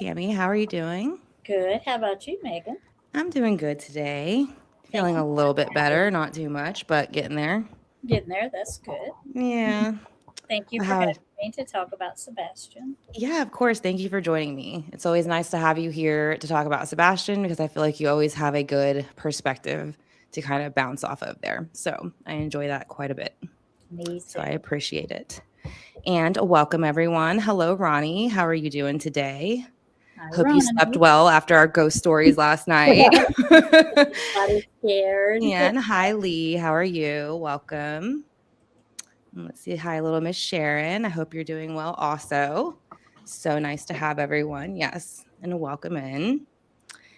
Tammie. How are you doing? Good. How about you, Megan? I'm doing good today. Thank Feeling you a for little bit asking. better, not too much, but getting there. Getting there. That's good. Yeah. Thank you for How? having me to talk about Sebastian. Yeah, of course. Thank you for joining me. It's always nice to have you here to talk about Sebastian because I feel like you always have a good perspective to kind of bounce off of there. So I enjoy that quite a bit. Me So I too. appreciate it. And welcome, everyone. Hello, Ronnie. How are you doing today? Hi, Hope you slept Ronnie. well after our ghost stories last night. Everybody's scared. And hi, Lee. How are you? Welcome. And let's see. Hi, little Miss Sharon. I hope you're doing well also. So nice to have everyone. Yes. And welcome in.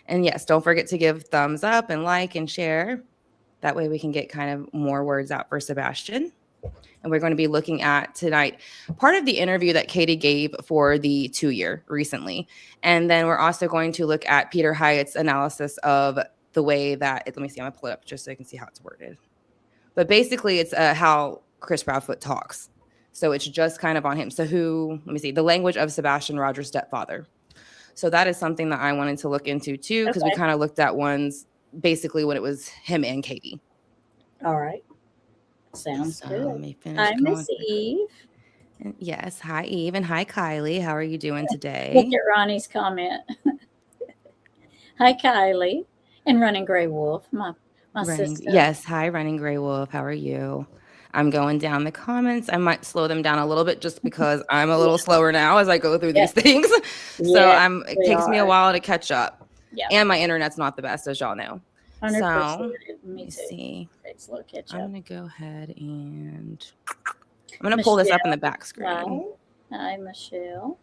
And yes, don't forget to give thumbs up and like and share. That way we can get kind of more words out for Sebastian. And we're going to be looking at tonight part of the interview that Katie gave for the 2-year recently. And then we're also going to look at Peter Hyatt's analysis of the way that, let me see, I'm going to pull it up just so you can see how it's worded. But basically, it's how Chris Proudfoot talks. So it's just kind of on him. So let me see, the language of Sebastian Rogers' stepfather. So that is something that I wanted to look into too, because we Okay. kind of looked at ones basically when it was him and Katie. All right. Sounds So let good. me finish Hi, going. Miss Eve. And yes. Hi, Eve. And hi, Kylie. How are you doing Look today? at Ronnie's comment. Hi, Kylie. And Running Gray Wolf, my sister. Yes. Hi, Running Gray Wolf. How are you? I'm going down the comments. I might slow them down a little bit just because I'm a little Yeah. slower now as I go through Yeah. these things. So Yes, it we takes me a are. while to catch up. Yeah. And my internet's not the best, as y'all know. So 100%. let Me me too. see. Takes a little catch I'm up. going to go ahead and I'm going to pull this up in the Michelle. back Hi. screen. Hi, Michelle.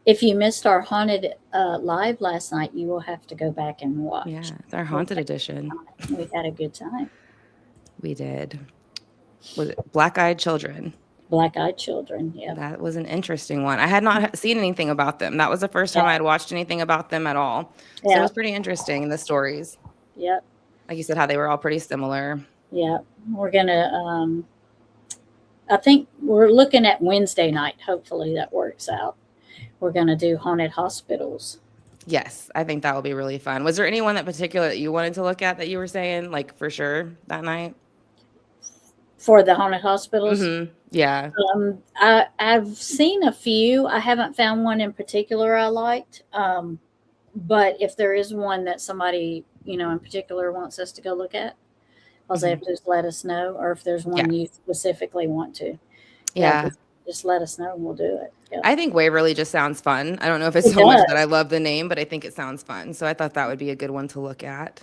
If you missed our haunted live last night, you will have to go back and watch. Yeah, it's our We haunted had, edition. we had a good time. We did. Was it Black Eyed Children? Black Eyed Children. Yep. That was an interesting one. I had not seen anything about them. That was the first time I Yeah. had watched anything about them at all. So it was Yep. pretty interesting, the stories. Yep. Like you said, how they were all pretty similar. Yep. We're gonna. I think we're looking at Wednesday night. Hopefully that works out. We're gonna do haunted hospitals. Yes, I think that will be really fun. Was there anyone that particular that you wanted to look at that you were saying, like for sure that night? For the haunted hospitals. Yeah. I've seen a few. I haven't found one in particular I liked. But if there is one that somebody in particular wants us to go look at, I'll say just let us know. Or if there's Yeah. one you specifically want to, yeah, Yeah. just let us know and we'll do it. Yeah, I think Waverly just sounds fun. I don't know if it's it so much that does. I love the name, but I think it sounds fun. So I thought that would be a good one to look at.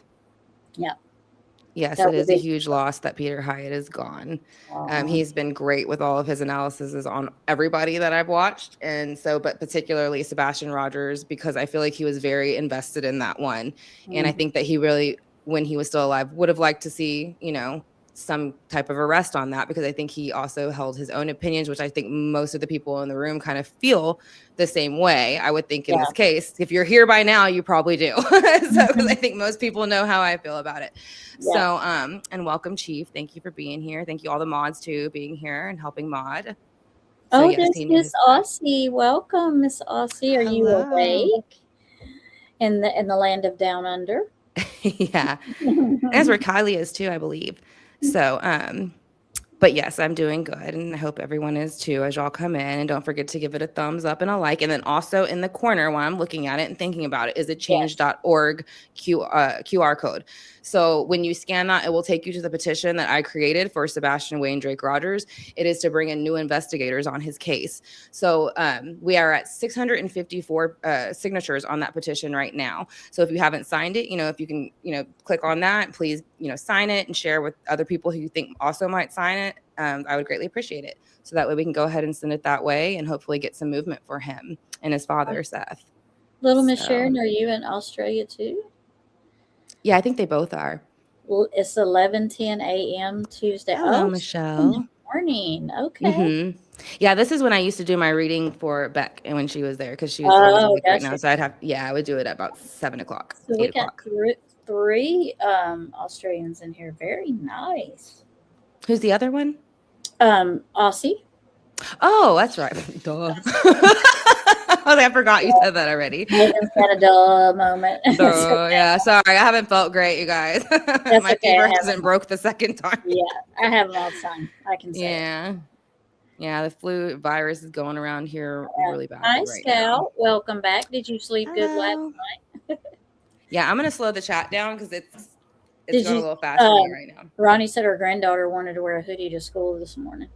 Yeah, Yes, that it would is a be. huge loss that Peter Hyatt is gone. Uh, He's been great with all of his analyses on everybody that I've watched. And so, but particularly Sebastian Rogers, because I feel like he was very invested in that one. And I mhm. think that he really, when he was still alive, would have liked to see, some type of arrest on that, because I think he also held his own opinions, which I think most of the people in the room kind of feel the same way. I would think in Yeah. this case, if you're here by now, you probably do. So, because I Mhm. think most people know how I feel about it. Yeah. So, and welcome, Chief. Thank you for being here. Thank you all the mods too, being here and helping mod. So Oh, yes, there's he knew Miss his stuff. Aussie. Welcome, Miss Aussie. Are you Hello. awake in the land of down under? Yeah. That's where Kylie is too, I believe. So, but yes, I'm doing good, and I hope everyone is too as y'all come in. And don't forget to give it a thumbs up and a like. And then also in the corner while I'm looking at it and thinking about it is a Yes. change.org QR code. So when you scan that, it will take you to the petition that I created for Sebastian Wayne Drake Rogers. It is to bring in new investigators on his case. So we are at 654 signatures on that petition right now. So if you haven't signed it, if you can, click on that, please, sign it and share with other people who you think also might sign it. I would greatly appreciate it. So that way we can go ahead and send it that way and hopefully get some movement for him and his father, Seth. Little Miss So, Sharon, are you in Australia too? yeah, I think they both are. Well, it's 11:10 a.m. Tuesday. Hello, Oh, in the Michelle. morning. Okay. Yeah, this is when I used to do my reading for Beck and when she was there, because she's always Oh, awake right now. gotcha. So I would do it at about 7 o'clock, So we 8 got o'clock. three Australians in here. Very nice. Who's the other one? Aussie. Oh, that's right. Duh. I forgot you said that already. Megan's got a duh moment. So yeah, sorry, I haven't felt great, you guys. My okay, fever hasn't broke the second time. Yeah, I have them all the time. I can say. Yeah. Yeah, the flu virus is going around here really badly Hi, right now. Scout. Welcome back. Did you sleep good last night? Yeah, I'm gonna slow the chat down because it's Did going you, a little fast for me right now. Ronnie said her granddaughter wanted to wear a hoodie to school this morning.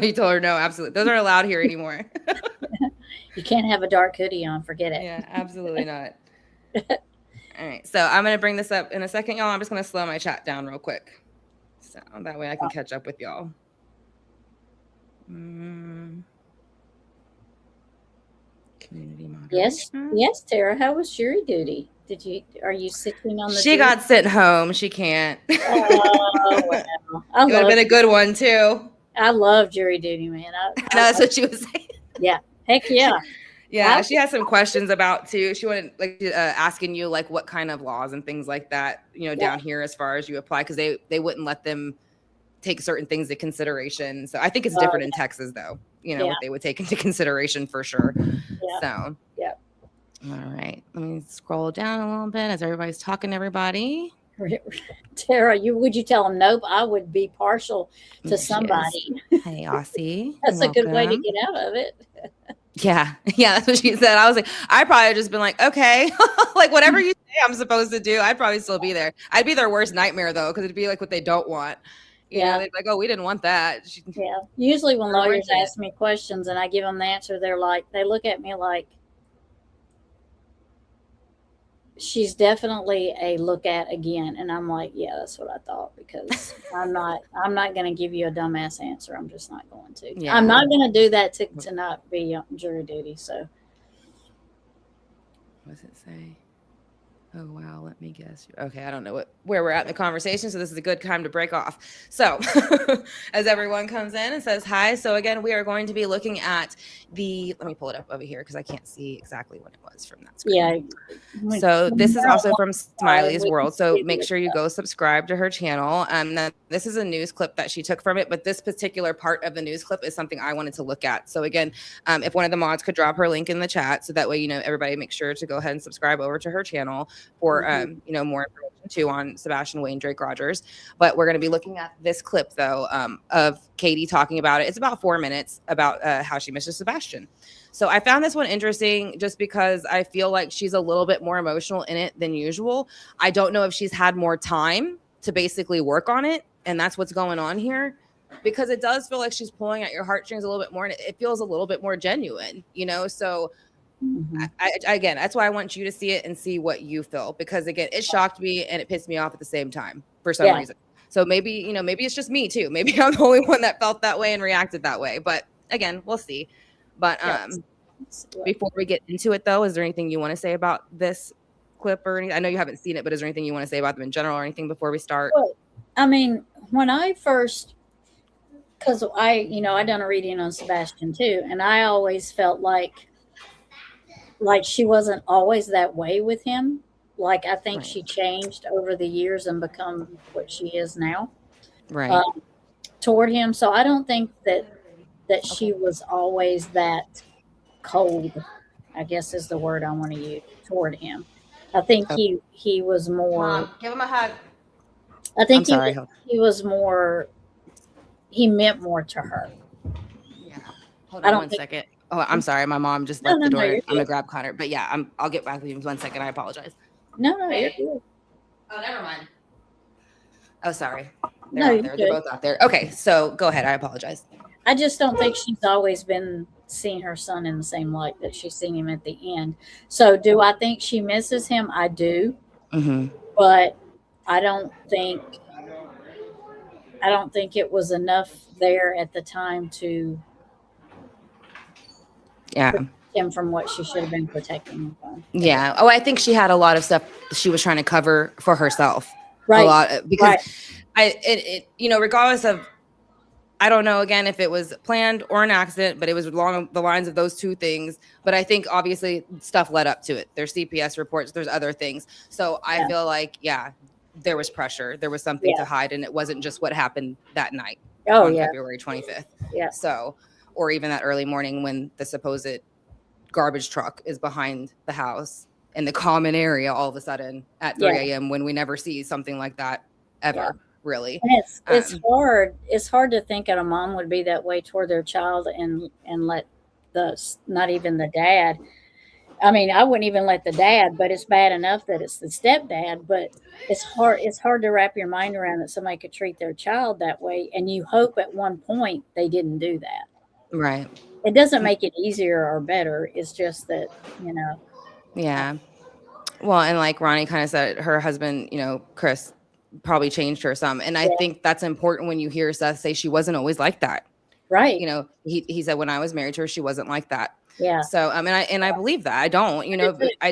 He told her no, absolutely. Those aren't allowed here anymore. You can't have a dark hoodie on. Forget it. Yeah, absolutely not. All right, so I'm gonna bring this up in a second, y'all. I'm just gonna slow my chat down real quick, so that way I can catch up with y'all. Community moderation. Yes, Tara. How was jury duty? Are you sitting on the? She got sent home. She can't. Oh, well. It would have been a good one too. I love jury duty, man. I know that's what she was saying. Yeah, heck yeah. Yeah, she has some questions about too. She wanted asking you like what kind of laws and things like that, down here as far as you apply, because they wouldn't let them take certain things into consideration. So I think it's different in Texas though, what they would take into consideration for sure. Yeah. So yeah. All right, let me scroll down a little bit as everybody's talking to everybody. Tara, would you tell them nope? I would be partial to somebody. Hey, Aussie. That's a good way to get out of it. Yeah, that's what she said. I was like, I'd probably just been like, okay, like whatever you say I'm supposed to do, I'd probably still be there. I'd be their worst nightmare though, because it'd be like what they don't want. You know, they'd be like, oh, we didn't want that. Yeah. Usually when lawyers ask me questions and I give them the answer, they look at me like, she's definitely a look at again. And I'm like, yeah, that's what I thought, because I'm not going to give you a dumbass answer. I'm just not going to. Yeah. I'm not going to do that to not be on jury duty. So. What does it say? Oh, wow. Let me guess. Okay. I don't know where we're at in the conversation. So this is a good time to break off. So as everyone comes in and says hi. So again, we are going to be looking at let me pull it up over here because I can't see exactly what it was from that screen. Yeah. So this is also from Smiley's World. So make sure you go subscribe to her channel. This is a news clip that she took from it, but this particular part of the news clip is something I wanted to look at. So again, if one of the mods could drop her link in the chat, so that way, everybody make sure to go ahead and subscribe over to her channel for more information too on Sebastian Wayne Drake Rogers. But we're going to be looking at this clip though of Katie talking about it. It's about 4 minutes about how she misses Sebastian. So I found this one interesting just because I feel like she's a little bit more emotional in it than usual. I don't know if she's had more time to basically work on it, and that's what's going on here, because it does feel like she's pulling at your heartstrings a little bit more, and it feels a little bit more genuine, so again, that's why I want you to see it and see what you feel, because again, it shocked me and it pissed me off at the same time for some reason. So maybe it's just me too. Maybe I'm the only one that felt that way and reacted that way. But again, we'll see. But before we get into it though, is there anything you want to say about this clip or anything? I know you haven't seen it, but is there anything you want to say about them in general or anything before we start? Well, I mean, when I first, because I done a reading on Sebastian too, and I always felt like she wasn't always that way with him. Like, I think she changed over the years and become what she is now. Right. Toward him. So I don't think that she was always that cold, I guess is the word I want to use, toward him. I think he was more. Mom, give him a hug. I think he was more. He meant more to her. Yeah. Hold on one second. Oh, I'm sorry. My mom just left the door. I'm going to grab Connor. But yeah, I'll get back with you in 1 second. I apologize. No, you're good. Oh, never mind. Oh, sorry. They're both out there. Okay, so go ahead. I apologize. I just don't think she's always been seeing her son in the same light that she's seen him at the end. So do I think she misses him? I do. Mm-hmm. But I don't think it was enough there at the time to protect him from what she should have been protecting him from. Yeah. Oh, I think she had a lot of stuff she was trying to cover for herself. Right. A lot, because regardless of, I don't know again if it was planned or an accident, but it was along the lines of those two things. But I think obviously stuff led up to it. There's CPS reports, there's other things. So I feel like, there was pressure. There was something to hide, and it wasn't just what happened that night on February 25th. Yeah. So, or even that early morning when the supposed garbage truck is behind the house in the common area all of a sudden at 3 a.m. when we never see something like that ever, really. And it's hard. It's hard to think that a mom would be that way toward their child and let not even the dad. I mean, I wouldn't even let the dad, but it's bad enough that it's the stepdad. But it's hard. It's hard to wrap your mind around that somebody could treat their child that way, and you hope at one point they didn't do that. Right. It doesn't make it easier or better. It's just that, Yeah. Well, and like Ronnie kind of said, her husband, Chris, probably changed her some. And I think that's important when you hear Seth say she wasn't always like that. Right. He said when I was married to her, she wasn't like that. Yeah. So, I believe that. I don't,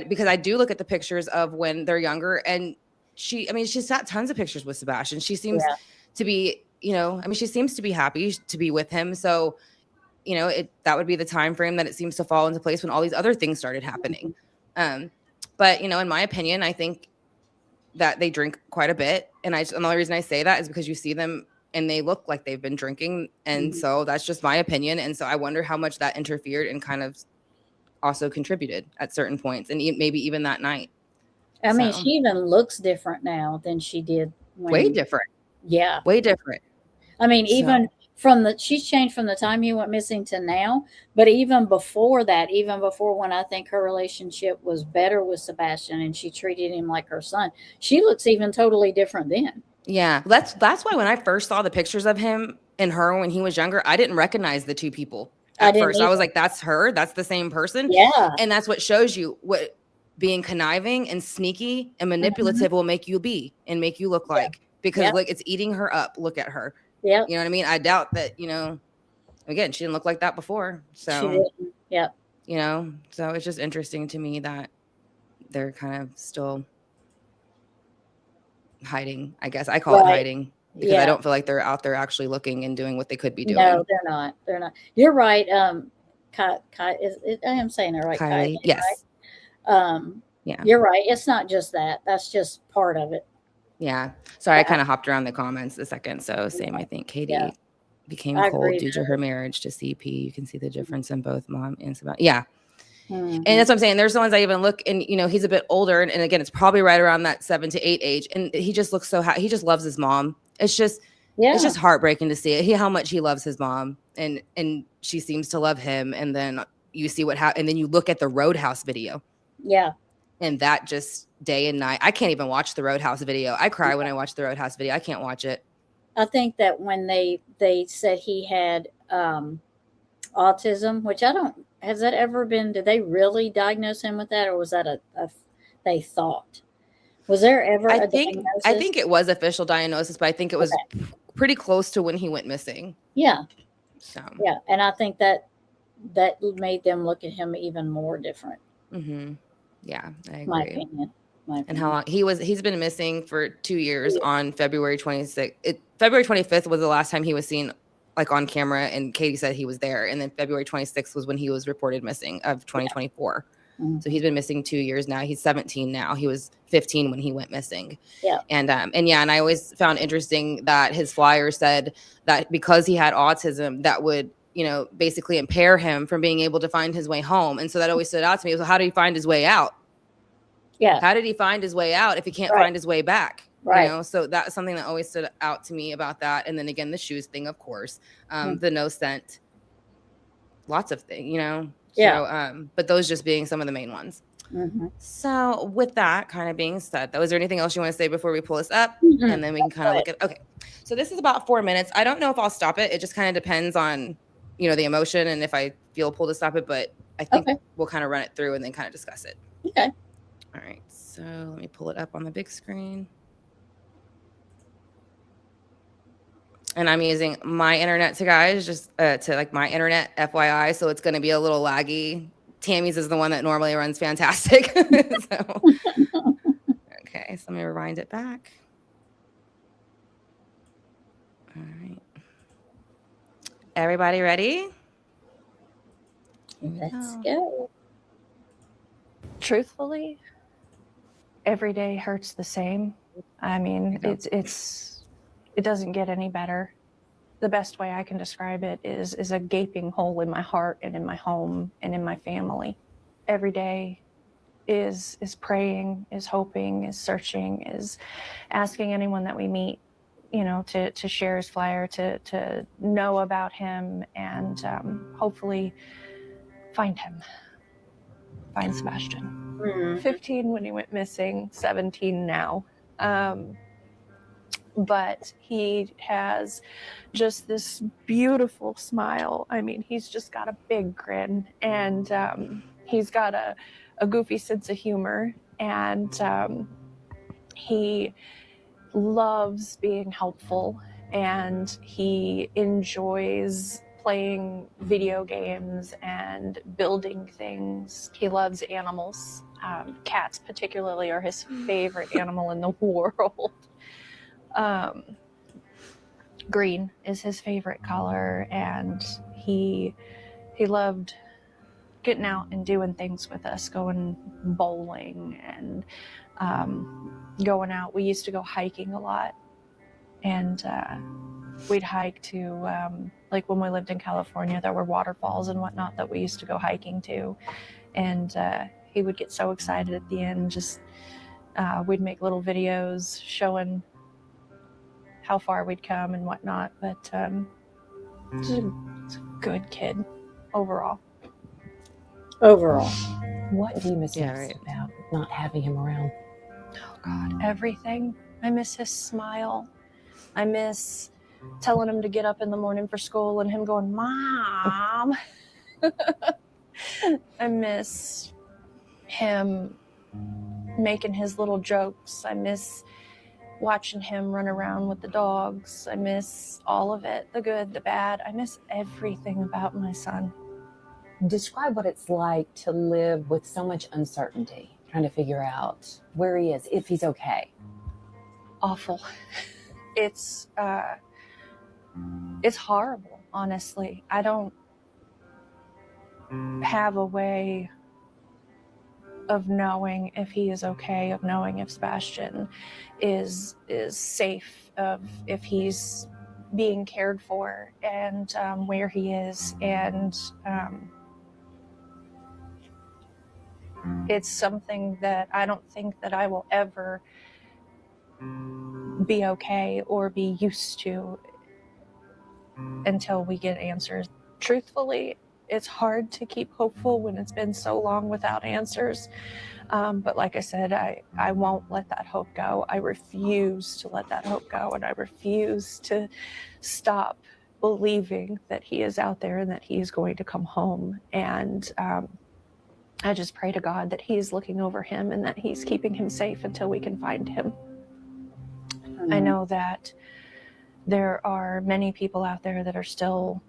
because I do look at the pictures of when they're younger, and she's got tons of pictures with Sebastian. She seems to be, she seems to be happy to be with him. So, that would be the time frame that it seems to fall into place when all these other things started happening. But, in my opinion, I think that they drink quite a bit. And the only reason I say that is because you see them and they look like they've been drinking. And so that's just my opinion. And so I wonder how much that interfered and kind of also contributed at certain points, and maybe even that night. I mean, she even looks different now than she did way different. Yeah. Way different. I mean, even she's changed from the time he went missing to now, but even before that, even before when I think her relationship was better with Sebastian and she treated him like her son, she looks even totally different then. Yeah. That's why when I first saw the pictures of him and her when he was younger, I didn't recognize the two people at first. I was like, that's her. That's the same person. Yeah. And that's what shows you what being conniving and sneaky and manipulative will make you be and make you look like, because like it's eating her up. Look at her. Yeah. You know what I mean? I doubt that, again, she didn't look like that before. So, yeah. So it's just interesting to me that they're kind of still hiding, I guess. I call it hiding because I don't feel like they're out there actually looking and doing what they could be doing. No, they're not. They're not. You're right. I am saying it right. Kylie, yes. Right? Yeah. You're right. It's not just that. That's just part of it. Yeah. Sorry, I kind of hopped around the comments a second. So same, I think Katie became cold due to her marriage to CP. You can see the difference in both mom and Sebastian. Yeah. And that's what I'm saying. There's the ones I even look, and he's a bit older, and again, it's probably right around that 7 to 8 age, and he just looks so he just loves his mom. It's just heartbreaking to see it. How much he loves his mom, and she seems to love him, and then you see and then you look at the Roadhouse video. Yeah. And that just day and night. I can't even watch the Roadhouse video. I cry when I watch the Roadhouse video. I can't watch it. I think that when they said he had autism, which has that ever been, did they really diagnose him with that, or was that they thought? Was there ever a diagnosis? I think it was official diagnosis, but I think it was pretty close to when he went missing. Yeah. So. Yeah, and I think that made them look at him even more different. Mm-hmm. Yeah, I agree. My opinion. And how long he's been missing for 2 years. On February 26th. February 25th was the last time he was seen like on camera, and Katie said he was there. And then February 26th was when he was reported missing of 2024. Yeah. So he's been missing 2 years now. He's 17 now. He was 15 when he went missing. Yeah. And I always found interesting that his flyer said that because he had autism, that would basically impair him from being able to find his way home. And so that always stood out to me. So how did he find his way out? Yeah. How did he find his way out if he can't find his way back? Right. So that's something that always stood out to me about that. And then again, the shoes thing, of course, the no scent, lots of things, Yeah. So, but those just being some of the main ones. Mm-hmm. So with that kind of being said, though, is there anything else you want to say before we pull this up? Mm-hmm. And then we can kind of look at, okay. So this is about 4 minutes. I don't know if I'll stop it. It just kind of depends on, the emotion and if I feel pulled to stop it, but I think we'll kind of run it through and then kind of discuss it. Okay. All right. So let me pull it up on the big screen. And I'm using my internet to guys, just to like my internet, FYI. So it's going to be a little laggy. Tammie's is the one that normally runs fantastic. So, okay. So let me rewind it back. All right. Everybody ready? Let's go. Truthfully, every day hurts the same. I mean, it doesn't get any better. The best way I can describe it is a gaping hole in my heart and in my home and in my family. every day is praying, is hoping, is searching, is asking anyone that we meet, you know, to share his flyer, to know about him, and hopefully find Sebastian. Mm. 15 when he went missing, 17 now. But he has just this beautiful smile. I mean, he's just got a big grin, and he's got a goofy sense of humor, and he loves being helpful, and he enjoys playing video games and building things. He loves animals. Cats particularly are his favorite animal in the world. Green is his favorite color, and he loved getting out and doing things with us, going bowling and going out. We used to go hiking a lot, and we'd hike to like when we lived in California, there were waterfalls and whatnot that we used to go hiking to, and he would get so excited at the end. Just we'd make little videos showing how far we'd come and whatnot, but it's a good kid overall. What do you miss Yeah, most right. about not having him around? Oh God, everything. I miss his smile. I miss telling him to get up in the morning for school and him going, Mom. I miss him making his little jokes. I miss watching him run around with the dogs. I miss all of it, the good, the bad. I miss everything about my son. Describe what it's like to live with so much uncertainty, trying to figure out where he is, if he's okay. Awful. It's horrible, honestly. I don't have a way of knowing if he is okay, of knowing if Sebastian is safe, of if he's being cared for, and where he is. And it's something that I don't think that I will ever be okay or be used to until we get answers. Truthfully, it's hard to keep hopeful when it's been so long without answers. But like I said, I won't let that hope go. I refuse to let that hope go, and I refuse to stop believing that he is out there and that he is going to come home. And I just pray to God that he is looking over him and that he's keeping him safe until we can find him. I know that there are many people out there that are still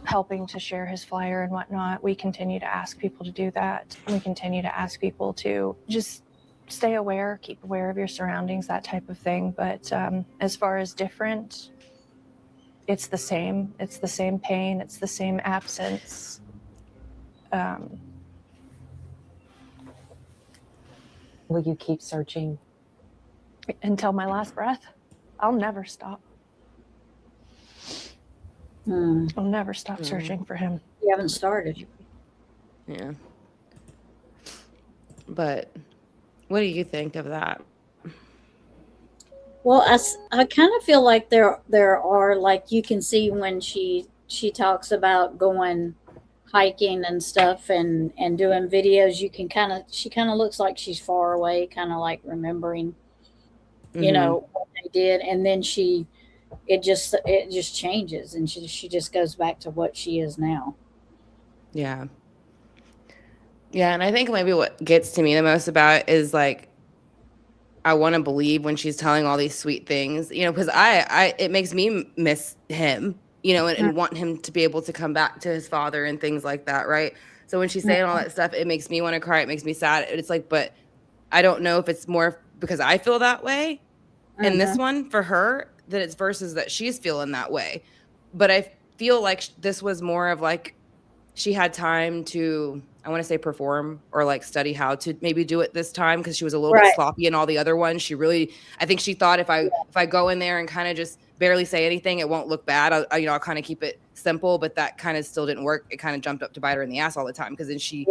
helping to share his flyer and whatnot. We continue to ask people to do that. We continue to ask people to just stay aware, keep aware of your surroundings, that type of thing. But as far as different, it's the same. It's the same pain. It's the same absence. Will you keep searching? Until my last breath. I'll never stop. I'll never stop searching for him. You haven't started. Yeah. But what do you think of that? Well, I kind of feel like there are, like, you can see when she talks about going hiking and stuff and doing videos, she kind of looks like she's far away, kind of like remembering, you know, what they did, and then it just changes, and she just goes back to what she is now. Yeah. Yeah, and I think maybe what gets to me the most about it is, like, I want to believe when she's telling all these sweet things, you know, because it makes me miss him, you know, and want him to be able to come back to his father and things like that, right? So when she's saying all that stuff, it makes me want to cry. It makes me sad. It's like, but I don't know if it's more because I feel that way in this one for her, that it's versus that she's feeling that way. But I feel like this was more of like she had time to, I want to say, perform or like study how to maybe do it this time, because she was a little bit sloppy in all the other ones. She really, I think she thought if I go in there and kind of just barely say anything, it won't look bad. I'll kind of keep it simple, but that kind of still didn't work. It kind of jumped up to bite her in the ass all the time, because then she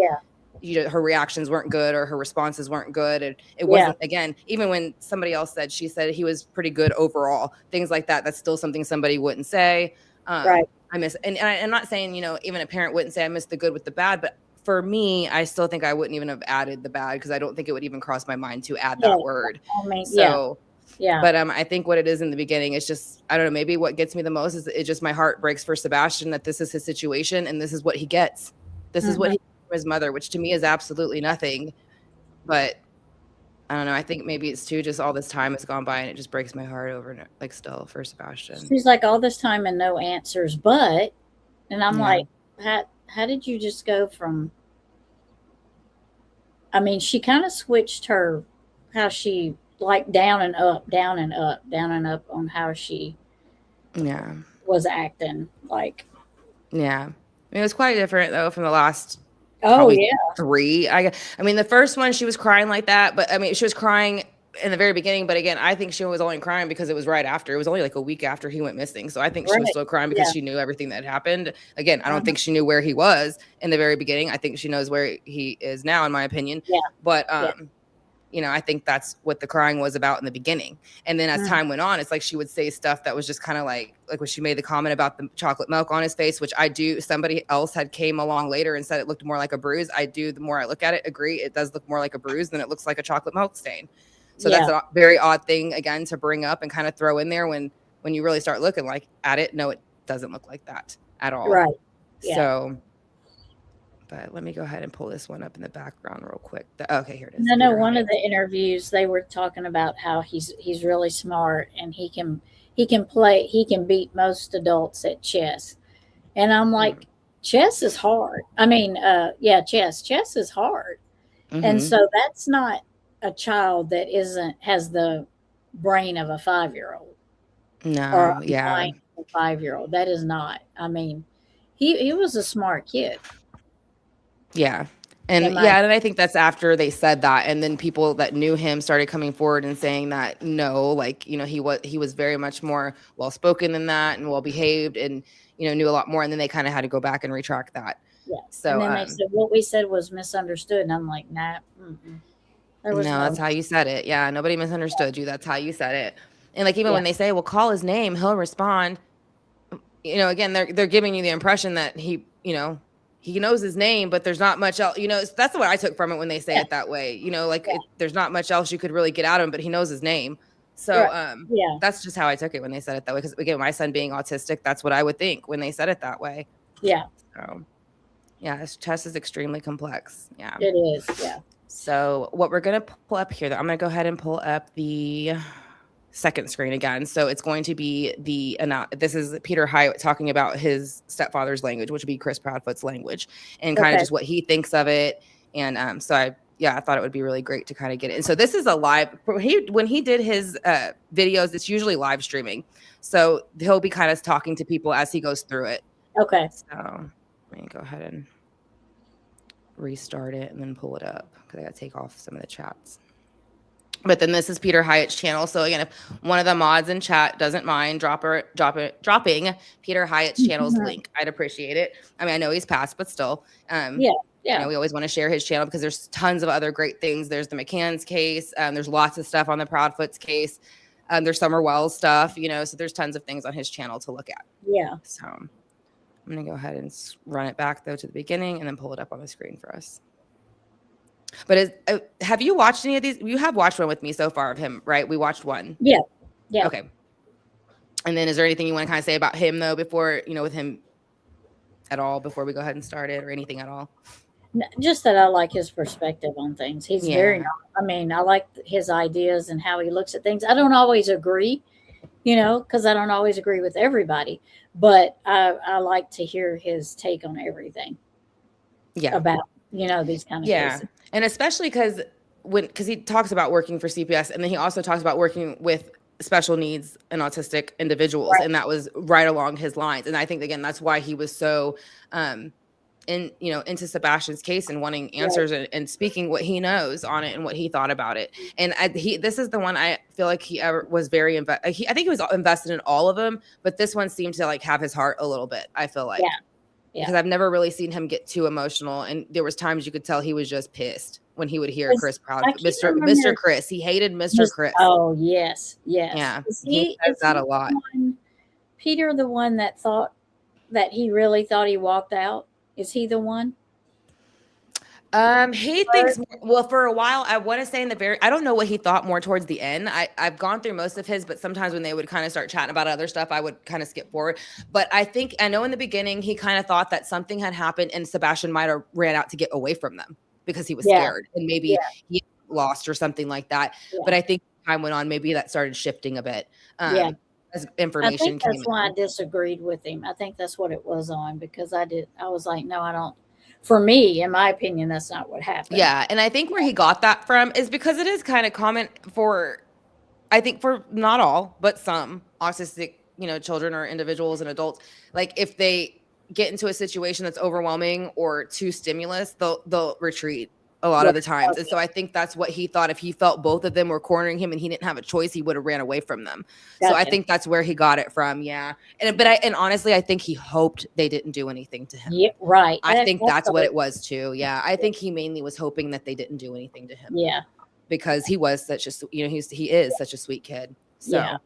her reactions weren't good or her responses weren't good. And it wasn't, again, even when somebody else she said he was pretty good overall, things like that. That's still something somebody wouldn't say. Right. I miss, and I'm not saying, even a parent wouldn't say I miss the good with the bad, but for me, I still think I wouldn't even have added the bad because I don't think it would even cross my mind to add that word. I mean, so, yeah. But I think what it is in the beginning is just, I don't know, maybe what gets me the most is it just my heart breaks for Sebastian that this is his situation and this is what he gets. This is what he gets from his mother, which to me is absolutely nothing. But I don't know. I think maybe it's too just all this time has gone by and it just breaks my heart over still for Sebastian. She's like all this time and no answers, and I'm like, how did you just go from? I mean, she kind of switched how she like down and up, down and up, down and up on how she was acting like. Yeah. I mean, it was quite different though from the last three. I mean, the first one she was crying like that, but I mean, she was crying in the very beginning, but again, I think she was only crying because it was right after. It was only like a week after he went missing. So I think she was still crying because she knew everything that happened. Again, I don't think she knew where he was in the very beginning. I think she knows where he is now, in my opinion. Yeah. But I think that's what the crying was about in the beginning. And then as time went on, it's like she would say stuff that was just kind of like when she made the comment about the chocolate milk on his face, which somebody else had came along later and said it looked more like a bruise. The more I look at it, agree. It does look more like a bruise than it looks like a chocolate milk stain. So that's a very odd thing, again, to bring up and kind of throw in there when you really start looking at it. No, it doesn't look like that at all. Right. Yeah. So, but let me go ahead and pull this one up in the background real quick. Okay, here it is. No, one of the interviews, they were talking about how he's really smart and he can beat most adults at chess. And I'm like, chess is hard. I mean, chess is hard. And so that's not a child that has the brain of a 5-year-old. No, or a 5-year-old. That is not. I mean, he was a smart kid. Yeah. And I think that's after they said that. And then people that knew him started coming forward and saying that no, he was very much more well-spoken than that and well-behaved and, knew a lot more. And then they kind of had to go back and retract that. Yeah. So, and then they said, what we said was misunderstood. And I'm like, nah. No, that's how you said it. Yeah, nobody misunderstood you. That's how you said it. And even when they say, well, call his name, he'll respond. Again, they're giving you the impression that he knows his name, but there's not much else. That's what I took from it when they say it that way. There's not much else you could really get out of him, but he knows his name. So that's just how I took it when they said it that way. Because again, my son being autistic, that's what I would think when they said it that way. Yeah. So chess is extremely complex. Yeah, it is. Yeah. So what we're going to pull up here, I'm going to go ahead and pull up the second screen again. So it's going to be this is Peter Hyatt talking about his stepfather's language, which would be Chris Proudfoot's language, and kind of just what he thinks of it. And I thought it would be really great to kind of get it. And so this is a live, when he did his videos, it's usually live streaming. So he'll be kind of talking to people as he goes through it. Okay. So let me go ahead and restart it and then pull it up because I got to take off some of the chats. But then this is Peter Hyatt's channel. So again, if one of the mods in chat doesn't mind dropping Peter Hyatt's channel's link, I'd appreciate it. I mean, I know he's passed, but still, we always want to share his channel because there's tons of other great things. There's the McCann's case. There's lots of stuff on the Proudfoots case. There's Summer Wells stuff, so there's tons of things on his channel to look at. Yeah. So I'm going to go ahead and run it back, though, to the beginning and then pull it up on the screen for us. But have you watched any of these? You have watched one with me so far of him, right? We watched one. Yeah. Yeah. Okay. And then is there anything you want to kind of say about him, though, before, with him at all, before we go ahead and start it or anything at all? Just that I like his perspective on things. He's I like his ideas and how he looks at things. I don't always agree, because I don't always agree with everybody. But I like to hear his take on everything. Yeah. About, these kind of cases. And especially because he talks about working for CPS, and then he also talks about working with special needs and autistic individuals. Right. And that was right along his lines. And I think, again, that's why he was so into Sebastian's case and wanting answers and speaking what he knows on it and what he thought about it. And this is the one I feel like he ever was very I think he was invested in all of them, but this one seemed to have his heart a little bit. I feel like, because I've never really seen him get too emotional. And there was times you could tell he was just pissed when he would hear Chris Proudfoot, Mr. Chris. He hated Mr. Chris. Oh, yes. Yeah, He says that a lot. Peter, the one that thought that he really thought he walked out? Is he the one? He thinks, well, for a while, I want to say I don't know what he thought more towards the end. I've gone through most of his, but sometimes when they would kind of start chatting about other stuff, I would kind of skip forward. But I know in the beginning, he kind of thought that something had happened and Sebastian might have ran out to get away from them because he was scared and maybe he lost or something like that. Yeah. But I think as time went on, maybe that started shifting a bit. As information I think that's came why in. I disagreed with him. I think that's what it was on, because I was like, no, I don't. For me, in my opinion, that's not what happened. Yeah. And I think where he got that from is because it is kind of common for not all, but some autistic, children or individuals and adults. Like if they get into a situation that's overwhelming or too stimulus, they'll retreat a lot of the times. Okay. And so I think that's what he thought. If he felt both of them were cornering him and he didn't have a choice, he would have ran away from them. Gotcha. So I think that's where he got it from. Yeah. And honestly, I think he hoped they didn't do anything to him. Yeah, right. I think that's what it was too. Yeah. I think he mainly was hoping that they didn't do anything to him. Yeah. Because he was such a, he is such a sweet kid. So,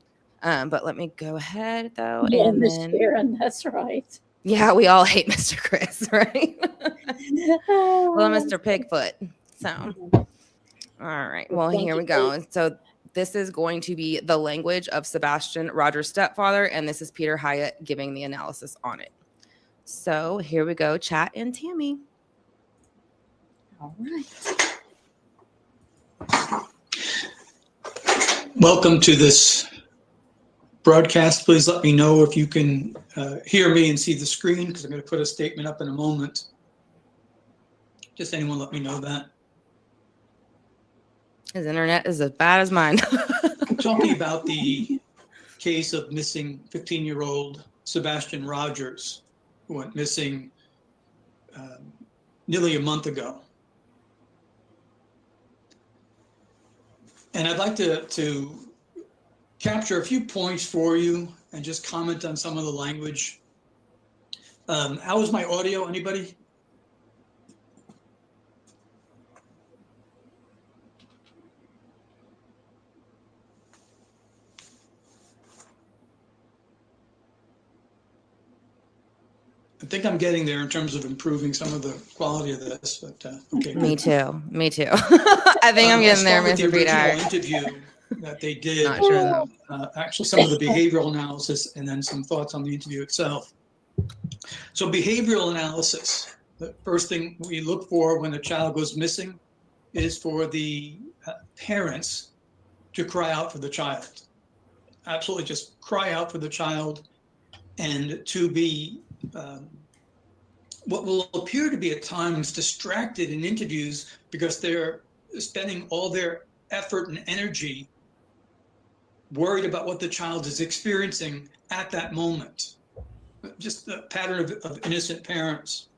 but let me go ahead though. Yeah, and Miss then, Sharon, that's right. Yeah, we all hate Mr. Chris, right? Well, Mr. Pigfoot. So, all right. Well, here we go. And so this is going to be the language of Sebastian Rogers' stepfather, and this is Peter Hyatt giving the analysis on it. So here we go, Chat and Tammie. All right. Welcome to this broadcast. Please let me know if you can hear me and see the screen, because I'm going to put a statement up in a moment. Just anyone let me know that. His internet is as bad as mine. I'm talking about the case of missing 15-year-old Sebastian Rogers, who went missing nearly a month ago. And I'd like to capture a few points for you and just comment on some of the language. How is my audio? Anybody? I think I'm getting there in terms of improving some of the quality of this, but okay. Me too. I think I'm getting there, Mr. Peter. The interview that they did. Not sure though. Actually, some of the behavioral analysis and then some thoughts on the interview itself. So behavioral analysis, the first thing we look for when a child goes missing is for the parents to cry out for the child. Absolutely just cry out for the child, and to be what will appear to be at times distracted in interviews because they're spending all their effort and energy worried about what the child is experiencing at that moment. Just a pattern of innocent parents.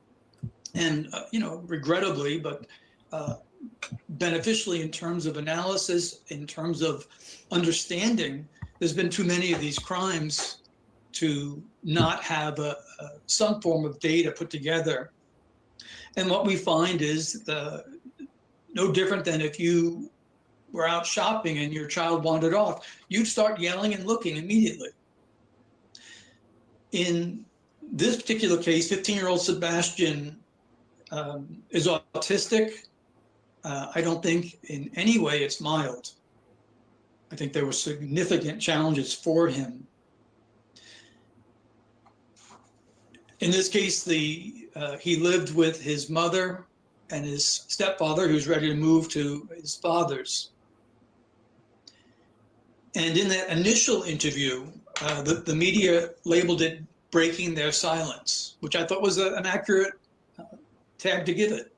And, regrettably, but beneficially in terms of analysis, in terms of understanding, there's been too many of these crimes to not have some form of data put together. And what we find is no different than if you were out shopping and your child wandered off, you'd start yelling and looking immediately. In this particular case, 15-year-old Sebastian is autistic. I don't think in any way it's mild. I think there were significant challenges for him. In this case, he lived with his mother and his stepfather, who was ready to move to his father's. And in that initial interview, the media labeled it breaking their silence, which I thought was an accurate tag to give it.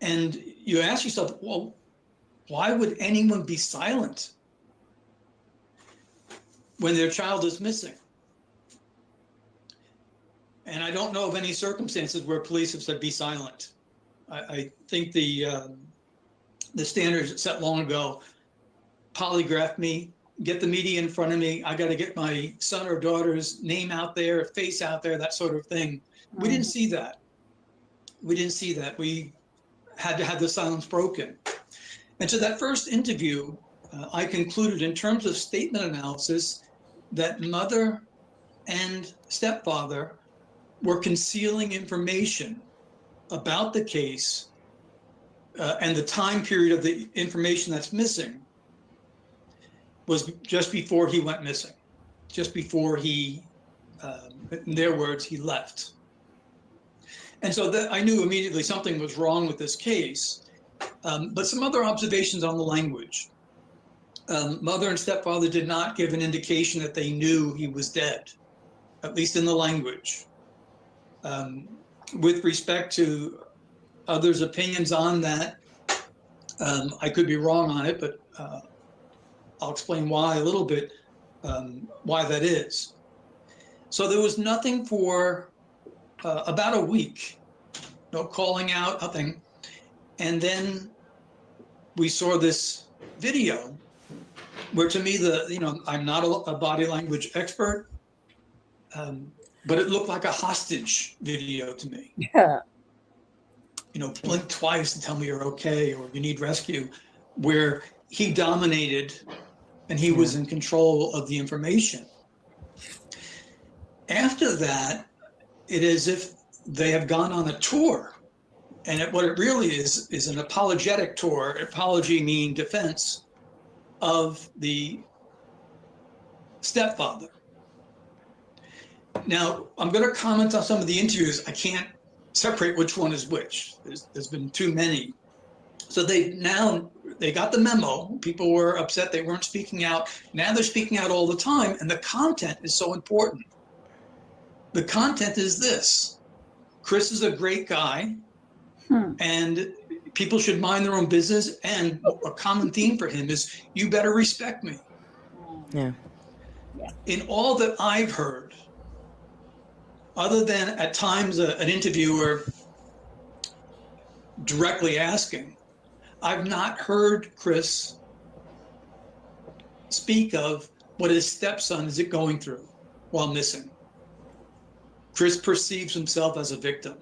And you ask yourself, well, why would anyone be silent when their child is missing? And I don't know of any circumstances where police have said be silent. I think the standards set long ago, polygraph me, get the media in front of me. I got to get my son or daughter's name out there, face out there, that sort of thing. We didn't see that. We didn't see that. We had to have the silence broken. And so that first interview, I concluded in terms of statement analysis that mother and stepfather were concealing information about the case and the time period of the information that's missing was just before he went missing, just before he, in their words, he left. And so that I knew immediately something was wrong with this case. But some other observations on the language. Mother and stepfather did not give an indication that they knew he was dead, at least in the language. With respect to others' opinions on that, I could be wrong on it, but I'll explain why a little bit, why that is. So there was nothing for about a week, no calling out, nothing. And then we saw this video where, to me, I'm not a body language expert, but it looked like a hostage video to me. Yeah. Blink twice and tell me you're okay or you need rescue, where he dominated and he was in control of the information. After that, it is as if they have gone on a tour. And what it really is an apologetic tour, apology meaning defense of the stepfather. Now, I'm going to comment on some of the interviews. I can't separate which one is which. There's been too many. So they got the memo. People were upset they weren't speaking out. Now they're speaking out all the time. And the content is so important. The content is this: Chris is a great guy. And people should mind their own business. And a common theme for him is, you better respect me. Yeah. In all that I've heard, other than at times an interviewer directly asking, I've not heard Chris speak of what his stepson is going through while missing. Chris perceives himself as a victim.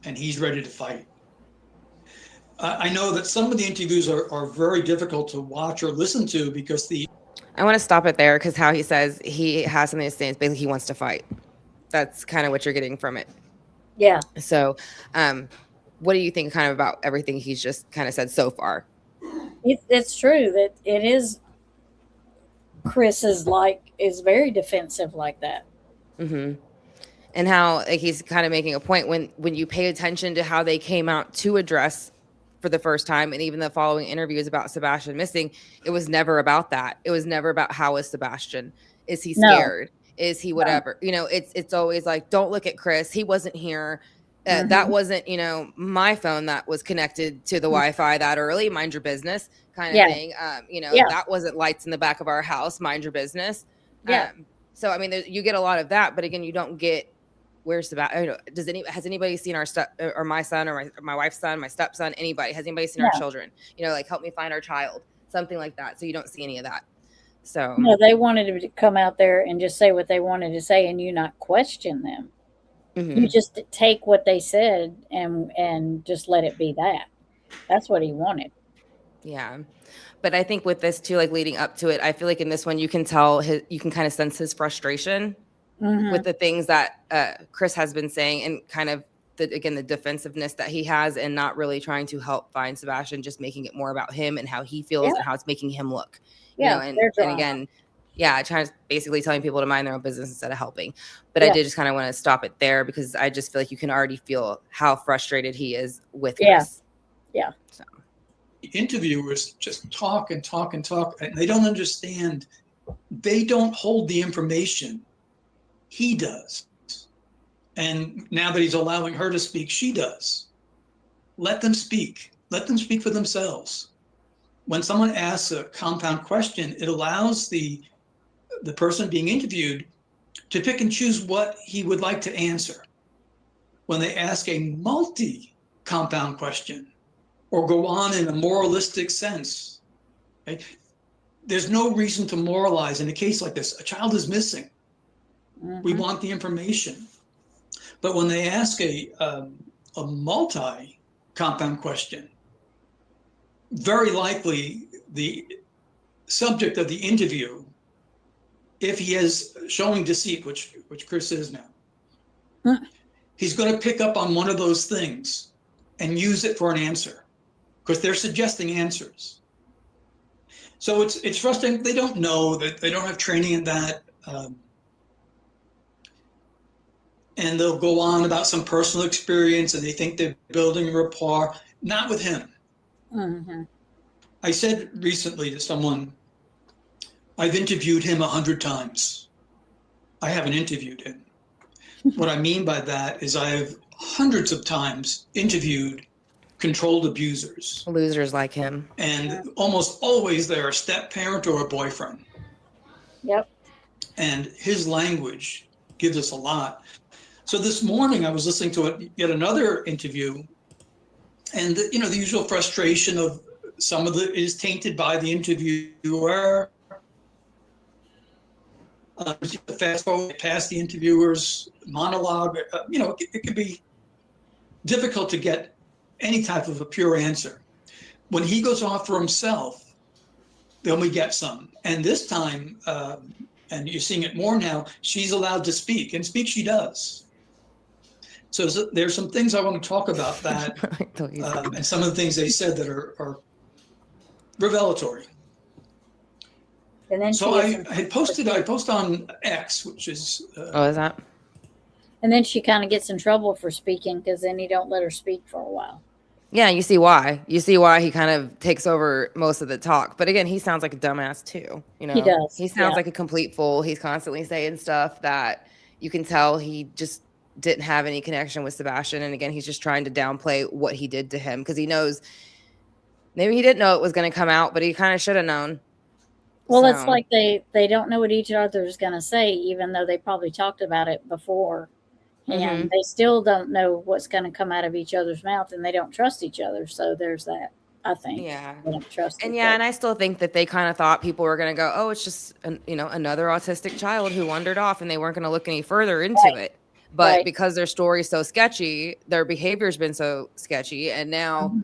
And he's ready to fight. I know that some of the interviews are very difficult to watch or listen to because I want to stop it there because how he says he has something to say is basically he wants to fight. That's kind of what you're getting from it. Yeah. So, what do you think kind of about everything he's just kind of said so far? It's true that it is. Chris is very defensive like that. Mm-hmm. And how he's kind of making a point when you pay attention to how they came out to address for the first time, and even the following interviews about Sebastian missing, it was never about that. It was never about how is Sebastian? Is he scared? No. Is he whatever? No. It's always like, don't look at Chris. He wasn't here. That wasn't, my phone that was connected to the Wi-Fi that early. Mind your business kind of thing. That wasn't lights in the back of our house. Mind your business. Yeah. So, I mean, you get a lot of that, but again, you don't get where's Sebastian. Has anybody seen our or my son or my wife's son, my stepson, anybody? Has anybody seen our children? Help me find our child, something like that. So you don't see any of that. So no, they wanted to come out there and just say what they wanted to say, and you not question them. Mm-hmm. You just take what they said and just let it be that. That's what he wanted. Yeah. But I think with this too, leading up to it, I feel like in this one, you can tell you can kind of sense his frustration with the things that Chris has been saying, and kind of the defensive-ness that he has, and not really trying to help find Sebastian, just making it more about him and how he feels and how it's making him look. And again, trying to basically telling people to mind their own business instead of helping. But I did just kind of want to stop it there because I just feel like you can already feel how frustrated he is with Chris. Yeah. So. Interviewers just talk and talk and talk, and they don't understand. They don't hold the information. He does. And now that he's allowing her to speak, she does. Let them speak. Let them speak for themselves. When someone asks a compound question, it allows the person being interviewed to pick and choose what he would like to answer. When they ask a multi-compound question or go on in a moralistic sense, okay, there's no reason to moralize in a case like this. A child is missing. We want the information. But when they ask a multi-compound question, very likely the subject of the interview, if he is showing deceit, which Chris is now, he's going to pick up on one of those things and use it for an answer, because they're suggesting answers. So it's frustrating. They don't know that, they don't have training in that. And they'll go on about some personal experience and they think they're building rapport. Not with him. I said recently to someone, I've interviewed him 100 times. I haven't interviewed him. What I mean by that is I have hundreds of times interviewed controlled abusers. Losers like him. And almost always they're a step parent or a boyfriend. Yep. And his language gives us a lot. So this morning I was listening to yet another interview, and the usual frustration of some of it is tainted by the interviewer. Fast forward past the interviewer's monologue. It could be difficult to get any type of a pure answer. When he goes off for himself, then we get some. And this time, and you're seeing it more now, she's allowed to speak, and speak she does. So there's some things I want to talk about that, and some of the things they said that are revelatory. And then so I posted on X, which is is that? And then she kind of gets in trouble for speaking, because then he don't let her speak for a while. Yeah, you see why. You see why he kind of takes over most of the talk. But again, he sounds like a dumbass too. He does. He sounds like a complete fool. He's constantly saying stuff that you can tell he just didn't have any connection with Sebastian. And again, he's just trying to downplay what he did to him, because he knows maybe he didn't know it was going to come out, but he kind of should have known. Well, it's like they don't know what each other is going to say, even though they probably talked about it before. And they still don't know what's going to come out of each other's mouth, and they don't trust each other. So there's that, I think. Yeah. They don't trust and each yeah, other. and I still think that they kind of thought people were going to go, oh, it's just, another autistic child who wandered off, and they weren't going to look any further into it. But because their story's so sketchy, their behavior's been so sketchy. And now,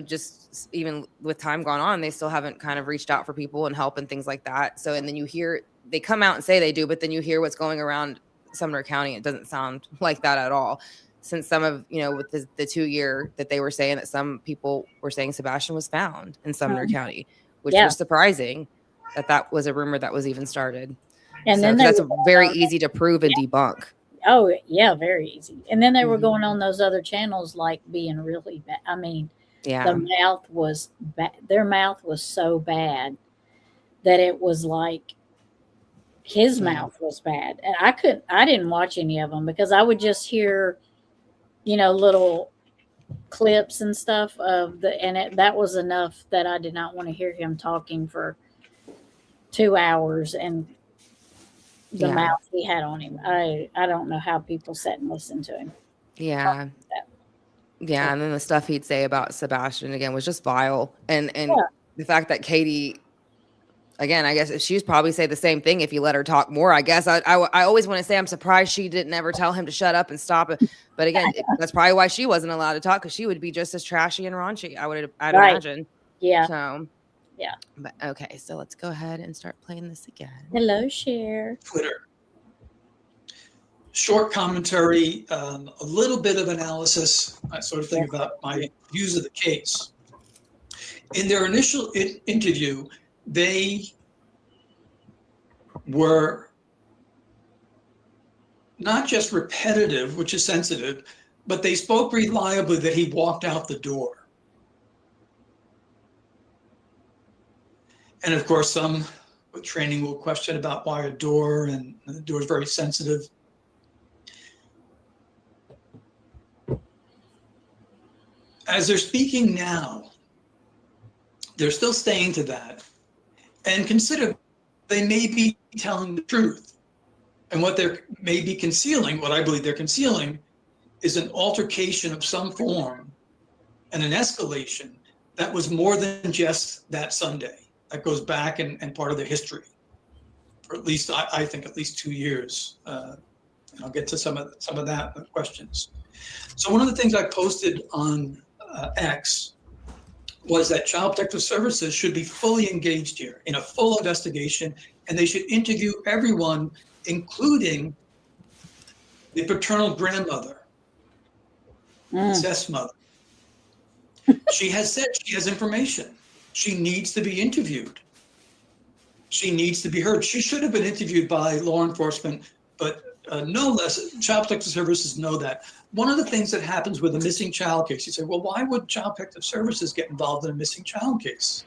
just even with time gone on, they still haven't kind of reached out for people and help and things like that. So, and then you hear, they come out and say they do, but then you hear what's going around Sumner County. It doesn't sound like that at all. Since some of, with the 2-year that they were saying that some people were saying Sebastian was found in Sumner County, which was surprising that was a rumor that was even started. And then that's very easy to prove and debunk. Oh, yeah, very easy. And then they were going on those other channels, like being really bad. I mean, the mouth was bad. Their mouth was so bad that it was like his mouth was bad. And I didn't watch any of them, because I would just hear, little clips and stuff that was enough that I did not want to hear him talking for 2 hours and the mouth he had on him. I don't know how people sat and listened to him. Yeah. Yeah. And then the stuff he'd say about Sebastian again was just vile. And the fact that Katie, again, I guess she'd probably say the same thing if you let her talk more. I guess I always want to say I'm surprised she didn't ever tell him to shut up and stop it. But again, that's probably why she wasn't allowed to talk, because she would be just as trashy and raunchy, I'd imagine. Yeah. So yeah. But okay, so let's go ahead and start playing this again. Hello, Cher. Twitter. Short commentary, a little bit of analysis, that sort of thing, about my views of the case. In their initial interview, they were not just repetitive, which is sensitive, but they spoke reliably that he walked out the door. And of course, some with training will question about why a door, and the door is very sensitive. As they're speaking now, they're still staying to that. And consider they may be telling the truth. And what they're maybe concealing, what I believe they're concealing, is an altercation of some form and an escalation that was more than just that Sunday. that goes back and part of their history. For at least, I think at least 2 years. And I'll get to some of that questions. So one of the things I posted on X was that Child Protective Services should be fully engaged here in a full investigation, and they should interview everyone, including the paternal grandmother, the incest mother. She has said she has information. She needs to be interviewed. She needs to be heard. She should have been interviewed by law enforcement, but no less, Child Protective Services know that. One of the things that happens with a missing child case, you say, well, why would Child Protective Services get involved in a missing child case?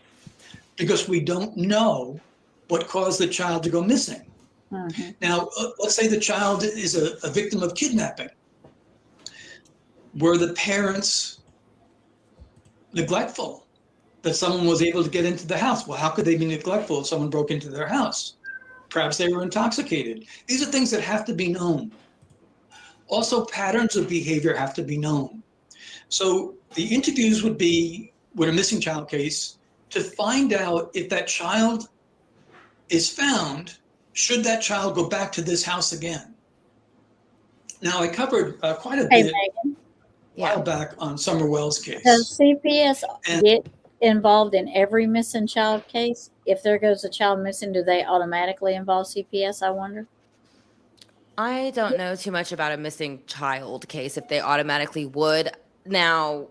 Because we don't know what caused the child to go missing. Mm-hmm. Now, let's say the child is a victim of kidnapping. Were the parents neglectful that someone was able to get into the house? Well, how could they be neglectful if someone broke into their house? Perhaps they were intoxicated. These are things that have to be known. Also, patterns of behavior have to be known. So the interviews would be, with a missing child case, to find out if that child is found, should that child go back to this house again? Now, I covered quite a bit a while back on Summer Wells' case. Does CPS get involved in every missing child case? If there goes a child missing, do they automatically involve CPS, I wonder? I don't know too much about a missing child case, if they automatically would. Now,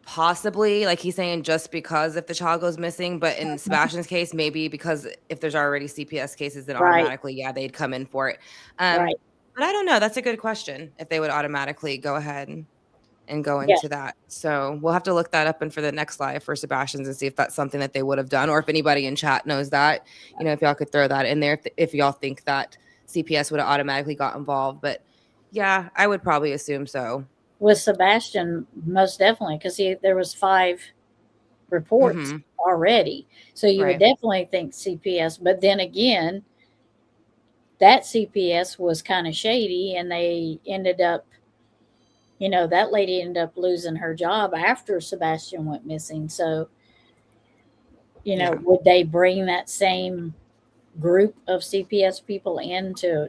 possibly, like he's saying, just because if the child goes missing, but in Sebastian's case, maybe because if there's already CPS cases, then automatically, yeah, they'd come in for it. But I don't know. That's a good question, if they would automatically go ahead and go into that. So we'll have to look that up and for the next live for Sebastian's and see if that's something that they would have done, or if anybody in chat knows that, you know, if y'all could throw that in there, if y'all think that CPS would have automatically got involved. But yeah, I would probably assume so. With Sebastian, most definitely, because there was 5 reports already. So you would definitely think CPS. But then again, that CPS was kind of shady, and they ended up, you know, that lady ended up losing her job after Sebastian went missing. So, you know, would they bring that same group of CPS people in to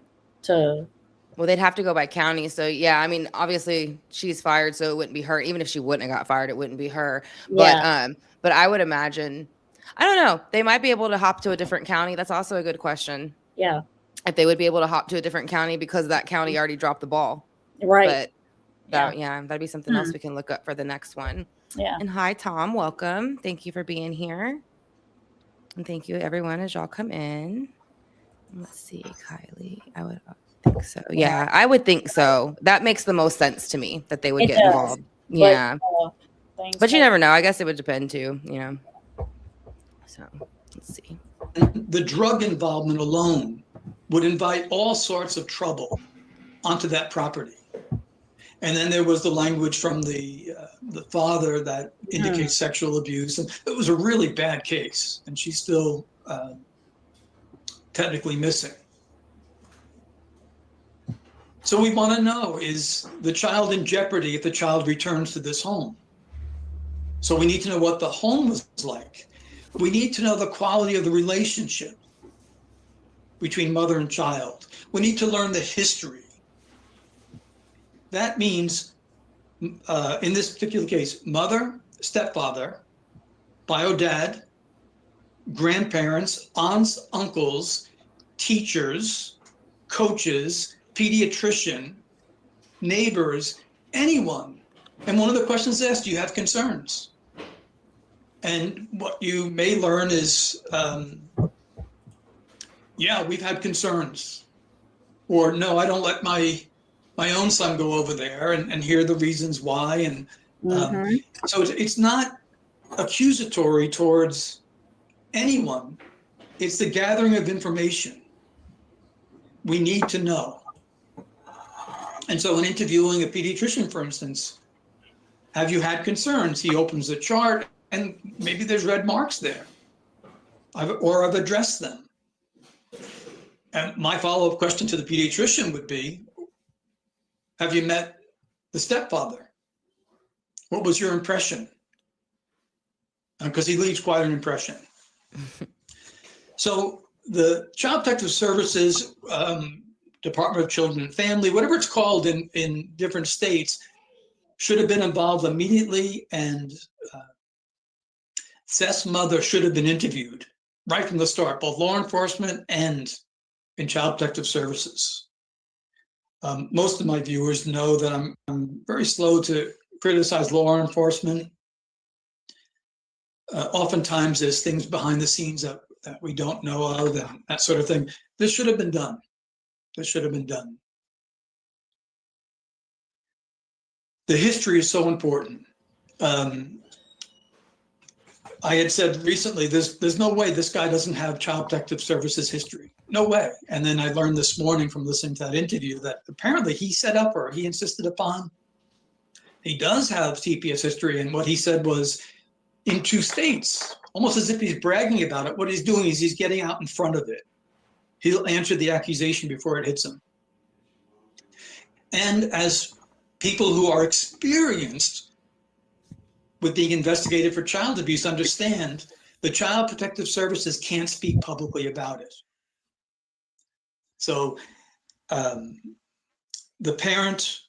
well, they'd have to go by county. So yeah, I mean, obviously she's fired, so it wouldn't be her. Even if she wouldn't have got fired, it wouldn't be her. But I would imagine, I don't know, they might be able to hop to a different county. That's also a good question. Yeah. If they would be able to hop to a different county because that county already dropped the ball. Right. But that'd be something else we can look up for the next one. Yeah. And hi, Tom, welcome. Thank you for being here. And thank you everyone as y'all come in. Let's see, Kylie. I would think so. Yeah, I would think so. That makes the most sense to me that they would get involved. Yeah. But you never know. I guess it would depend too, you know. So let's see. The drug involvement alone would invite all sorts of trouble onto that property. And then there was the language from the father that indicates sexual abuse. And it was a really bad case. And she's still technically missing. So we want to know, is the child in jeopardy if the child returns to this home? So we need to know what the home was like. We need to know the quality of the relationship between mother and child. We need to learn the history. That means, in this particular case, mother, stepfather, bio dad, grandparents, aunts, uncles, teachers, coaches, pediatrician, neighbors, anyone. And one of the questions asked, do you have concerns? And what you may learn is, yeah, we've had concerns. Or no, I don't let my own son go over there, and hear the reasons why. And so it's not accusatory towards anyone. It's the gathering of information. We need to know. And so in interviewing a pediatrician, for instance, have you had concerns? He opens the chart and maybe there's red marks there, or I've addressed them. And my follow-up question to the pediatrician would be, have you met the stepfather? What was your impression? Because he leaves quite an impression. So the Child Protective Services, Department of Children and Family, whatever it's called in different states, should have been involved immediately, and Seth's mother should have been interviewed right from the start, both law enforcement and in Child Protective Services. Most of my viewers know that I'm very slow to criticize law enforcement. Oftentimes there's things behind the scenes that we don't know of, and that sort of thing. This should have been done. This should have been done. The history is so important. I had said recently, there's no way this guy doesn't have Child Protective Services history. No way. And then I learned this morning from listening to that interview that apparently he set up, or he insisted upon, he does have CPS history. And what he said was, in 2 states, almost as if he's bragging about it, what he's doing is he's getting out in front of it. He'll answer the accusation before it hits him. And as people who are experienced with being investigated for child abuse understand, the Child Protective Services can't speak publicly about it. So the parent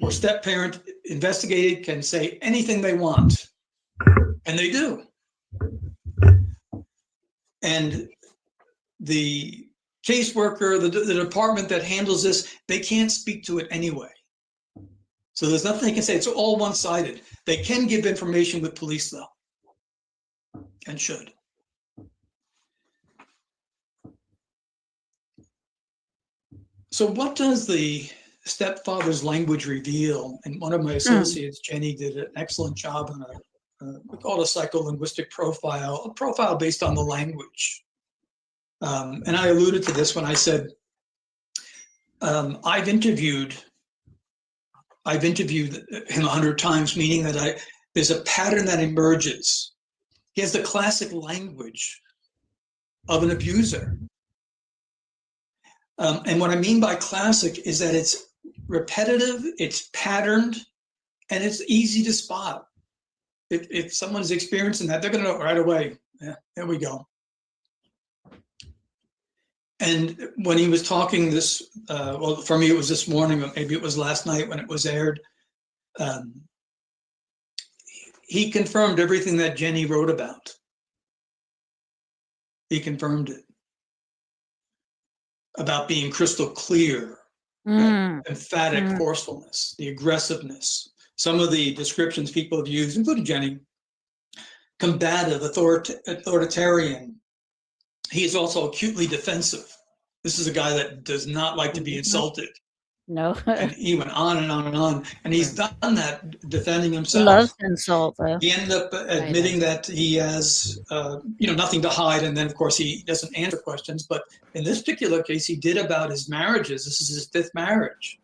or step-parent investigated can say anything they want, and they do. And the caseworker, the department that handles this, they can't speak to it anyway. So there's nothing they can say. It's all one-sided. They can give information with police, though, and should. So what does the stepfather's language reveal? And one of my associates, Jenny, did an excellent job on we call it a psycholinguistic profile, a profile based on the language. And I alluded to this when I said, I've interviewed him 100 times, meaning that there's a pattern that emerges. He has the classic language of an abuser. And what I mean by classic is that it's repetitive, it's patterned, and it's easy to spot. If someone's experiencing that, they're going to know right away. Yeah, there we go. And when he was talking this, well, for me, it was this morning, but maybe it was last night when it was aired. He confirmed everything that Jenny wrote about. He confirmed it. About being crystal clear, emphatic forcefulness, the aggressiveness. Some of the descriptions people have used, including Jenny, combative, authoritarian. He is also acutely defensive. This is a guy that does not like to be insulted. No. And he went on and on and on. And he's done that defending himself. He loves to insult, though. He ended up admitting that he has, nothing to hide. And then, of course, he doesn't answer questions. But in this particular case, he did about his marriages. This is his 5th marriage.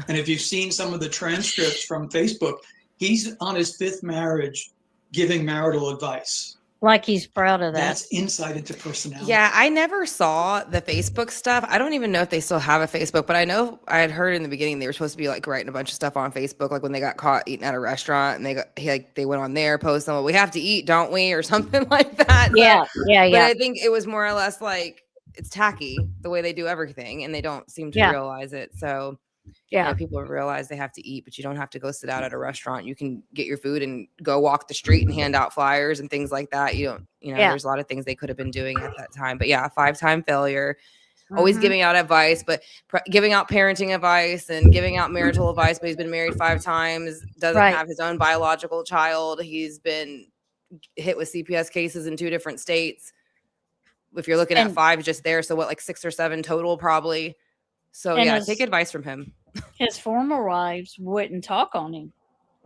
And if you've seen some of the transcripts from Facebook, he's on his 5th marriage giving marital advice. Like he's proud of that. That's insight into personality. Yeah, I never saw the Facebook stuff. I don't even know if they still have a Facebook, but I know I had heard in the beginning they were supposed to be like writing a bunch of stuff on Facebook, like when they got caught eating at a restaurant and they went on there posting, well, we have to eat, don't we, or something like that. Yeah. But I think it was more or less like it's tacky the way they do everything, and they don't seem to realize it. So people realize they have to eat, but you don't have to go sit out at a restaurant. You can get your food and go walk the street and hand out flyers and things like that. There's a lot of things they could have been doing at that time. But 5-time failure, always giving out advice, but giving out parenting advice and giving out marital advice. But he's been married 5 times, doesn't have his own biological child. He's been hit with CPS cases in 2 different states. If you're looking at 5 just there, so what, like 6 or 7 total probably. So take advice from him. His former wives wouldn't talk on him,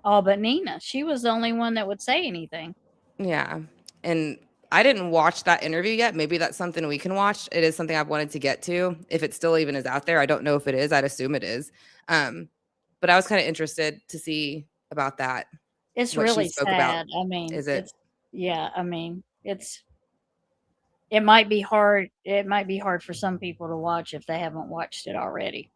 all but Nina. She was the only one that would say anything. Yeah. And I didn't watch that interview yet. Maybe that's something we can watch. It is something I've wanted to get to. If it still even is out there, I don't know if it is. I'd assume it is. But I was kind of interested to see about that. It's really sad. About. I mean, is it? It might be hard. It might be hard for some people to watch if they haven't watched it already.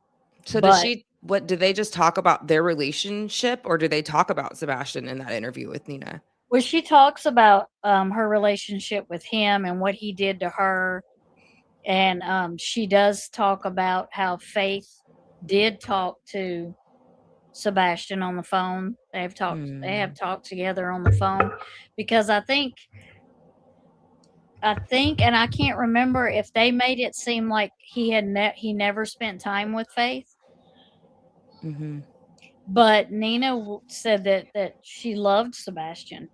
So do they just talk about their relationship, or do they talk about Sebastian in that interview with Nina? Well, she talks about her relationship with him and what he did to her. And she does talk about how Faith did talk to Sebastian on the phone. They have talked together on the phone, because I think, and I can't remember if they made it seem like he never spent time with Faith. Mm-hmm. But Nina said that she loved Sebastian.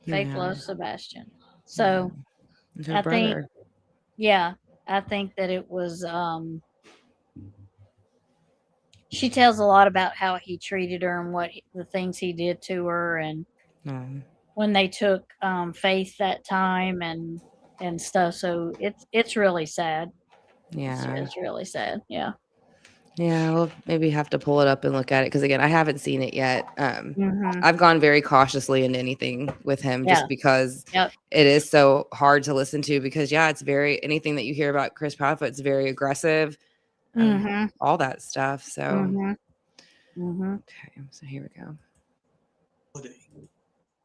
Faith loves Sebastian. So Her brother. I think that it was. She tells a lot about how he treated her and the things he did to her, and when they took Faith that time and stuff. So it's really sad. Yeah. It's really sad. Yeah. Yeah, we'll maybe have to pull it up and look at it, because again, I haven't seen it yet. Mhm. I've gone very cautiously into anything with him, Yeah. just because Yep. it is so hard to listen to, because it's very, anything that you hear about Chris Proudfoot is very aggressive, all that stuff. So okay, so here we go.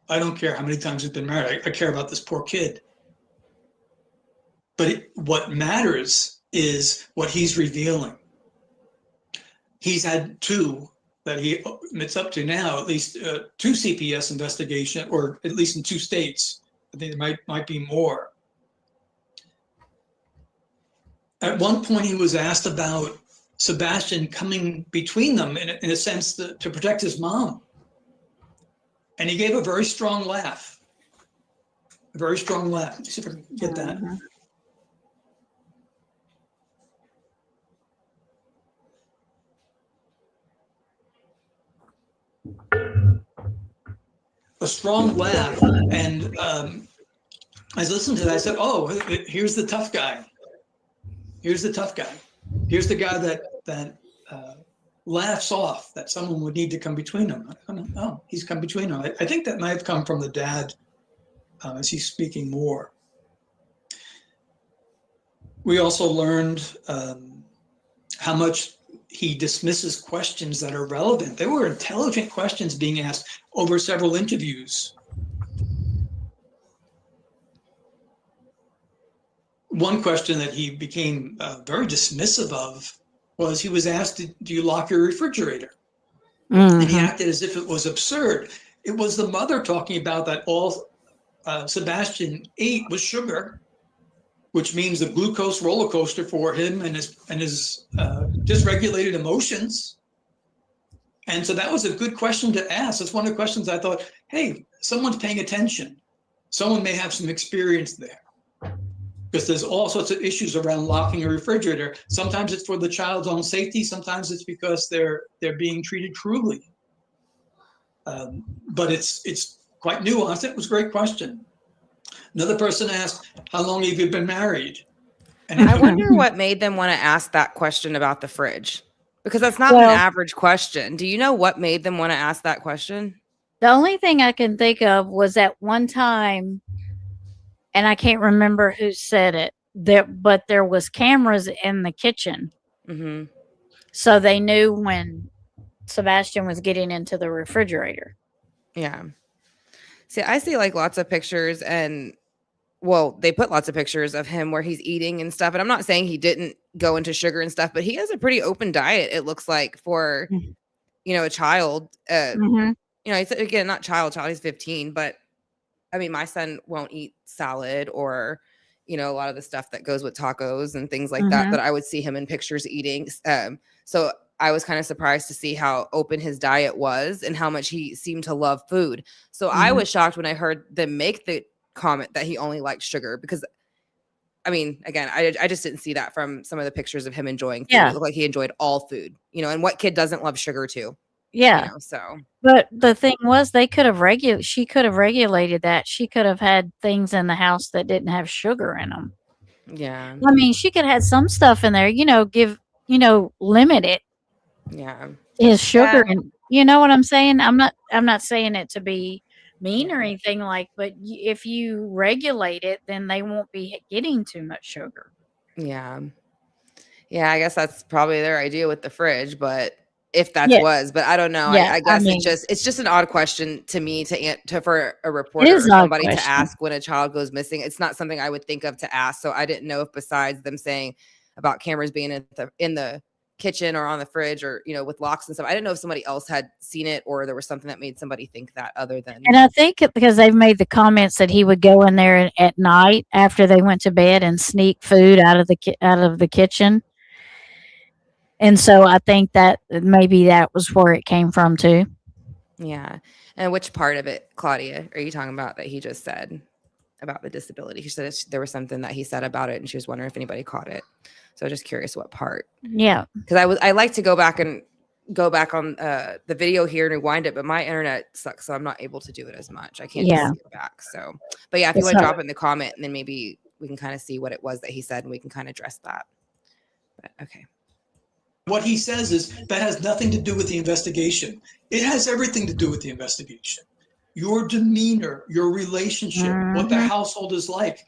I don't care how many times he's been married. I care about this poor kid. But what matters is what he's revealing. He's had two that he admits up to now, at least two CPS investigation, or at least in 2 states. I think there might be more. At one point, he was asked about Sebastian coming between them in a sense to protect his mom. And he gave a very strong laugh. A very strong laugh. Let's see if I can get that. A strong laugh. And I listened to that. I said, oh, here's the tough guy. Here's the tough guy. Here's the guy that laughs off that someone would need to come between them. Oh, he's come between them. I think that might have come from the dad as he's speaking more. We also learned how much he dismisses questions that are relevant. There were intelligent questions being asked over several interviews. One question that he became very dismissive of was, he was asked, do you lock your refrigerator? And he acted as if it was absurd. It was the mother talking about that all Sebastian ate was sugar, which means the glucose roller coaster for him and his dysregulated emotions. And so that was a good question to ask. It's one of the questions I thought, hey, someone's paying attention. Someone may have some experience there. Because there's all sorts of issues around locking a refrigerator. Sometimes it's for the child's own safety. Sometimes it's because they're being treated cruelly. But it's quite nuanced. It was a great question. Another person asked, how long have you been married? And I wonder what made them want to ask that question about the fridge, because that's not an average question. Do you know what made them want to ask that question? The only thing I can think of was at one time, and I can't remember who said it, but there was cameras in the kitchen. Mm-hmm. So they knew when Sebastian was getting into the refrigerator. Yeah. See, I see like lots of pictures, and well, they put lots of pictures of him where he's eating and stuff. And I'm not saying he didn't go into sugar and stuff, but he has a pretty open diet, it looks like, for, a child. He's, again, not child, he's 15, but I mean, my son won't eat salad or, a lot of the stuff that goes with tacos and things like that I would see him in pictures eating. So I was kind of surprised to see how open his diet was and how much he seemed to love food. So I was shocked when I heard them make the comment that he only liked sugar, because I mean, again, I just didn't see that from some of the pictures of him enjoying food. It looked like he enjoyed all food, and what kid doesn't love sugar too? Yeah. So, but the thing was, she could have regulated that. She could have had things in the house that didn't have sugar in them. Yeah. I mean, she could have had some stuff in there, limit it. Yeah. His sugar. And you know what I'm saying? I'm not saying it to be mean or anything but if you regulate it, then they won't be getting too much sugar. Yeah. I guess that's probably their idea with the fridge, but if that Yeah. was, but I don't know. Yeah, I guess mean, it's just an odd question to me to for a reporter or is an odd somebody to question. ask when a child goes missing. It's not something I would think of to ask. So I didn't know if besides them saying about cameras being in the kitchen or on the fridge or, you know, with locks and stuff, I didn't know if somebody else had seen it or there was something that made somebody think that other than. And I think because they've made the comments that he would go in there at night after they went to bed and sneak food out of the kitchen. And so I think that maybe that was where it came from too. Yeah. And which part of it, Claudia, are you talking about that he just said about the disability? He said there was something that he said about it and she was wondering if anybody caught it. So just curious what part. Yeah. Because I like to go back on the video here and rewind it, but my internet sucks, so I'm not able to do it as much. I can't just see it back. So, but yeah, if you want to drop it in the comment, and then maybe we can kind of see what it was that he said and we can kind of address that. But okay. What he says is that has nothing to do with the investigation. It has everything to do with the investigation. Your demeanor, your relationship, what the household is like.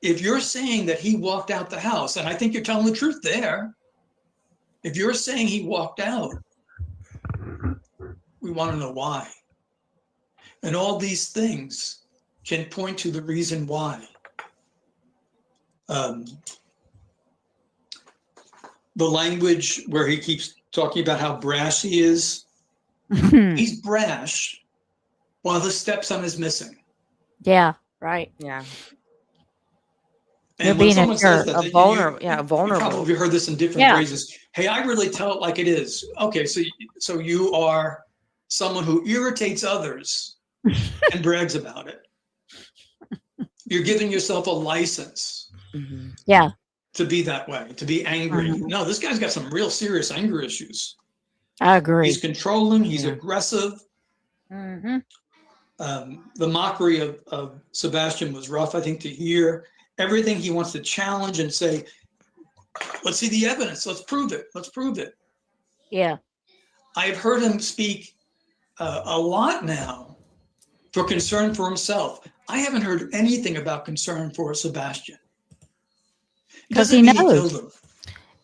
If you're saying that he walked out the house, and I think you're telling the truth there. If you're saying he walked out, we want to know why. And all these things can point to the reason why. The language where he keeps talking about how brash he is, he's brash while the stepson is missing. Yeah, right. Yeah. You're being someone says that, vulnerable. You Vulnerable. probably heard this in different phrases. Hey, I really tell it like it is. Okay, so you are someone who irritates others and brags about it. You're giving yourself a license. Yeah. To be that way, to be angry. No, this guy's got some real serious anger issues. I agree. He's controlling. He's aggressive. Mm-hmm. The mockery of Sebastian was rough, I think, to hear. Everything he wants to challenge and say, let's see the evidence. Let's prove it. Let's prove it. Yeah. I've heard him speak a lot now for concern for himself. I haven't heard anything about concern for Sebastian. Because he knows.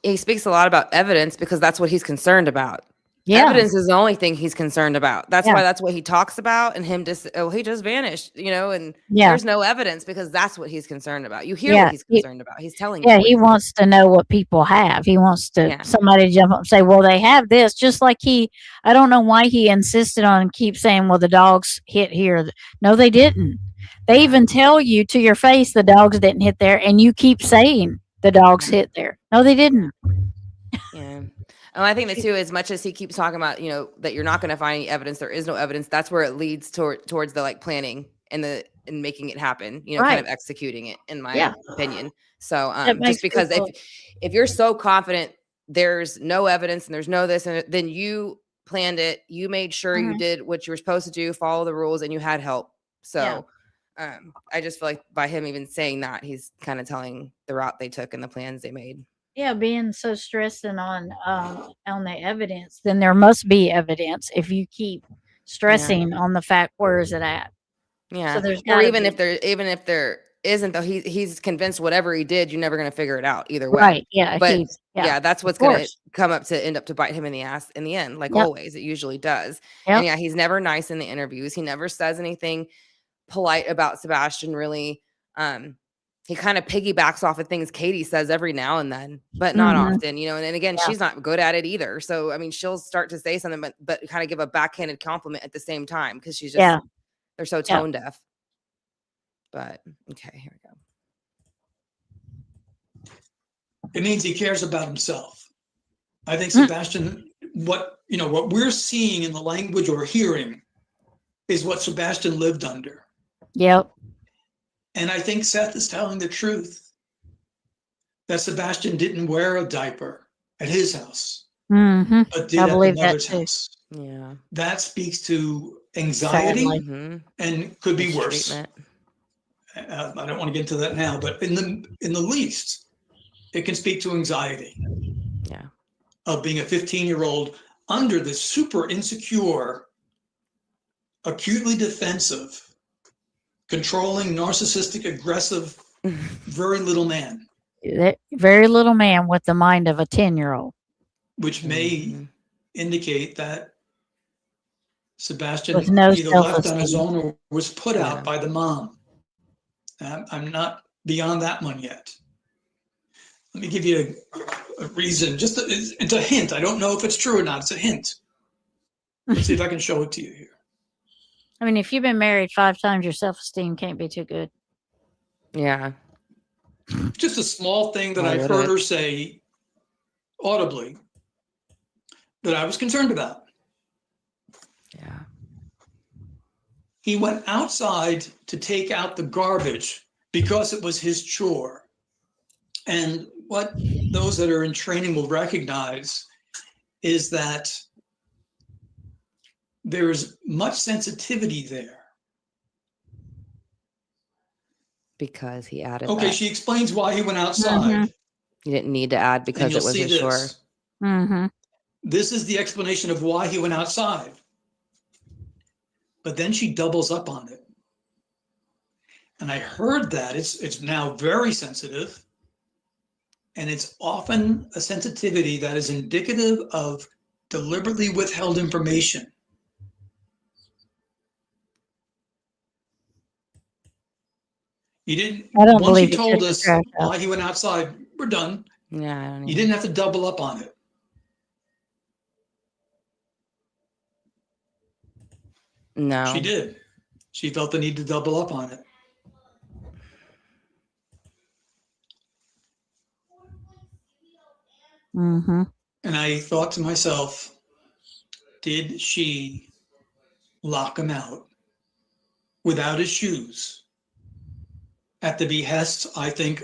He speaks a lot about evidence because that's what he's concerned about. Yeah. Evidence is the only thing he's concerned about. That's why that's what he talks about. And him he just vanished, you know, and there's no evidence because that's what he's concerned about. You hear what he's concerned about. He's telling you. Yeah, he wants to know what people have. He wants to somebody to jump up and say, well, they have this. Just like I don't know why he insisted on keep saying, well, the dogs hit here. No, they didn't. They even tell you to your face the dogs didn't hit there. And you keep saying the dogs hit there. No, they didn't. Yeah. And I think that too, as much as he keeps talking about, you know, that you're not going to find any evidence, there is no evidence. That's where it leads towards the like planning and making it happen, you know, kind of executing it, in my opinion. So just because if you're so confident there's no evidence and there's no this, and then you planned it, you made sure you did what you were supposed to do, follow the rules, and you had help. So I just feel like by him even saying that, he's kind of telling the route they took and the plans they made. Yeah, being so stressed and on the evidence, then there must be evidence if you keep stressing on the fact, where is it at? Yeah. So there's or even if there isn't, though, he's convinced whatever he did, you're never going to figure it out either way. Right. Yeah. But that's what's going to end up to bite him in the ass in the end. Like always, it usually does. And he's never nice in the interviews. He never says anything polite about Sebastian, really. He kind of piggybacks off of things Katie says every now and then, but not often, you know, and again, she's not good at it either. So, I mean, she'll start to say something, but kind of give a backhanded compliment at the same time. Cause she's just, they're so tone deaf, but okay, here we go. It means he cares about himself. I think Sebastian, what we're seeing in the language or hearing is what Sebastian lived under. Yep. And I think Seth is telling the truth that Sebastian didn't wear a diaper at his house, but did at the mother's house. Yeah. That speaks to anxiety and could be worse. I don't want to get into that now, but in the least, it can speak to anxiety. Yeah. Of being a 15-year-old under this super insecure, acutely defensive, controlling, narcissistic, aggressive, very little man. Very little man with the mind of a 10-year-old. Which may indicate that Sebastian With no either left on his self-esteem. own or was put Yeah. out by the mom. I'm not beyond that one yet. Let me give you a reason. It's a hint. I don't know if it's true or not. It's a hint. Let's see if I can show it to you here. I mean, if you've been married 5 times, your self-esteem can't be too good. Yeah. Just a small thing that Why I would heard it? her say audibly that I was concerned about. Yeah. He went outside to take out the garbage because it was his chore. And what those that are in training will recognize is that there's much sensitivity there. Because he added Okay, that. she explains why he went outside. Mhm. He didn't need to add And because you'll it was see his chore. this. Mm-hmm. This is the explanation of why he went outside. But then she doubles up on it. And I heard that it's now very sensitive. And it's often a sensitivity that is indicative of deliberately withheld information. You didn't, I don't once believe you he told took the us trash out. why he went outside, we're done. Yeah, I don't You even. didn't have to double up on it. No. She did. She felt the need to double up on it. Mm-hmm. And I thought to myself, did she lock him out without his shoes at the behest, I think,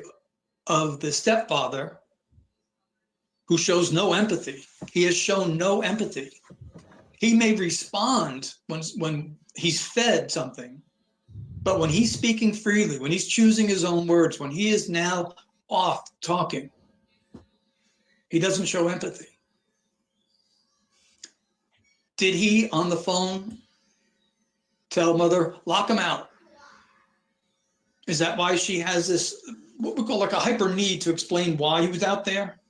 of the stepfather who shows no empathy? He has shown no empathy. He may respond when he's fed something, but when he's speaking freely, when he's choosing his own words, when he is now off talking, he doesn't show empathy. Did he, on the phone, tell mother, lock him out? Is that why she has this, what we call like a hyper need to explain why he was out there?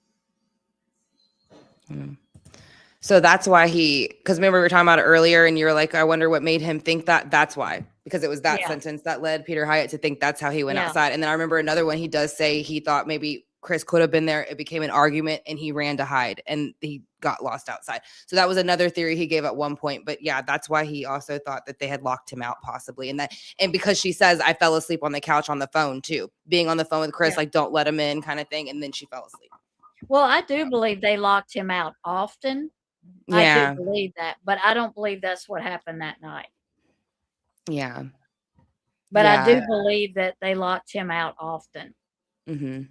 So that's why because remember we were talking about it earlier and you were like, I wonder what made him think that. That's why, because it was that sentence that led Peter Hyatt to think that's how he went outside. And then I remember another one, he does say he thought maybe Chris could have been there. It became an argument and he ran to hide and he got lost outside. So that was another theory he gave at one point. But yeah, that's why he also thought that they had locked him out possibly. And because she says, I fell asleep on the couch on the phone too, being on the phone with Chris, like don't let him in kind of thing. And then she fell asleep. Well, I do believe they locked him out often. Yeah. I do believe that, but I don't believe that's what happened that night. Yeah. But I Yeah. do believe that they locked him out often. Mm-hmm.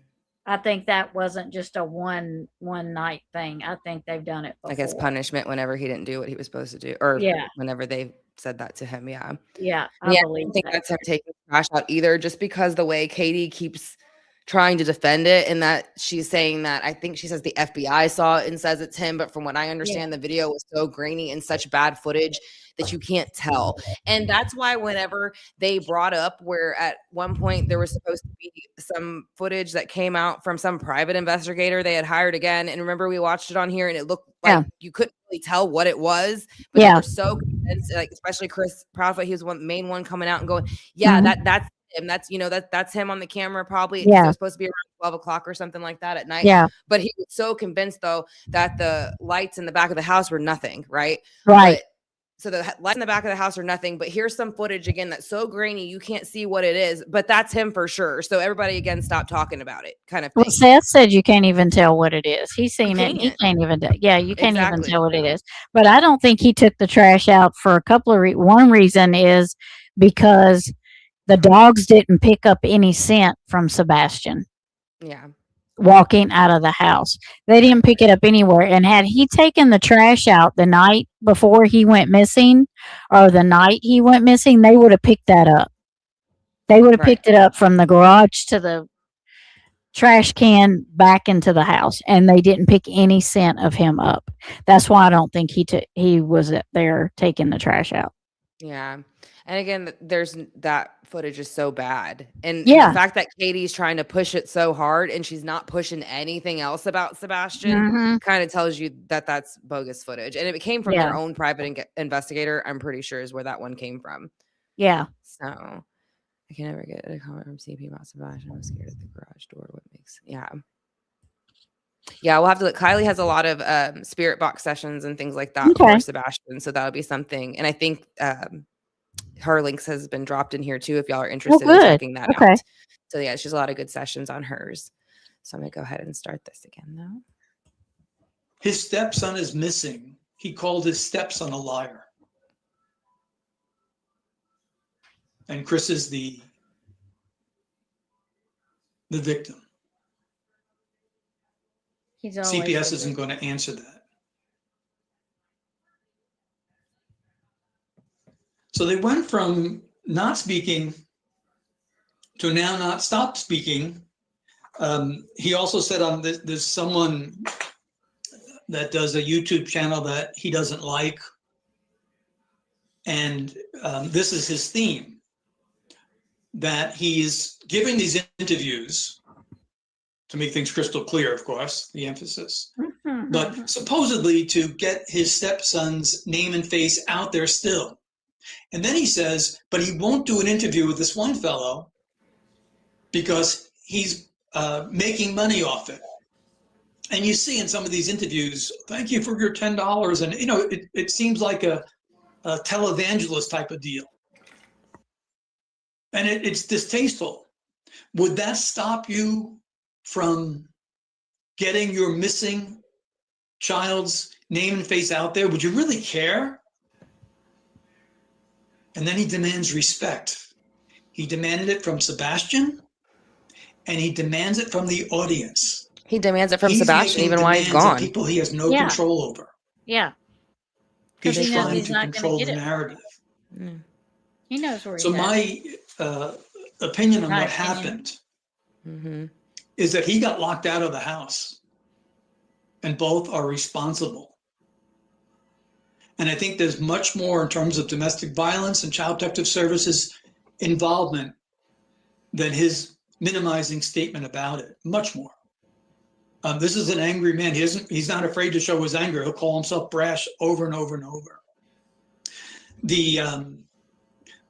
I think that wasn't just a one night thing. I think they've done it before. I guess punishment whenever he didn't do what he was supposed to do, or Yeah. whenever they said that to him. Yeah. Yeah, I believe don't think that. that's him taking the trash out either, just because the way Katie keeps trying to defend it and that she's saying that I think she says the FBI saw it and says it's him. But from what I understand, the video was so grainy and such bad footage that you can't tell. And that's why whenever they brought up where at one point there was supposed to be some footage that came out from some private investigator they had hired again. And remember, we watched it on here and it looked like you couldn't really tell what it was, but they were so convinced, like especially Chris Proudfoot, he was the main one coming out and going, that's him. That's, that's him on the camera probably. It was supposed to be around 12 o'clock or something like that at night. Yeah. But he was so convinced though that the lights in the back of the house were nothing, right? Right. So the lights in the back of the house are nothing, but here's some footage again that's so grainy you can't see what it is, but that's him for sure. So everybody again stop talking about it, kind of thing. Well, Seth said you can't even tell what it is. He's seen it. He can't even. You can't even tell what it is. But I don't think he took the trash out for a couple of reasons. One reason is because the dogs didn't pick up any scent from Sebastian. Yeah. Walking out of the house. They didn't pick it up anywhere. And had he taken the trash out the night before he went missing or the night he went missing, they would have picked that up. They would have picked it up from the garage to the trash can back into the house, and they didn't pick any scent of him up. That's why I don't think he was there taking the trash out. Yeah. And again, that footage is so bad. And Yeah. the fact that Katie's trying to push it so hard and she's not pushing anything else about Sebastian Mhm. kind of tells you that that's bogus footage. And it came from Yeah. their own private investigator, I'm pretty sure, is where that one came from. Yeah. So I can never get a comment from CP about Sebastian. I'm scared at the garage door. What makes, yeah. Yeah, we'll have to look. Kylie has a lot of spirit box sessions and things like that Okay. for Sebastian. So that'll be something. And I think her links has been dropped in here too, if y'all are interested in good. checking that Okay. out. So yeah, she's a lot of good sessions on hers. So I'm gonna go ahead and start this again though. His stepson is missing. He called his stepson a liar. And Chris is the victim. He's always CPS isn't going to answer that. So they went from not speaking to now not stop speaking. He also said on this, there's someone that does a YouTube channel that he doesn't like. And this is his theme, that he's giving these interviews to make things crystal clear, of course, the emphasis, but supposedly to get his stepson's name and face out there still. And then he says, but he won't do an interview with this one fellow because he's making money off it. And you see in some of these interviews, thank you for your $10. And, you know, it seems like a televangelist type of deal. And it's distasteful. Would that stop you from getting your missing child's name and face out there? Would you really care? And then he demands respect. He demanded it from Sebastian, and he demands it from the audience. He demands it from He's Sebastian making even while he's demands of gone. people he has no Yeah. control over. Yeah. He's Because he knows trying he's to not gonna control get the it. narrative. Mm. He knows where he's So at. my opinion on My what opinion. happened Mm-hmm. is that he got locked out of the house, and both are responsible. And I think there's much more in terms of domestic violence and Child Protective Services involvement than his minimizing statement about it. Much more. This is an angry man. He's not afraid to show his anger. He'll call himself brash over and over and over. The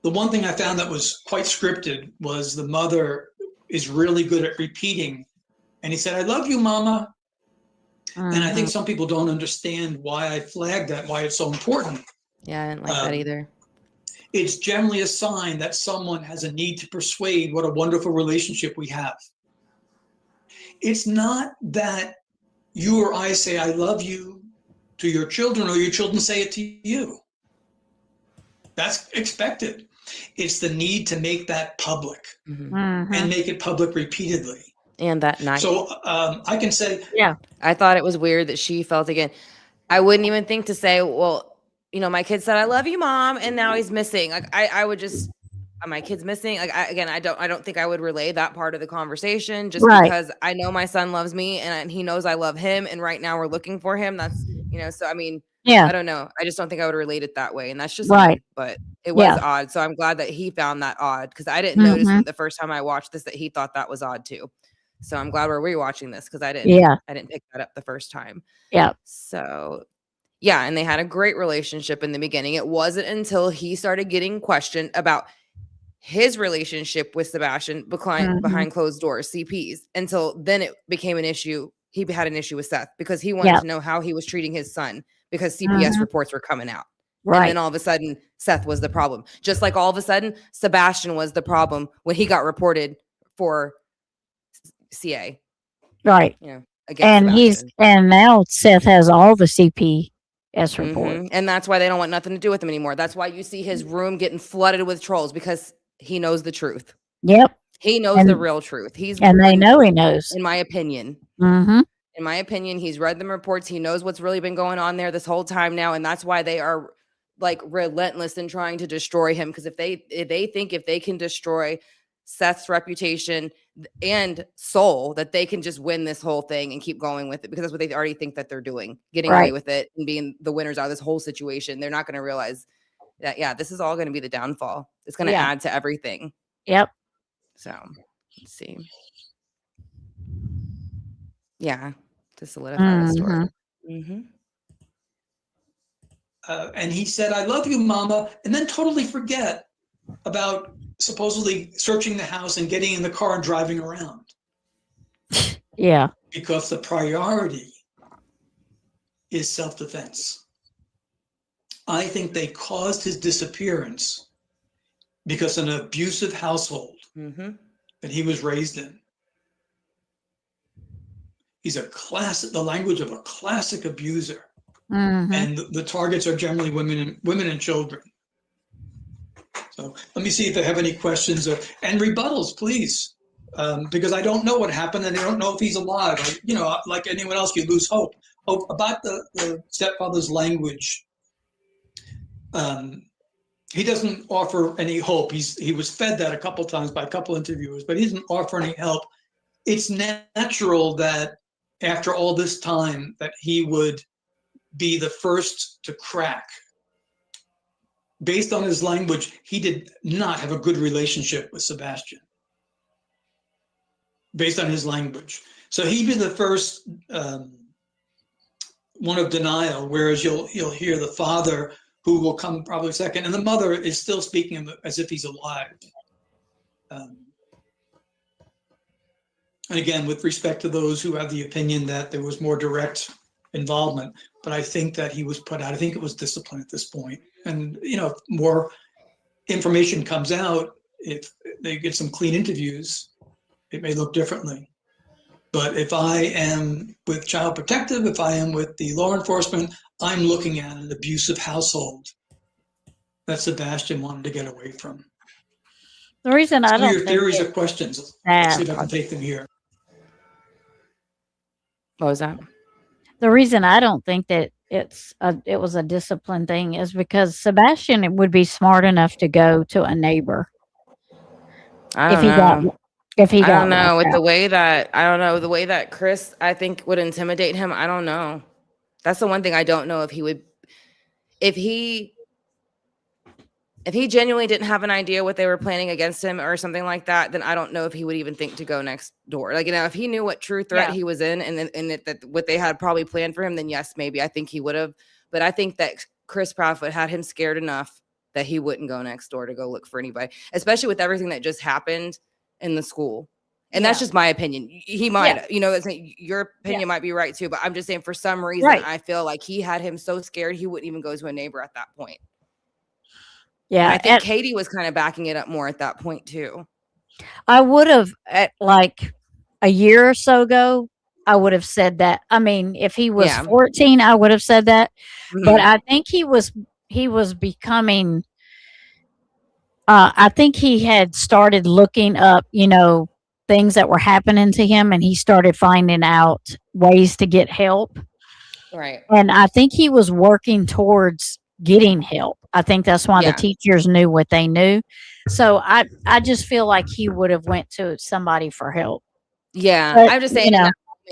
one thing I found that was quite scripted was the mother is really good at repeating. And he said, I love you, Mama. And I think some people don't understand why I flagged that, why it's so important. Yeah, I didn't like that either. It's generally a sign that someone has a need to persuade what a wonderful relationship we have. It's not that you or I say, I love you to your children, or your children say it to you. That's expected. It's the need to make that public and make it public repeatedly. And that night. So I can say, Yeah. I thought it was weird that she felt again. I wouldn't even think to say, well, you know, my kid said, I love you, Mom, and now he's missing. Like I would just, my kid's missing. Like I don't think I would relay that part of the conversation just because I know my son loves me and he knows I love him. And right now we're looking for him. That's, you know, so I mean, Yeah. I don't know. I just don't think I would relate it that way. And that's just Right. me, but it was odd. So I'm glad that he found that odd because I didn't notice the first time I watched this that he thought that was odd too. So I'm glad we're rewatching this because I didn't pick that up the first time. Yeah. So yeah, and they had a great relationship in the beginning. It wasn't until he started getting questioned about his relationship with Sebastian behind closed doors, CPs, until then it became an issue. He had an issue with Seth because he wanted to know how he was treating his son because CPS reports were coming out. Right. And then all of a sudden, Seth was the problem. Just like all of a sudden, Sebastian was the problem when he got reported for CA. Right. You know, against Sebastian. And now Seth has all the CPS reports. And that's why they don't want nothing to do with him anymore. That's why you see his room getting flooded with trolls because he knows the truth. Yep. He knows the real truth. And they know he knows. In my opinion. In my opinion, he's read them reports. He knows what's really been going on there this whole time now. And that's why they are like relentless in trying to destroy him. Because if they think if they can destroy Seth's reputation and soul, that they can just win this whole thing and keep going with it, because that's what they already think that they're doing, getting away with it and being the winners out of this whole situation. They're not going to realize that, yeah, this is all going to be the downfall. It's going to add to everything. Yep. So let's see. Yeah, to solidify the story. Mm-hmm. And he said, "I love you, Mama," and then totally forget about supposedly searching the house and getting in the car and driving around. Yeah. Because the priority is self-defense. I think they caused his disappearance because of an abusive household that he was raised in. He's the language of a classic abuser. And the targets are generally women and children. So let me see if they have any questions and rebuttals, please. Because I don't know what happened and I don't know if he's alive. Like anyone else, you lose hope. About the stepfather's language, he doesn't offer any hope. He was fed that a couple times by a couple interviewers, but he doesn't offer any help. It's natural that after all this time that he would be the first to crack. Based on his language, he did not have a good relationship with Sebastian. Based on his language. So he'd be the first one of denial, whereas you'll hear the father, who will come probably second, and the mother is still speaking as if he's alive. And again, with respect to those who have the opinion that there was more direct involvement, but I think that he was put out. I think it was discipline at this point. And, if more information comes out, if they get some clean interviews, it may look differently. But if I am with Child Protective, if I am with the law enforcement, I'm looking at an abusive household that Sebastian wanted to get away from. The reason I don't your theories or questions. Let's see if I can take them here. What was that? The reason I don't think that it was a discipline thing is because Sebastian would be smart enough to go to a neighbor. I don't know. I don't know with the way that Chris, I think, would intimidate him. I don't know. That's the one thing I don't know if he would, if he genuinely didn't have an idea what they were planning against him or something like that, then I don't know if he would even think to go next door. Like, if he knew what true threat he was in and that what they had probably planned for him, then yes, maybe I think he would have. But I think that Chris Proudfoot had him scared enough that he wouldn't go next door to go look for anybody, especially with everything that just happened in the school. And that's just my opinion. He might, your opinion might be right too, but I'm just saying for some reason, I feel like he had him so scared he wouldn't even go to a neighbor at that point. Yeah. And I think Katie was kind of backing it up more at that point too. I would have, like a year or so ago, I would have said that. I mean, if he was 14, I would have said that. But I think he was becoming, I think he had started looking up, things that were happening to him, and he started finding out ways to get help. Right. And I think he was working towards getting help. I think that's why the teachers knew what they knew. So I just feel like he would have went to somebody for help. Yeah. But, I'm just saying,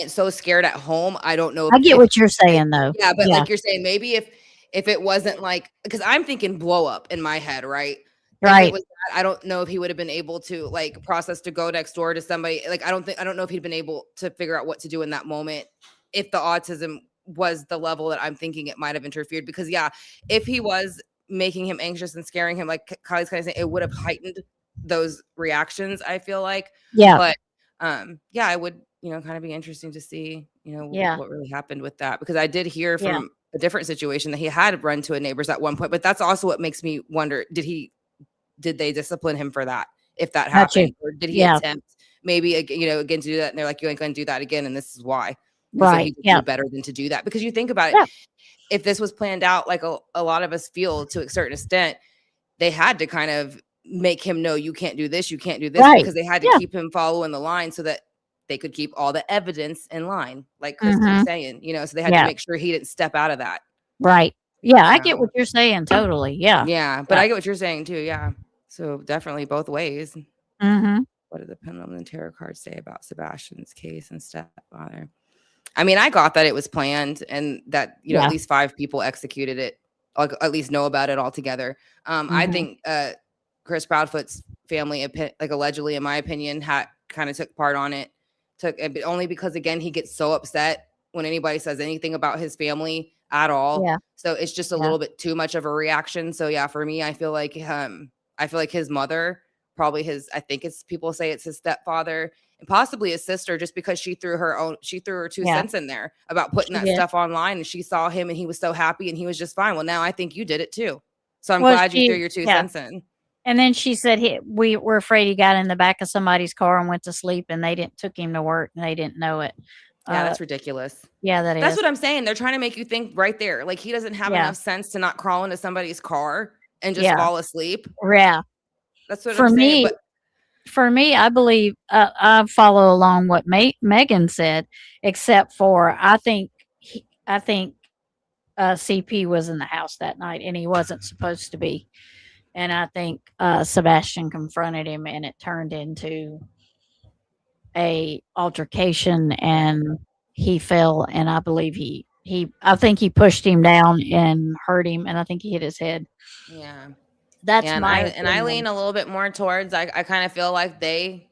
so scared at home. I don't know. I get what you're saying though. Yeah. But like you're saying, maybe if it wasn't like, because I'm thinking blow up in my head, right? Right. If it was that, I don't know if he would have been able to like process to go next door to somebody. Like, I don't know if he'd been able to figure out what to do in that moment. If the autism was the level that I'm thinking it might have interfered, because if he was making him anxious and scaring him, like Kylie's kind of saying, it would have heightened those reactions, I feel like. Yeah. But I would, kind of be interesting to see, what really happened with that, because I did hear from a different situation that he had run to a neighbor's at one point, but that's also what makes me wonder, did they discipline him for that? If that happened, or did he attempt maybe, again to do that? And they're like, you ain't going to do that again. And this is why. And right. So he could do better than to do that, because you think about it, if this was planned out, like a lot of us feel to a certain extent, they had to kind of make him know, you can't do this, you can't do this, because they had to keep him following the line so that they could keep all the evidence in line, like Chris was saying, so they had to make sure he didn't step out of that. Right. Yeah, I get what you're saying. Totally. Yeah. Yeah, but I get what you're saying too. Yeah. So definitely both ways. What did the pendulum and tarot cards say about Sebastian's case and stepfather? I mean, I got that it was planned and that, at least 5 people executed it like at least know about it altogether. I Mhm. think Chris Proudfoot's family, like allegedly, in my opinion, kind of took part on it. But only because again he gets so upset when anybody says anything about his family at all. Yeah. So it's just a Yeah. little bit too much of a reaction. So yeah, for me, I feel like his mother, probably I think it's people say it's his stepfather and possibly his sister, just because she threw her 2 Yeah. cents in there about putting She that did. stuff online, and she saw him and he was so happy and he was just fine. Well, now I think you did it too. So I'm Well, glad you threw your 2 cents in. And then she said we were afraid he got in the back of somebody's car and went to sleep, and they took him to work and they didn't know it. Yeah, that's ridiculous. Yeah, That's is. what I'm saying. They're trying to make you think right there. Like he doesn't have Yeah. enough sense to not crawl into somebody's car and just Yeah. fall asleep. Yeah. That's what For I'm saying. me, But For me, I believe I follow along what Megan said, except for I think CP was in the house that night and he wasn't supposed to be, and I think Sebastian confronted him and it turned into a altercation and he fell, and I believe I think he pushed him down and hurt him, and I think he hit his head. yeah. That's Yeah, my and I opinion. lean a little bit more towards I kind of feel like they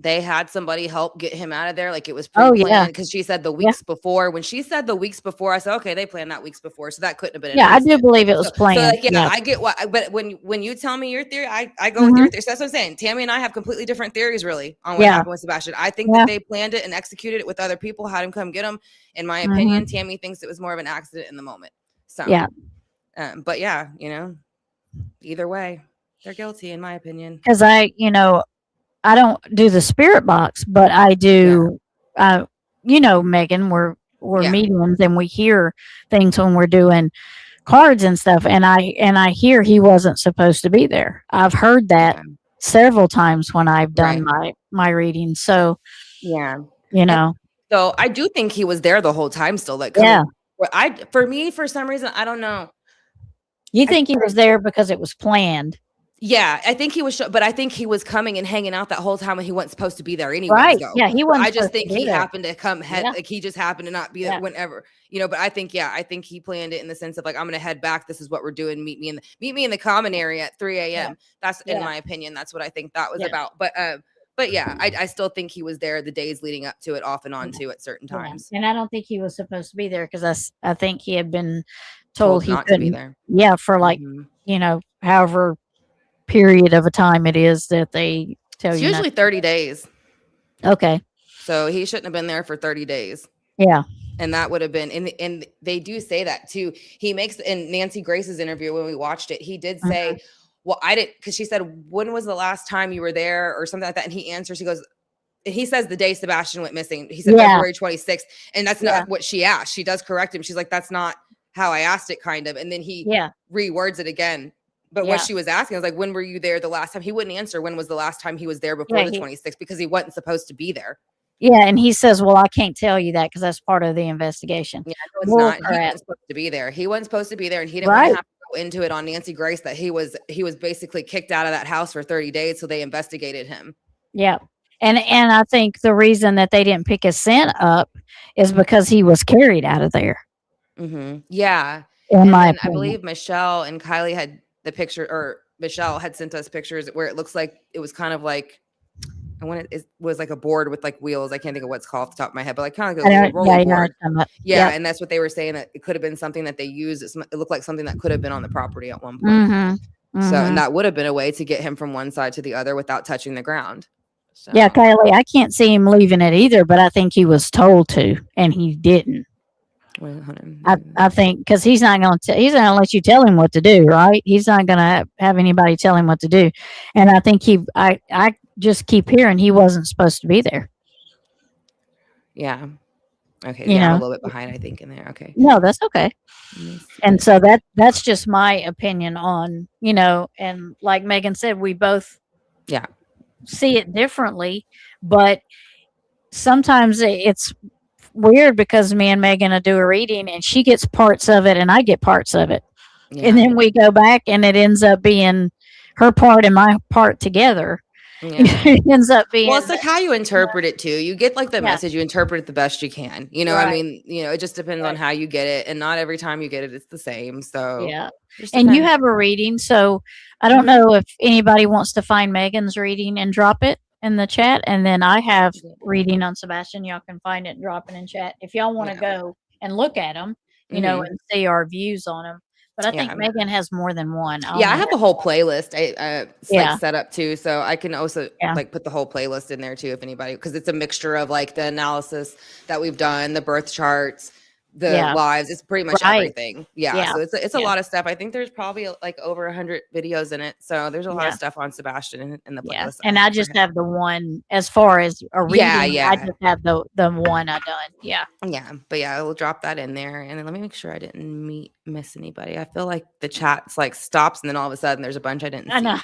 had somebody help get him out of there, like it was Oh, pre-planned, yeah. because she said the weeks before. When she said the weeks before, I said, okay, they planned that weeks before, so that couldn't have been an Yeah, I do accident. believe it was planned. So like, yeah, Yeah. I get but when you tell me your theory, I go with your theory. So that's what I'm saying. Tammie and I have completely different theories, really, on what Yeah. happened with Sebastian. I think Yeah. that they planned it and executed it with other people, had him come get him. In my opinion, Tammie thinks it was more of an accident in the moment. So Yeah. But yeah, either way, they're guilty, in my opinion. Because I don't do the spirit box, but I do. Megan, we're Yeah. mediums and we hear things when we're doing cards and stuff. And I hear he wasn't supposed to be there. I've heard that Yeah. several times when I've done Right. my reading. So Yeah. so I do think he was there the whole time still. Like, for me, for some reason, I don't know. You think he was there because it was planned? Yeah, I think he was, but I think he was coming and hanging out that whole time when he wasn't supposed to be there anyway. Right. So. Yeah, he wasn't. I just think he there. happened to come like he just happened to not be there whenever, But I think he planned it in the sense of like, I'm gonna head back. This is what we're doing. Meet me in the common area at 3 a.m. Yeah. That's in my opinion. That's what I think that was about. But yeah, I still think he was there the days leading up to it, off and on too at certain times. And I don't think he was supposed to be there because I think he had been told he not couldn't to be there. Yeah, for like however period of a time it is that they tell it's you. Usually 30 days. Okay. So he shouldn't have been there for 30 days. Yeah. And that would have been, and they do say that too. He makes, in Nancy Grace's interview when we watched it, he did say, well, I didn't, because she said, when was the last time you were there or something like that? And he answers, he says the day Sebastian went missing. He said February 26th. And that's not what she asked. She does correct him. She's like, that's not how I asked it, kind of. And then he rewords it again. But what she was asking was like, when were you there the last time? He wouldn't answer when was the last time he was there before the 26th, because he wasn't supposed to be there. Yeah, and he says, well, I can't tell you that because that's part of the investigation. Yeah, no, it's not. He wasn't supposed to be there. He wasn't supposed to be there, and he didn't want to have to go into it on Nancy Grace that he was basically kicked out of that house for 30 days, so they investigated him. Yeah. And I think the reason that they didn't pick his scent up is because he was carried out of there. Mm-hmm. Yeah. In my opinion. I believe Michelle and Kylie had the picture, or Michelle had sent us pictures where it looks like it was kind of like, it was like a board with like wheels. I can't think of what's called off the top of my head, but like kind of like a rolling board. Yeah, and that's what they were saying, that it could have been something that they used. It looked like something that could have been on the property at one point. So, and that would have been a way to get him from one side to the other without touching the ground. So. Yeah, Kylie, I can't see him leaving it either, but I think he was told to, and he didn't. I think because he's not going to let you tell him what to do, right? He's not going to have anybody tell him what to do, and I think I just keep hearing he wasn't supposed to be there. Yeah. Okay. I'm a little bit behind, I think, in there. Okay. No, that's okay. And so that's just my opinion on, and like Megan said, we both see it differently, but sometimes it's weird because me and Megan will do a reading and she gets parts of it and I get parts of it. Yeah. And then we go back and it ends up being her part and my part together. Yeah. It ends up being. Well, it's like how you interpret it too. You get like the Yeah. message, you interpret it the best you can. You know, I Right. mean, it just depends on Right. how you get it, and not every time you get it, it's the same. So Yeah. just And you depends. have a reading, so I don't Mhm. know if anybody wants to find Megan's reading and drop it in the chat, and then I have Yeah. reading on Sebastian. Y'all can find it and drop it in chat if y'all want to Yeah. go and look at them, Mhm. and see our views on them. But I think Yeah. Megan has more than one. Yeah, I have a whole playlist. It's like Yeah. set up too, so I can also Yeah. like put the whole playlist in there too if anybody, because it's a mixture of like the analysis that we've done, the birth charts, the Yeah. lives. It's pretty much Right. everything. Yeah, Yeah. so it's a Yeah. lot of stuff. I think there's probably like over 100 videos in it, so there's a lot Yeah. of stuff on Sebastian in the playlist. Yeah. that And I have for just him. have the one as far as a reading. Yeah, I yeah. just have the one I done. Yeah. Yeah, but yeah, we'll drop that in there, and then let me make sure I didn't miss anybody. I feel like the chat's like stops, and then all of a sudden there's a bunch I didn't I see. know.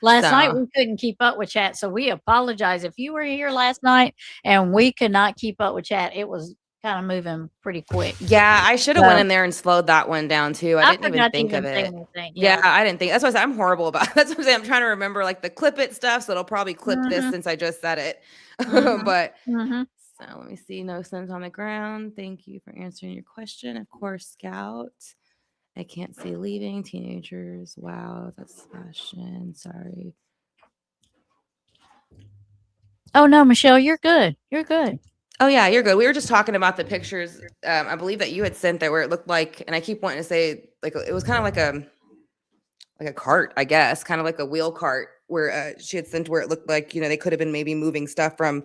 Last night So- we couldn't keep up with chat, so we apologize if you were here last night and we could not keep up with chat. It was kind of moving pretty quick. Yeah, I should have went in there and slowed that one down too. I didn't even forgot to think of say it. anything. Yeah, I didn't think. That's what I said. I'm horrible about. That's what I'm saying. I'm trying to remember like the clip it stuff, so it'll probably clip this Mhm. since I just said it. Mhm. But Mhm. so let me see. No sense on the ground. Thank you for answering your question. Of course, Scout. I can't see leaving teenagers. Wow, that's Sebastian. Sorry. Oh no, Michelle, you're good. You're good. Oh yeah, you're good. We were just talking about the pictures. I believe that you had sent that where it looked like, and I keep wanting to say like it was kind of like a cart, I guess, kind of like a wheel cart where she had sent where it looked like they could have been maybe moving stuff from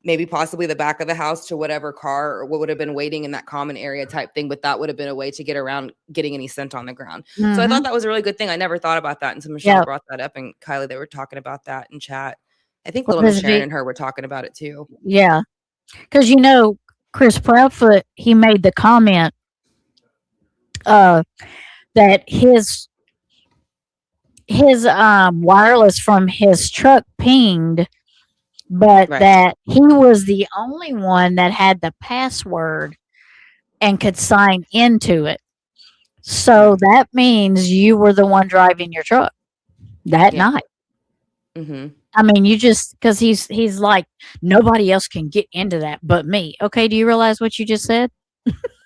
maybe possibly the back of the house to whatever car or what would have been waiting in that common area type thing, but that would have been a way to get around getting any scent on the ground. So I Mhm. thought that was a really good thing. I never thought about that until Michelle Yeah. brought that up, and Kylie, they were talking about that in chat. I think Well, little Miss this Sharon vi- and her were talking about it too. Yeah. Because Chris Proudfoot, he made the comment that his wireless from his truck pinged, but Right. that he was the only one that had the password and could sign into it. So that means you were the one driving your truck that Yeah. night. Mm-hmm. I mean, you just because he's like nobody else can get into that but me. Okay, do you realize what you just said?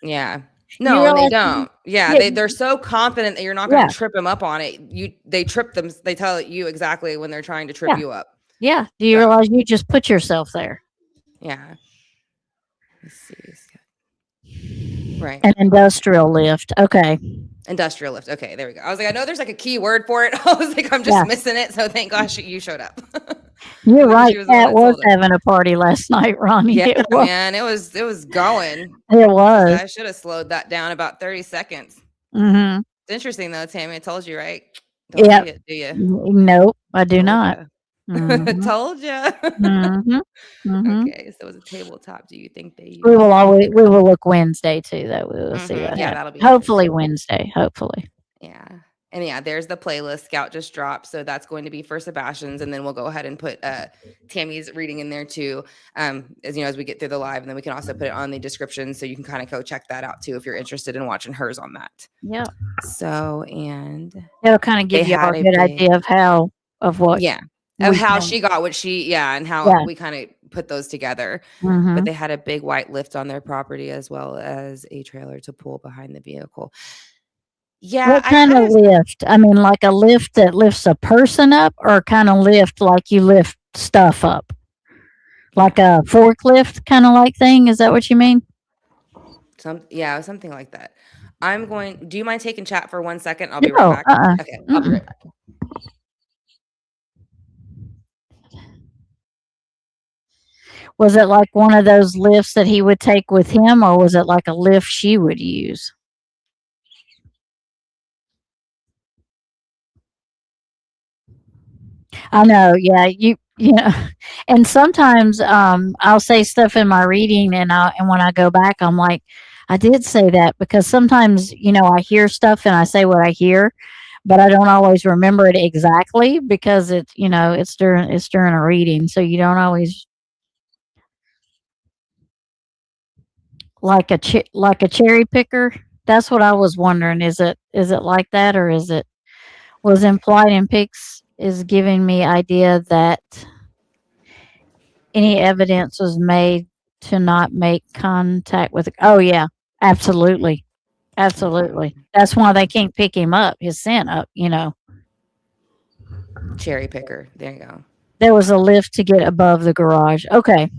Yeah. You No, and they realize- don't. Yeah, Yeah. they're so confident that you're not going to Yeah. trip them up on it. They trip them. They tell you exactly when they're trying to trip Yeah. you up. Yeah. Do you So- realize you just put yourself there? Yeah. Let's see. Right. An industrial lift. Okay. Industrial lift. Okay, there we go. I was like, I know there's like a key word for it. I was like, I'm just Yeah. missing it. So thank gosh you showed up. You're She right. was the one That that was told us. having a party last night, Ronnie. Yeah, It was. man, it was going. It was. I should have slowed that down about 30 seconds. Mm-hmm. It's interesting though, Tammie. I told you, right? Don't Yeah. see it, do you? Nope, I do Told not. ya. Mhm. Told you. Mhm. Mhm. Okay, so it was a tabletop. Do you think they use? We will look Wednesday too, though. We will see Mhm. what Yeah, happens. that'll be Hopefully interesting. Wednesday. Hopefully. Yeah. And yeah, there's the playlist. Scout just dropped. So that's going to be for Sebastian's. And then we'll go ahead and put Tammie's reading in there too. As we get through the live. And then we can also put it on the description. So you can kind of go check that out too if you're interested in watching hers on that. Yeah. So, and It'll kind of give They you a had a good big- idea of what. yeah, of we how think. she got what she, and how Yeah. we kind of put those together. Mhm. But they had a big white lift on their property as well as a trailer to pull behind the vehicle. Yeah. What kind of lift? I mean, like a lift that lifts a person up, or kind of lift like you lift stuff up, like a forklift kind of like thing. Is that what you mean? Something like that. Do you mind taking chat for 1 second? I'll be No, right back. Okay, I'll be Mm-mm. right back. Was it like one of those lifts that he would take with him, or was it like a lift she would use? I know, yeah, and sometimes I'll say stuff in my reading, and when I go back, I'm like, I did say that, because sometimes I hear stuff and I say what I hear, but I don't always remember it exactly because it's during a reading, so you don't always. Like a cherry picker. That's what I was wondering. Is it like that, or was implied in pics is giving me idea that any evidence was made to not make contact with. Oh yeah, absolutely, absolutely. That's why they can't pick him up, his scent up. Cherry picker. There you go. There was a lift to get above the garage. Okay.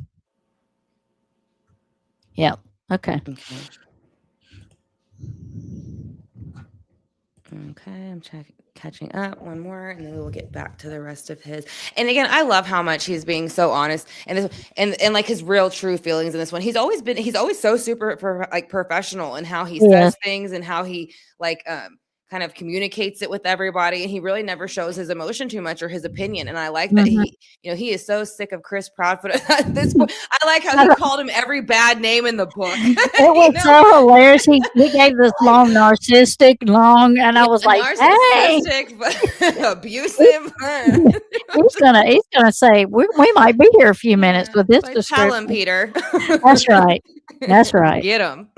Yep. Okay. Okay. Okay, I'm catching up one more, and then we will get back to the rest of his. And again, I love how much he's being so honest, and like his real true feelings in this one. He's always so super like professional in how he says things and how he like kind of communicates it with everybody, and he really never shows his emotion too much or his opinion. And I like that he is so sick of Chris Proudfoot at this point. I like how he called him every bad name in the book. It was so hilarious. He gave this long narcissistic and I was like, narcissistic, but abusive. he's gonna say we might be here a few minutes with this Like, description. tell him, Peter. That's right. That's right. Get him.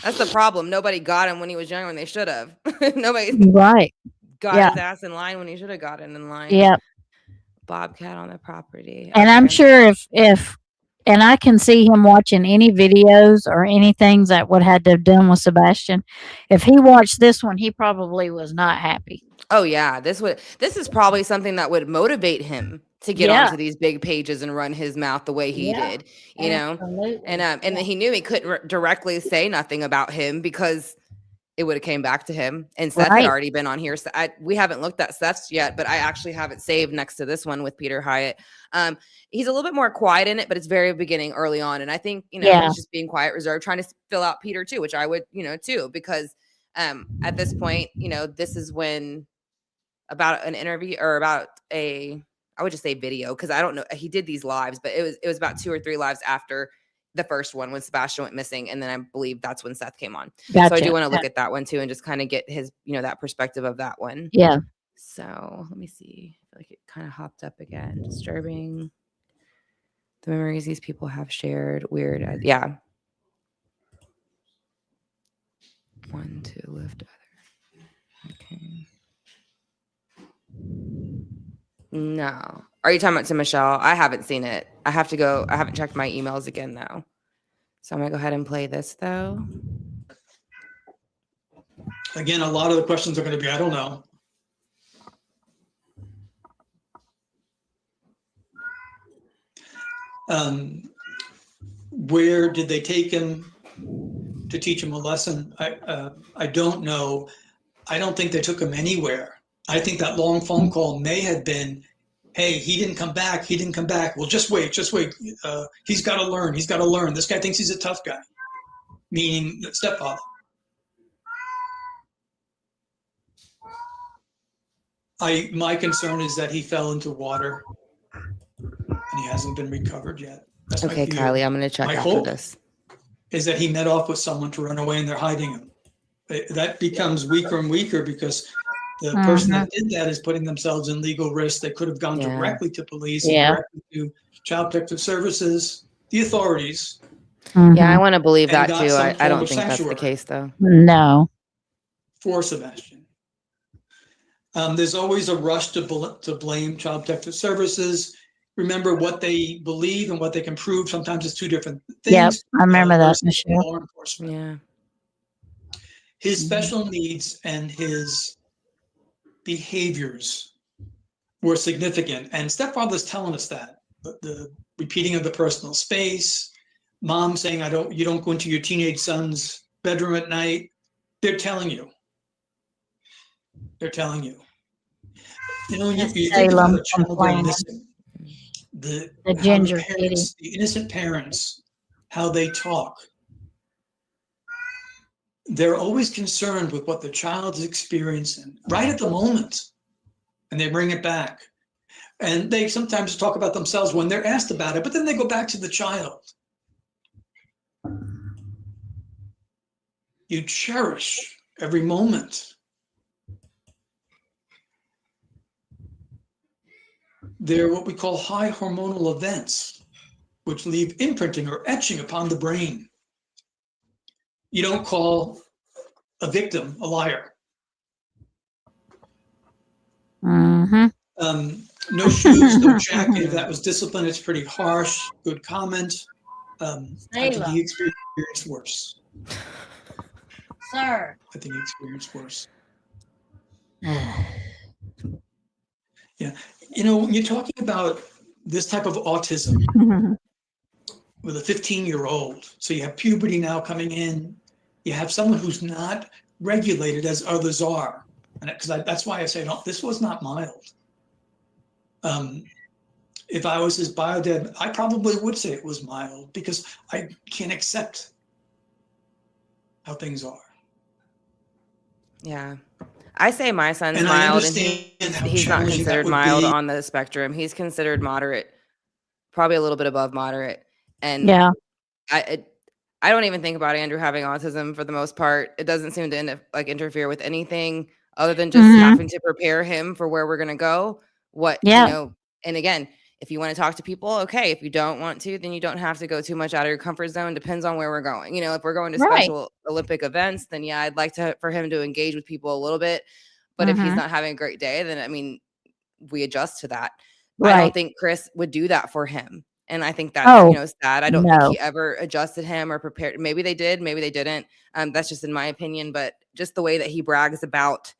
That's the problem. Nobody got him when he was young when they should have. Nobody got his ass in line when he should have gotten in line. Yeah. Bobcat on the property. And I'm sure if and I can see him watching any videos or anything that would have to have done with Sebastian. If he watched this one, he probably was not happy. Oh yeah, this is probably something that would motivate him to get onto these big pages and run his mouth the way he did, you know. And he knew he couldn't directly say nothing about him because it would have came back to him. And Seth had already been on here. So we haven't looked at Seth's yet, but I actually have it saved next to this one with Peter Hyatt. He's a little bit more quiet in it, but it's very beginning early on. And I think, he's just being quiet, reserved, trying to fill out Peter too, which I would, too, because at this point, this is when about an interview or about I would just say video, because I don't know. He did these lives, but it was about 2 or 3 lives after the first one when Sebastian went missing. And then I believe that's when Seth came on. Gotcha. So I do want to look at that one too and just kind of get his, that perspective of that one. Yeah. So let me see. I feel like it kind of hopped up again. Disturbing. The memories these people have shared. Weird. Yeah. 1, 2, lift other. Okay. No. Are you talking about to Michelle? I haven't seen it. I have to go. I haven't checked my emails again though. So I'm gonna go ahead and play this though. Again, a lot of the questions are going to be, I don't know. Where did they take him to teach him a lesson? I don't know. I don't think they took him anywhere. I think that long phone call may have been, hey, he didn't come back. He didn't come back. Well, just wait. He's got to learn. He's got to learn. This guy thinks he's a tough guy, meaning the stepfather. My concern is that he fell into water and he hasn't been recovered yet. That's okay, Kylie, I'm going to check my after hope this. Is that he met off with someone to run away and they're hiding him. That becomes weaker and weaker because the person that did that is putting themselves in legal risk. They could have gone directly to police, directly to Child Protective Services, the authorities. Yeah, I want to believe that too. I don't think that's the case though. No. For Sebastian. There's always a rush to blame Child Protective Services. Remember what they believe and what they can prove. Sometimes it's 2 different things. Yep, I remember that, Michelle. Law enforcement. Yeah. His special needs and his behaviors were significant. And stepfather's telling us that. The repeating of the personal space, mom saying, you don't go into your teenage son's bedroom at night. They're telling you. They're telling you. When you think about a child going missing, the ginger parents, the innocent parents, how they talk. They're always concerned with what the child is experiencing right at the moment, and they bring it back. And they sometimes talk about themselves when they're asked about it, but then they go back to the child. You cherish every moment. They're what we call high hormonal events, which leave imprinting or etching upon the brain. You don't call a victim a liar. No shoes, no jacket. If that was discipline, it's pretty harsh. Good comment. I think Ayla. he experienced worse. Sir. I think he experienced worse. When you're talking about this type of autism with a 15-year-old, so you have puberty now coming in, you have someone who's not regulated as others are. And that's why I say, this was not mild. If I was his bio dad, I probably would say it was mild because I can't accept how things are. Yeah. I say my son's And I mild, and understand how he's not challenging that considered would mild be. on the spectrum. He's considered moderate, probably a little bit above moderate. And Yeah. I don't even think about Andrew having autism for the most part. It doesn't seem to interfere with anything other than just having to prepare him for where we're going to go. And again, if you want to talk to people, okay. If you don't want to, then you don't have to go too much out of your comfort zone. Depends on where we're going. If we're going to special Olympic events, then yeah, I'd like for him to engage with people a little bit. But if he's not having a great day, then we adjust to that. Right. I don't think Chris would do that for him. And I think that's, sad. I don't think he ever adjusted him or prepared. Maybe they did, maybe they didn't. That's just in my opinion, but just the way that he brags about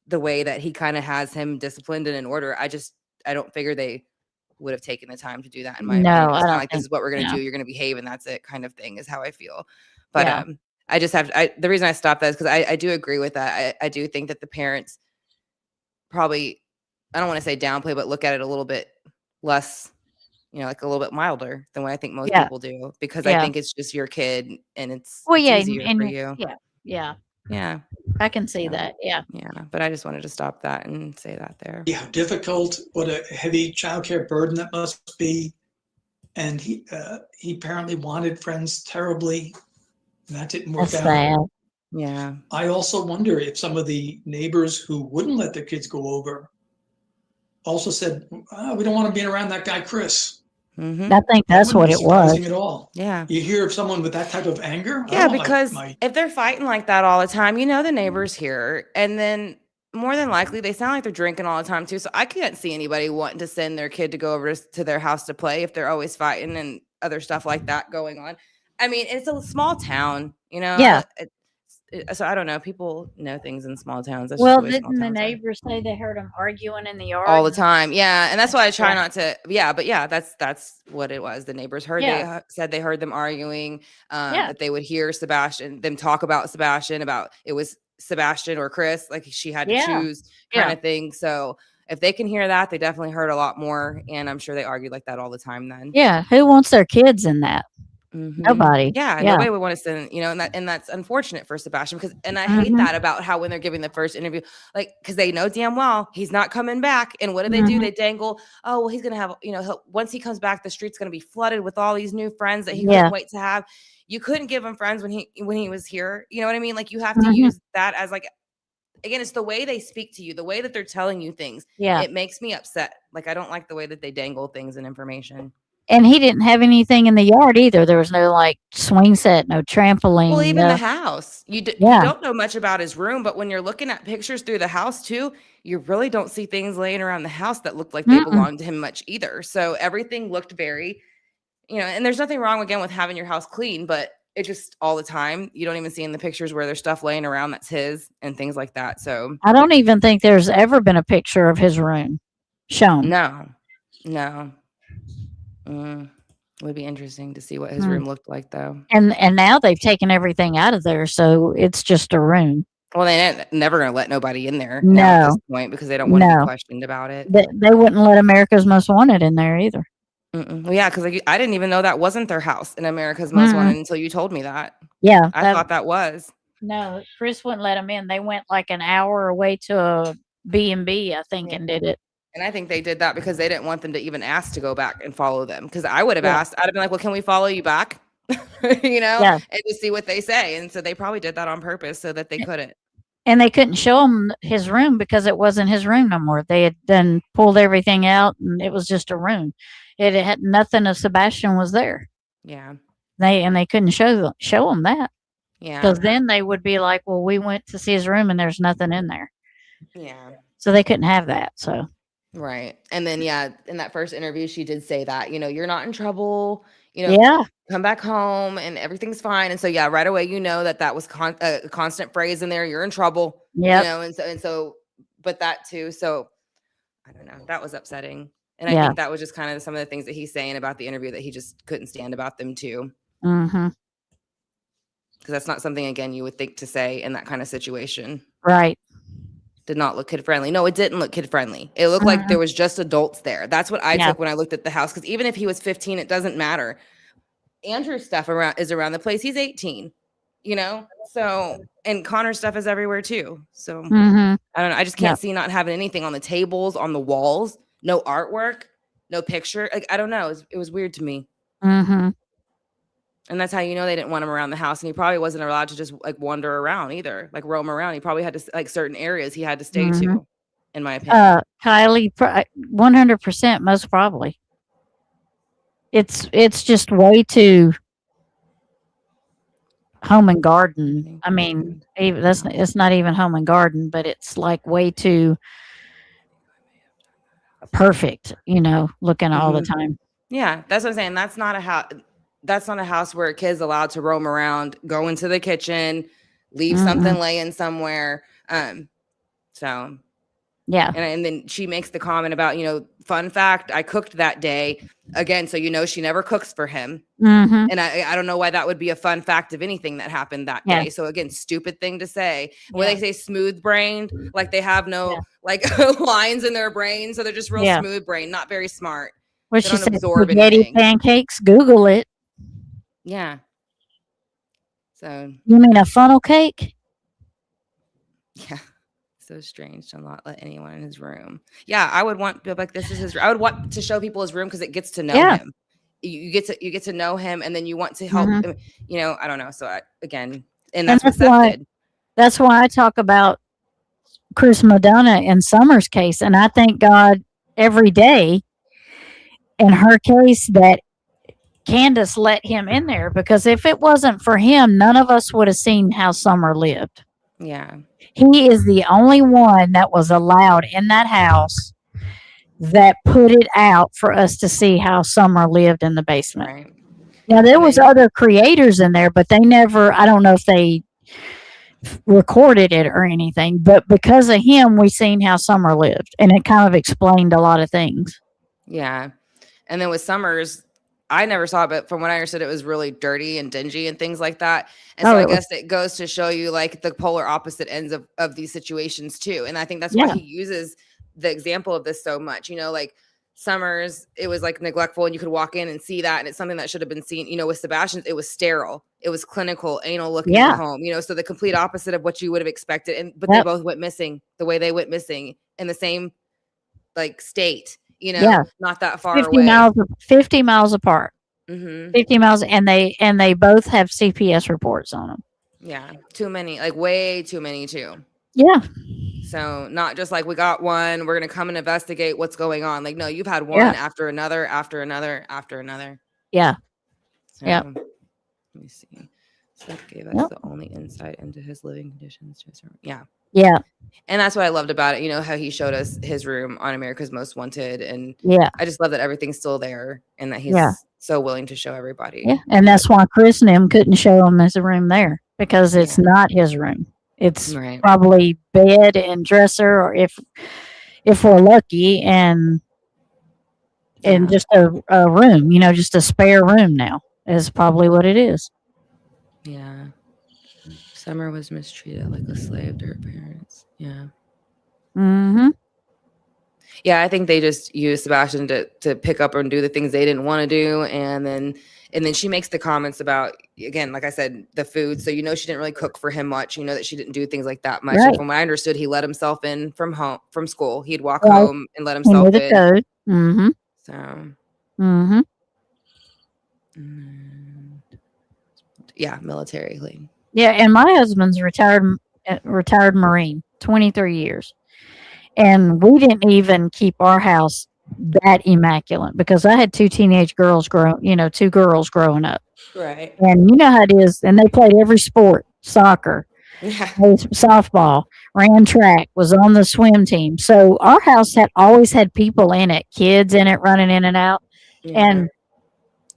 the way that he kind of has him disciplined and in order. I don't figure they would have taken the time to do that in my opinion. It's not like this is what we're going to do. You're going to behave and that's it kind of thing is how I feel. But I just have the reason I stopped that is because I do agree with that. I do think that the parents probably, I don't want to say downplay, but look at it a little bit less, like a little bit milder than what I think most people do, because I think it's just your kid and it's easier for you. Yeah. I can see that. Yeah. Yeah. But I just wanted to stop that and say that there. Yeah, difficult, what a heavy childcare burden that must be. And he apparently wanted friends terribly. And that didn't work out. Sad. Yeah. I also wonder if some of the neighbors who wouldn't let their kids go over also said, we don't want to be around that guy, Chris. Mm-hmm. I think that's what it was. At all. Yeah. You hear of someone with that type of anger? Yeah, because if they're fighting like that all the time, the neighbors here, and then more than likely they sound like they're drinking all the time too. So I can't see anybody wanting to send their kid to go over to their house to play if they're always fighting and other stuff like that going on. It's a small town, Yeah. So I don't know. People know things in small towns. That's Well, just the way small didn't the towns are. neighbors say they heard them arguing in the yard all the time? Yeah, and that's why I try Yeah. not to. Yeah, but yeah, that's what it was. The neighbors heard. Yeah. They said they heard them arguing. Yeah. That they would hear them talk about Sebastian. About it was Sebastian or Chris. Like she had to Yeah. choose kind of thing. So if they can hear that, they definitely heard a lot more. And I'm sure they argued like that all the time then. Yeah. Who wants their kids in that? Mm-hmm. Nobody. Yeah, nobody would want to send, and that's unfortunate for Sebastian because, and I hate that about how when they're giving the first interview, because they know damn well he's not coming back. And what do? They dangle, oh, well, he's going to have, once he comes back, the street's going to be flooded with all these new friends that he couldn't wait to have. You couldn't give him friends when he was here. You know what I mean? Like you have to use that as again, it's the way they speak to you, the way that they're telling you things. Yeah. It makes me upset. Like, I don't like the way that they dangle things and information. And he didn't have anything in the yard either. There was no swing set, no trampoline. Well, even the house, you don't know much about his room, but when you're looking at pictures through the house too, you really don't see things laying around the house that look like they belong to him much either. So everything looked very, and there's nothing wrong again with having your house clean, but it just all the time, you don't even see in the pictures where there's stuff laying around that's his and things like that. So I don't even think there's ever been a picture of his room shown. No. It would be interesting to see what his room looked like, though. And now they've taken everything out of there, so it's just a room. Well, they're never going to let nobody in there No. now at this point because they don't want to be questioned about it. They wouldn't let America's Most Wanted in there either. Well, yeah, because I didn't even know that wasn't their house in America's Most Wanted until you told me that. Yeah. I thought that was. No, Chris wouldn't let them in. They went an hour away to a B&B, I think, and did it. And I think they did that because they didn't want them to even ask to go back and follow them. Because I would have asked, I'd have been like, well, can we follow you back? And to see what they say. And so they probably did that on purpose so that they couldn't. And they couldn't show him his room because it wasn't his room no more. They had then pulled everything out and it was just a room. It had nothing of Sebastian was there. Yeah. They couldn't show him that. Yeah. Because then they would be like, well, we went to see his room and there's nothing in there. Yeah. So they couldn't have that. So. Right. And then, yeah, in that first interview, she did say that, you're not in trouble, Yeah. come back home and everything's fine. And so, yeah, right away, that was a constant phrase in there. You're in trouble, Yep. and so, but that too. So I don't know. That was upsetting. And I Yeah. think that was just kind of some of the things that he's saying about the interview that he just couldn't stand about them too. Mm-hmm. Because that's not something, again, you would think to say in that kind of situation. Right. Did not look kid friendly. No, it didn't look kid friendly. It looked like there was just adults there. That's what I took when I looked at the house. Because even if he was 15, it doesn't matter. Andrew's stuff is around the place. He's 18, So, and Connor's stuff is everywhere too. So Mm-hmm. I don't know. I just can't see not having anything on the tables, on the walls, no artwork, no picture. Like, I don't know. It was weird to me. Mm-hmm. And that's how they didn't want him around the house. And he probably wasn't allowed to just wander around either, roam around. He probably had to certain areas he had to stay to, in my opinion. Kylie, 100%, most probably. It's just way too home and garden. I mean, it's not even home and garden, but it's way too perfect, looking all the time. Yeah, that's what I'm saying. That's not a house. That's not a house where a kid's allowed to roam around, go into the kitchen, leave something laying somewhere. So yeah. And then she makes the comment about, fun fact, I cooked that day again. So, she never cooks for him. Mm-hmm. And I don't know why that would be a fun fact of anything that happened that day. So again, stupid thing to say. When they say smooth brained, like they have no lines in their brain. So they're just real smooth brain, not very smart. Well, she said spaghetti pancakes. Google it. Yeah. So you mean a funnel cake? Yeah. So strange to not let anyone in his room. Yeah, I would want this is his. I would want to show people his room because it gets to know him. You get to know him, and then you want to help him. I don't know. So that's what that's why I talk about Chris Madonna and Summer's case, and I thank God every day in her case that Candace let him in there, because if it wasn't for him, none of us would have seen how Summer lived. Yeah. He is the only one that was allowed in that house that put it out for us to see how Summer lived in the basement. Right. Now, there was other creators in there, but they never, I don't know if they recorded it or anything, but because of him, we seen how Summer lived, and it kind of explained a lot of things. Yeah. And then with Summers, I never saw it, but from what I understood, it was really dirty and dingy and things like that. And so I guess it goes to show you the polar opposite ends of these situations too. And I think that's why he uses the example of this so much, Summers, it was neglectful, and you could walk in and see that. And it's something that should have been seen, with Sebastian, it was sterile. It was clinical, anal looking at home, so the complete opposite of what you would have expected. But they both went missing the way they went missing in the same state. Not that far 50 away. 50 miles apart. 50 miles, and they both have CPS reports on them. Yeah, too many, way too many too. Yeah. So not just we got one, we're gonna come and investigate what's going on. No, you've had one after another, after another, after another. Yeah. So, let me see. Seth gave us the only insight into his living conditions. Yeah. Yeah. And that's what I loved about it. How he showed us his room on America's Most Wanted. And I just love that everything's still there and that he's so willing to show everybody. Yeah. And that's why Chris and him couldn't show him his room there, because it's not his room. It's probably bed and dresser, or if we're lucky, and just a room, just a spare room now is probably what it is. Yeah. Summer was mistreated like a slave to her parents. Yeah. Mm-hmm. Yeah, I think they just used Sebastian to pick up and do the things they didn't want to do. And then she makes the comments about, again, like I said, the food. So, she didn't really cook for him much. That she didn't do things like that much. Right. And from what I understood, he let himself in from school. He'd walk home and let himself in. The code. Mm-hmm. So. Mm-hmm. Yeah, military leave. Yeah, and my husband's retired Marine, 23 years. And we didn't even keep our house that immaculate, because I had two teenage girls two girls growing up. Right. And you know how it is. And they played every sport, soccer, yeah, softball, ran track, was on the swim team. So our house had always had people in it, kids in it, running in and out. And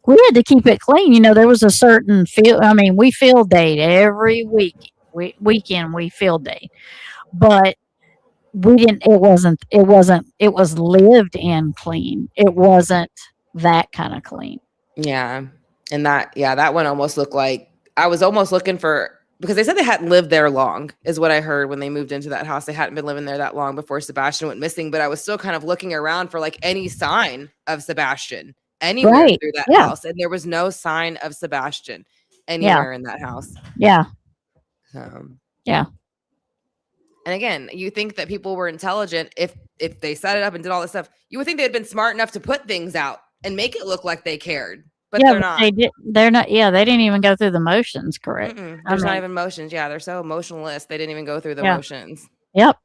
we had to keep it clean. There was a certain field. I mean, we field day every weekend. We field day, but we didn't. It wasn't. It was lived in clean. It wasn't that kind of clean. Yeah. And that one almost looked like I was almost looking for, because they said they hadn't lived there long, is what I heard when they moved into that house. They hadn't been living there that long before Sebastian went missing, but I was still kind of looking around for like any sign of Sebastian anywhere through that house. And there was no sign of Sebastian anywhere in that house. Yeah. Yeah. And again, you think that people were intelligent if they set it up and did all this stuff. You would think they'd been smart enough to put things out and make it look like they cared. But they're not. They're not. Yeah, they didn't even go through the motions, correct? There's not even motions. Yeah, they're so emotionless. They didn't even go through the motions. Yep.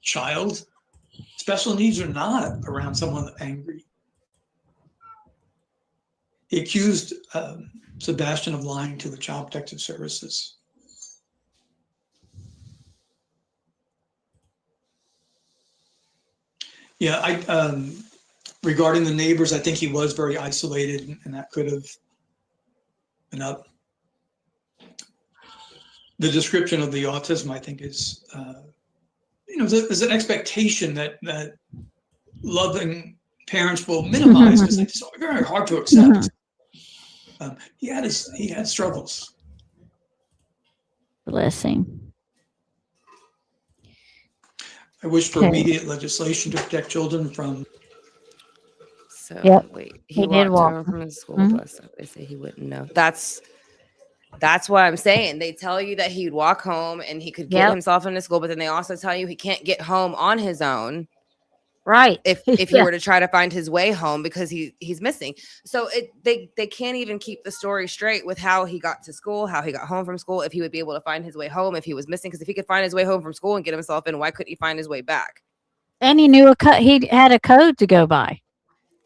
Child, special needs are not around someone angry. He accused Sebastian of lying to the Child Protective Services. Yeah, regarding the neighbors, I think he was very isolated, and that could have been up. The description of the autism, I think, is, there's an expectation that loving parents will minimize because it's very hard to accept. He had struggles. Blessing. I wish for immediate legislation to protect children from. So wait, he did walk home from his school bus. They say he wouldn't know. That's what I'm saying. They tell you that he'd walk home and he could get himself into school, but then they also tell you he can't get home on his own. Right. If he were to try to find his way home because he's missing. So they can't even keep the story straight with how he got to school, how he got home from school, if he would be able to find his way home, if he was missing. Because if he could find his way home from school and get himself in, why couldn't he find his way back? And he knew he had a code to go by.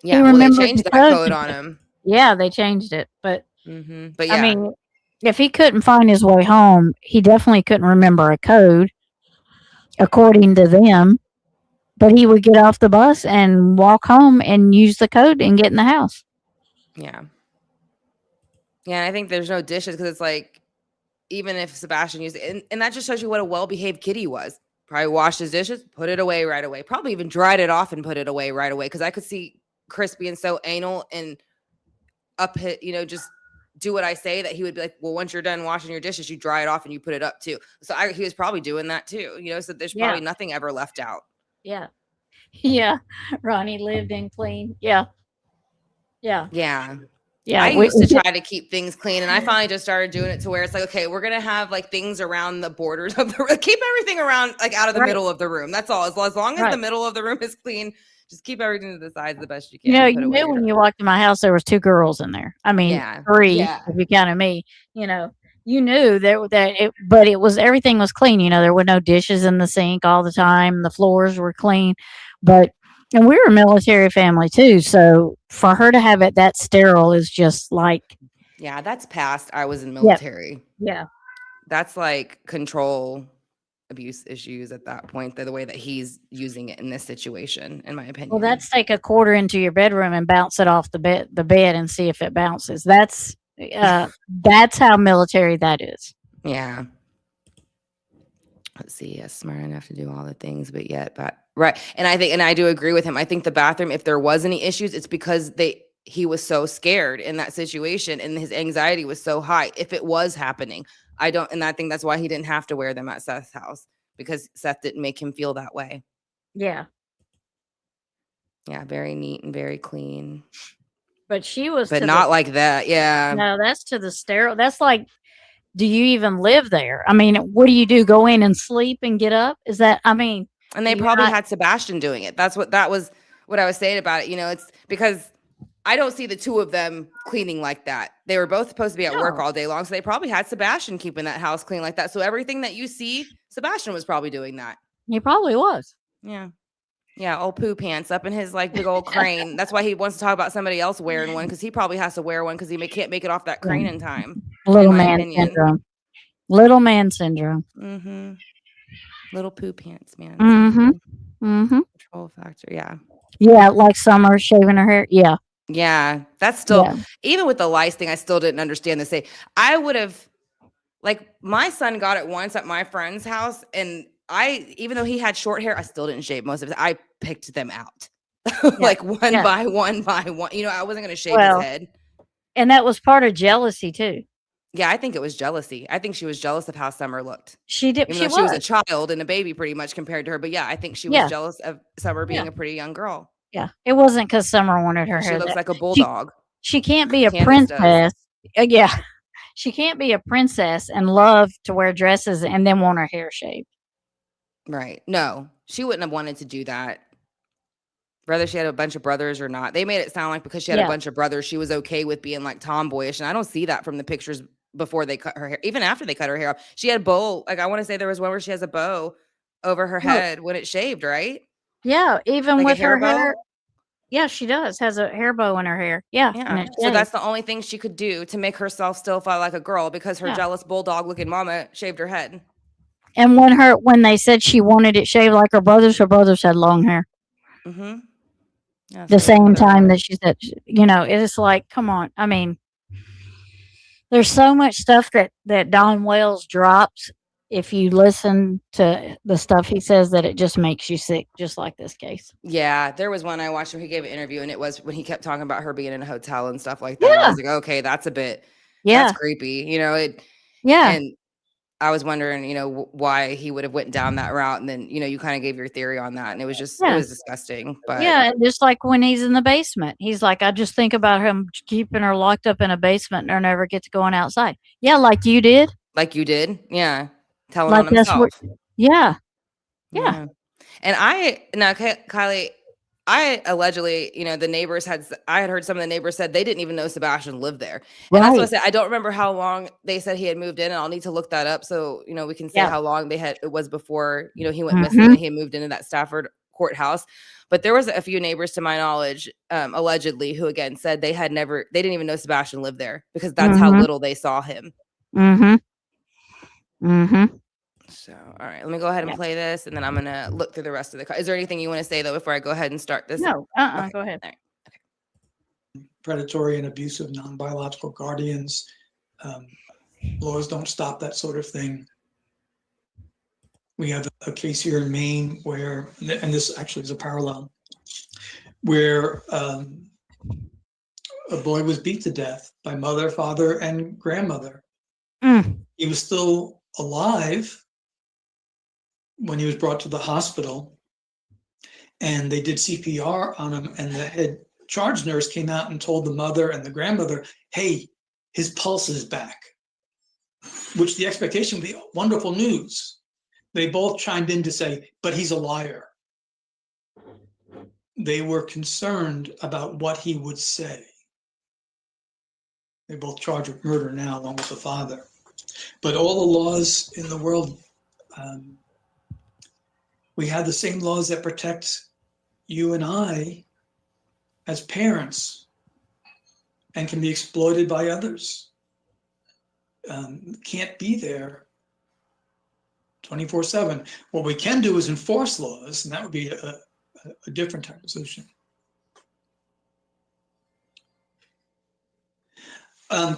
Yeah, well, they changed that code on him. Yeah, they changed it. But but yeah. I mean, if he couldn't find his way home, he definitely couldn't remember a code, according to them. But he would get off the bus and walk home and use the code and get in the house. Yeah. Yeah, and I think there's no dishes because it's like, even if Sebastian used it, and that just shows you what a well-behaved kid he was. Probably washed his dishes, put it away right away. Probably even dried it off and put it away right away. Because I could see Chris being so anal and just do what I say, that he would be like, well, once you're done washing your dishes, you dry it off and you put it up too. So he was probably doing that too. So there's probably nothing ever left out. Yeah. Yeah. Ronnie lived in clean. Yeah. Yeah. Yeah. Yeah. I used to try to keep things clean, and I finally just started doing it to where it's like, okay, we're going to have like things around the borders of the room. Keep everything around, like out of the middle of the room. That's all. As long as the middle of the room is clean, just keep everything to the sides the best you can. You knew when you walked in my house, there was 2 girls in there. I mean, 3, if you counted me, you knew but everything was clean. There were no dishes in the sink all the time. The floors were clean, and we were a military family too. So for her to have it that sterile is just like, yeah, that's past. I was in military. Yeah. That's like control abuse issues at that point. The way that he's using it in this situation, in my opinion. Well, that's take a quarter into your bedroom and bounce it off the bed and see if it bounces. That's how military that is. Yeah. Let's see. Yes, smart enough to do all the things, but right. And I do agree with him. I think the bathroom, if there was any issues, it's because he was so scared in that situation and his anxiety was so high. If it was happening, I think that's why he didn't have to wear them at Seth's house, because Seth didn't make him feel that way. Yeah. Yeah. Very neat and very clean. But she was, but not like that. Yeah. No, that's to the sterile. That's like, do you even live there? I mean, what do you do? Go in and sleep and get up? Is that, and they probably had Sebastian doing it. That was what I was saying about it. It's because I don't see the 2 of them cleaning like that. They were both supposed to be at work all day long. So they probably had Sebastian keeping that house clean like that. So everything that you see, Sebastian was probably doing that. He probably was. Yeah. Yeah. Old poo pants up in his like big old crane. That's why he wants to talk about somebody else wearing one, because he probably has to wear one because he can't make it off that crane in time. Little man syndrome. Little man syndrome. Mm-hmm. Little poo pants, man. Control factor. Yeah. Yeah, like Summer shaving her hair. Yeah. Yeah. That's still, Yeah. even with the lice thing, I still didn't understand the say. I would have, like, my son got it once at my friend's house, and even though he had short hair, I still didn't shave most of it. I picked them out. Like one by one by one. You know, I wasn't going to shave his head. And that was part of jealousy too. Yeah, I think it was jealousy. I think she was jealous of how Summer looked. She did. Even though she was a child and a baby pretty much compared to her. But yeah, I think she was jealous of Summer being a pretty young girl. Yeah. It wasn't because Summer wanted her hair. She looks like a bulldog. She can't be a princess. Yeah. She can't be a princess and love to wear dresses and then want her hair shaved. Right. No, she wouldn't have wanted to do that. Whether she had a bunch of brothers or not. They made it sound like because she had a bunch of brothers, she was okay with being like tomboyish. And I don't see that from the pictures before they cut her hair. Even after they cut her hair off, she had a bow. Like, I want to say there was one where she has a bow over her head when it's shaved, right? Yeah. Even like with her bow? hair. Yeah, she does. Has a hair bow in her hair. Yeah. So that's the only thing she could do to make herself still feel like a girl because her jealous bulldog looking mama shaved her head. And when they said she wanted it shaved like her brothers had long hair. Mm-hmm. Yeah, the same time that she said, you know, it is like, come on. I mean, there's so much stuff that Don Wells drops. If you listen to the stuff he says, that it just makes you sick, just like this case. Yeah, there was one I watched where he gave an interview, and it was when he kept talking about her being in a hotel and stuff like that. Yeah. I was like, okay, that's a bit, that's creepy, you know. And I was wondering, you know, why he would have went down that route, and then, you know, you kind of gave your theory on that, and it was just it was disgusting. But just like when he's in the basement, he's like, I just think about him keeping her locked up in a basement and never gets going outside. Yeah, like you did. Yeah. Telling on himself. Yeah. And Kylie, I allegedly, you know, I had heard some of the neighbors said they didn't even know Sebastian lived there. And that's what I said. I don't remember how long they said he had moved in, and I'll need to look that up. So, you know, we can say how long it was before, you know, he went missing and he moved into that Stafford courthouse. But there was a few neighbors, to my knowledge, allegedly, who again said they didn't even know Sebastian lived there because that's how little they saw him. So, all right, let me go ahead and play this, and then I'm going to look through the rest of the. Is there anything you want to say, though, before I go ahead and start this? No, okay. Go ahead. All right. Okay. Predatory and abusive non-biological guardians. Laws don't stop that sort of thing. We have a case here in Maine where, and this actually is a parallel, where a boy was beat to death by mother, father, and grandmother. He was still alive when he was brought to the hospital, and they did CPR on him, and the head charge nurse came out and told the mother and the grandmother, hey, his pulse is back, which the expectation would be wonderful news. They both chimed in to say, but he's a liar. They were concerned about what he would say. They're both charged with murder now, along with the father. But all the laws in the world, we have the same laws that protect you and I as parents and can be exploited by others. Can't be there 24/7. What we can do is enforce laws, and that would be a different type of solution.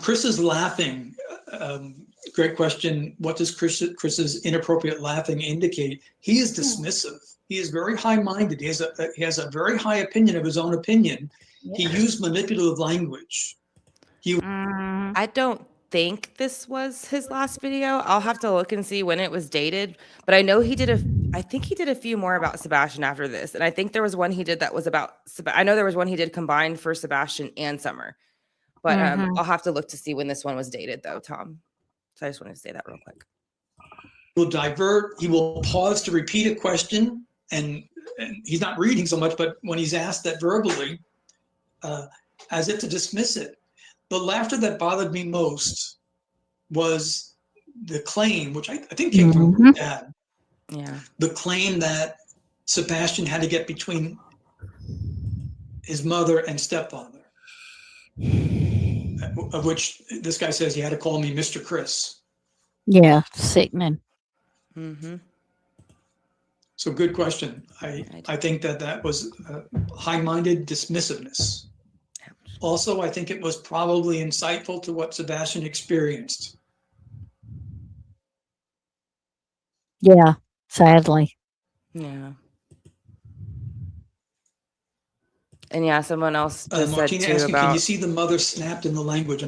Chris is laughing. Great question. What does Chris's inappropriate laughing indicate? He is dismissive. He is very high-minded. He has a very high opinion of his own opinion. He used manipulative language. I don't think this was his last video. I'll have to look and see when it was dated. But I know I think he did a few more about Sebastian after this. And I think there was one he did that was about, I know there was one he did combined for Sebastian and Summer. But I'll have to look to see when this one was dated, though, Tom. So I just wanted to say that real quick. Will divert. He will pause to repeat a question, and he's not reading so much, but when he's asked that verbally, as if to dismiss it. The laughter that bothered me most was the claim, which I think came from her dad. Yeah. The claim that Sebastian had to get between his mother and stepfather. Of which this guy says he had to call me Mr. Chris. Yeah, sickening. So good question. I think that was high-minded dismissiveness. Also, I think it was probably insightful to what Sebastian experienced. Yeah, sadly. Yeah. And yeah, someone else just said Martina too asking, can you about see the mother snapped in the language?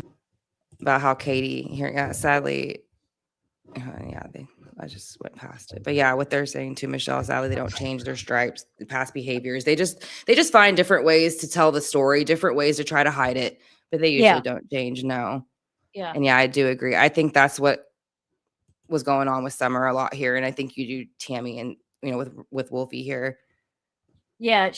how Katie here. Yeah, sadly, yeah, I just went past it. But yeah, what they're saying to Michelle, sadly, they don't change their stripes, past behaviors. They just find different ways to tell the story, different ways to try to hide it, but they usually don't change. No. Yeah. And yeah, I do agree. I think that's what was going on with Summer a lot here, and I think you do, Tammie, and with Wolfie here. Yeah,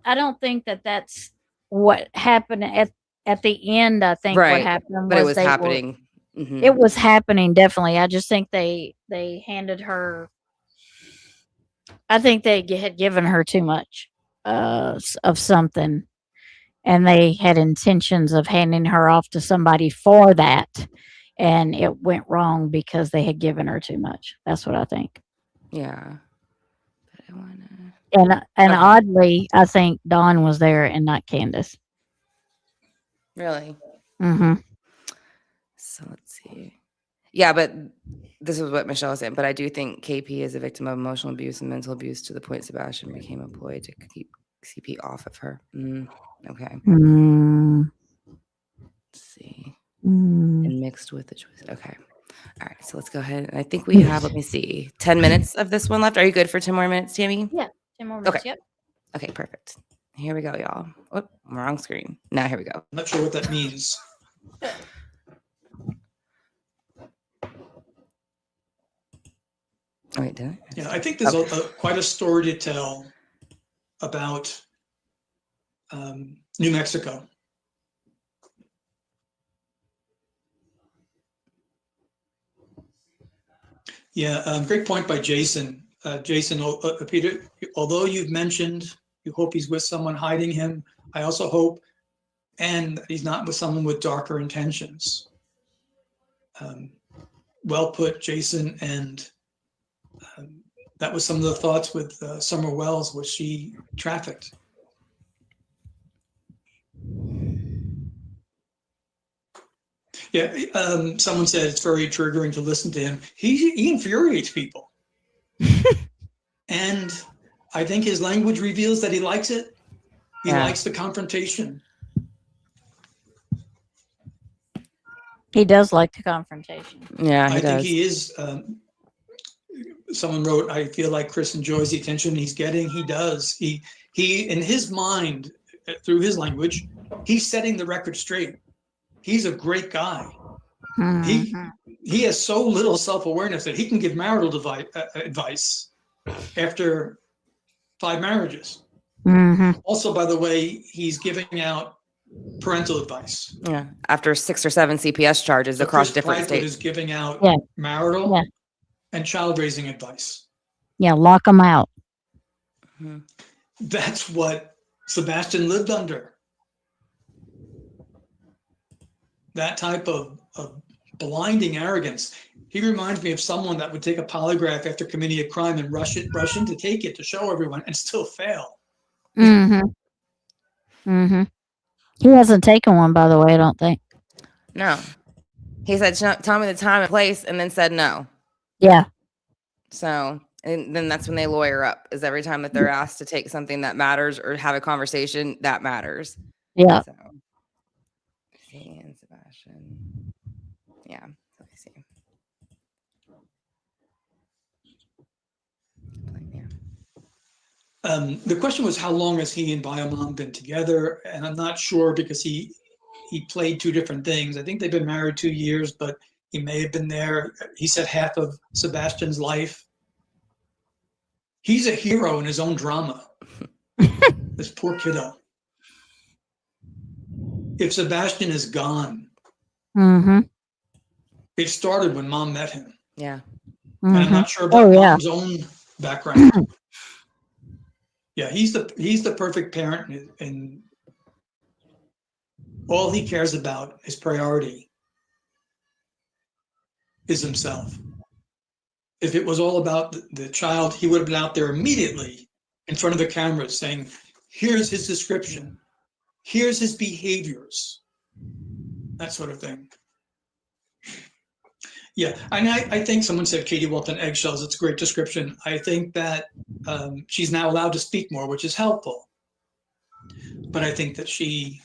I don't think that's what happened at the end. I think what happened but it was was happening. It was happening, definitely. I just think they handed her. I think they had given her too much of something, and they had intentions of handing her off to somebody for that, and it went wrong because they had given her too much. That's what I think. Yeah. But I wanna. And oddly, I think Dawn was there and not Candace. Really? Mm-hmm. So let's see. Yeah, but this is what Michelle was saying. But I do think KP is a victim of emotional abuse and mental abuse to the point Sebastian became a ploy to keep CP off of her. Okay. Let's see. And mixed with the choice. Okay. All right. So let's go ahead. And I think we have, let me see, 10 minutes of this one left. Are you good for 10 more minutes, Tammie? Yeah. 10 more minutes. Okay. Yep. Okay, perfect. Here we go, y'all. Oh, wrong screen. Now here we go. I'm not sure what that means. Oh, wait, did I? Yeah, I think there's quite a story to tell about New Mexico. Yeah, great point by Jason. Jason, Peter, although you've mentioned you hope he's with someone hiding him, I also hope and he's not with someone with darker intentions. Well put, Jason, and that was some of the thoughts with Summer Wells, which she trafficked. Yeah, someone said it's very triggering to listen to him. He infuriates people. And I think his language reveals that he likes it. He likes the confrontation. He does like the confrontation. Yeah, I think he is. Someone wrote, I feel like Chris enjoys the attention he's getting. He does. He in his mind, through his language, he's setting the record straight. He's a great guy. Mm-hmm. He has so little self-awareness that he can give marital advice after 5 marriages. Mm-hmm. Also, by the way, he's giving out parental advice. Yeah, after 6 or 7 CPS charges across different Proudfoot states. is giving out marital and child raising advice. Yeah, lock them out. Mm-hmm. That's what Sebastian lived under. That type of blinding arrogance. He reminds me of someone that would take a polygraph after committing a crime and rush in to take it to show everyone and still fail. Mm-hmm. Mm-hmm. He hasn't taken one, by the way, I don't think. No. He said, tell me the time and place, and then said no. Yeah. So, and then that's when they lawyer up, is every time that they're asked to take something that matters or have a conversation that matters. Yeah. So, and Sebastian. Yeah. Let me see. The question was, how long has he and Biomom been together? And I'm not sure because he played 2 different things. I think they've been married 2 years, but he may have been there. He said half of Sebastian's life. He's a hero in his own drama. This poor kiddo. If Sebastian is gone, it started when Mom met him. Yeah. And I'm not sure about Mom's own background. Yeah, he's the perfect parent, and all he cares about, his priority, is himself. if it was all about the child, he would have been out there immediately in front of the camera saying, here's his description, here's his behaviors, that sort of thing. Yeah, and I think someone said Katie walked on eggshells. It's a great description. I think that she's now allowed to speak more, which is helpful. But I think that she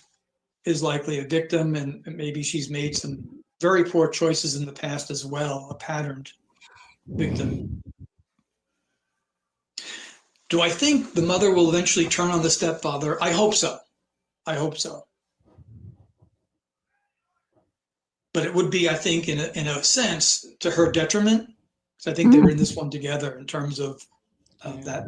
is likely a victim, and maybe she's made some very poor choices in the past as well, a patterned victim. Do I think the mother will eventually turn on the stepfather? I hope so. I hope so. But it would be, I think, in a sense, to her detriment. Because I think they were in this one together in terms of that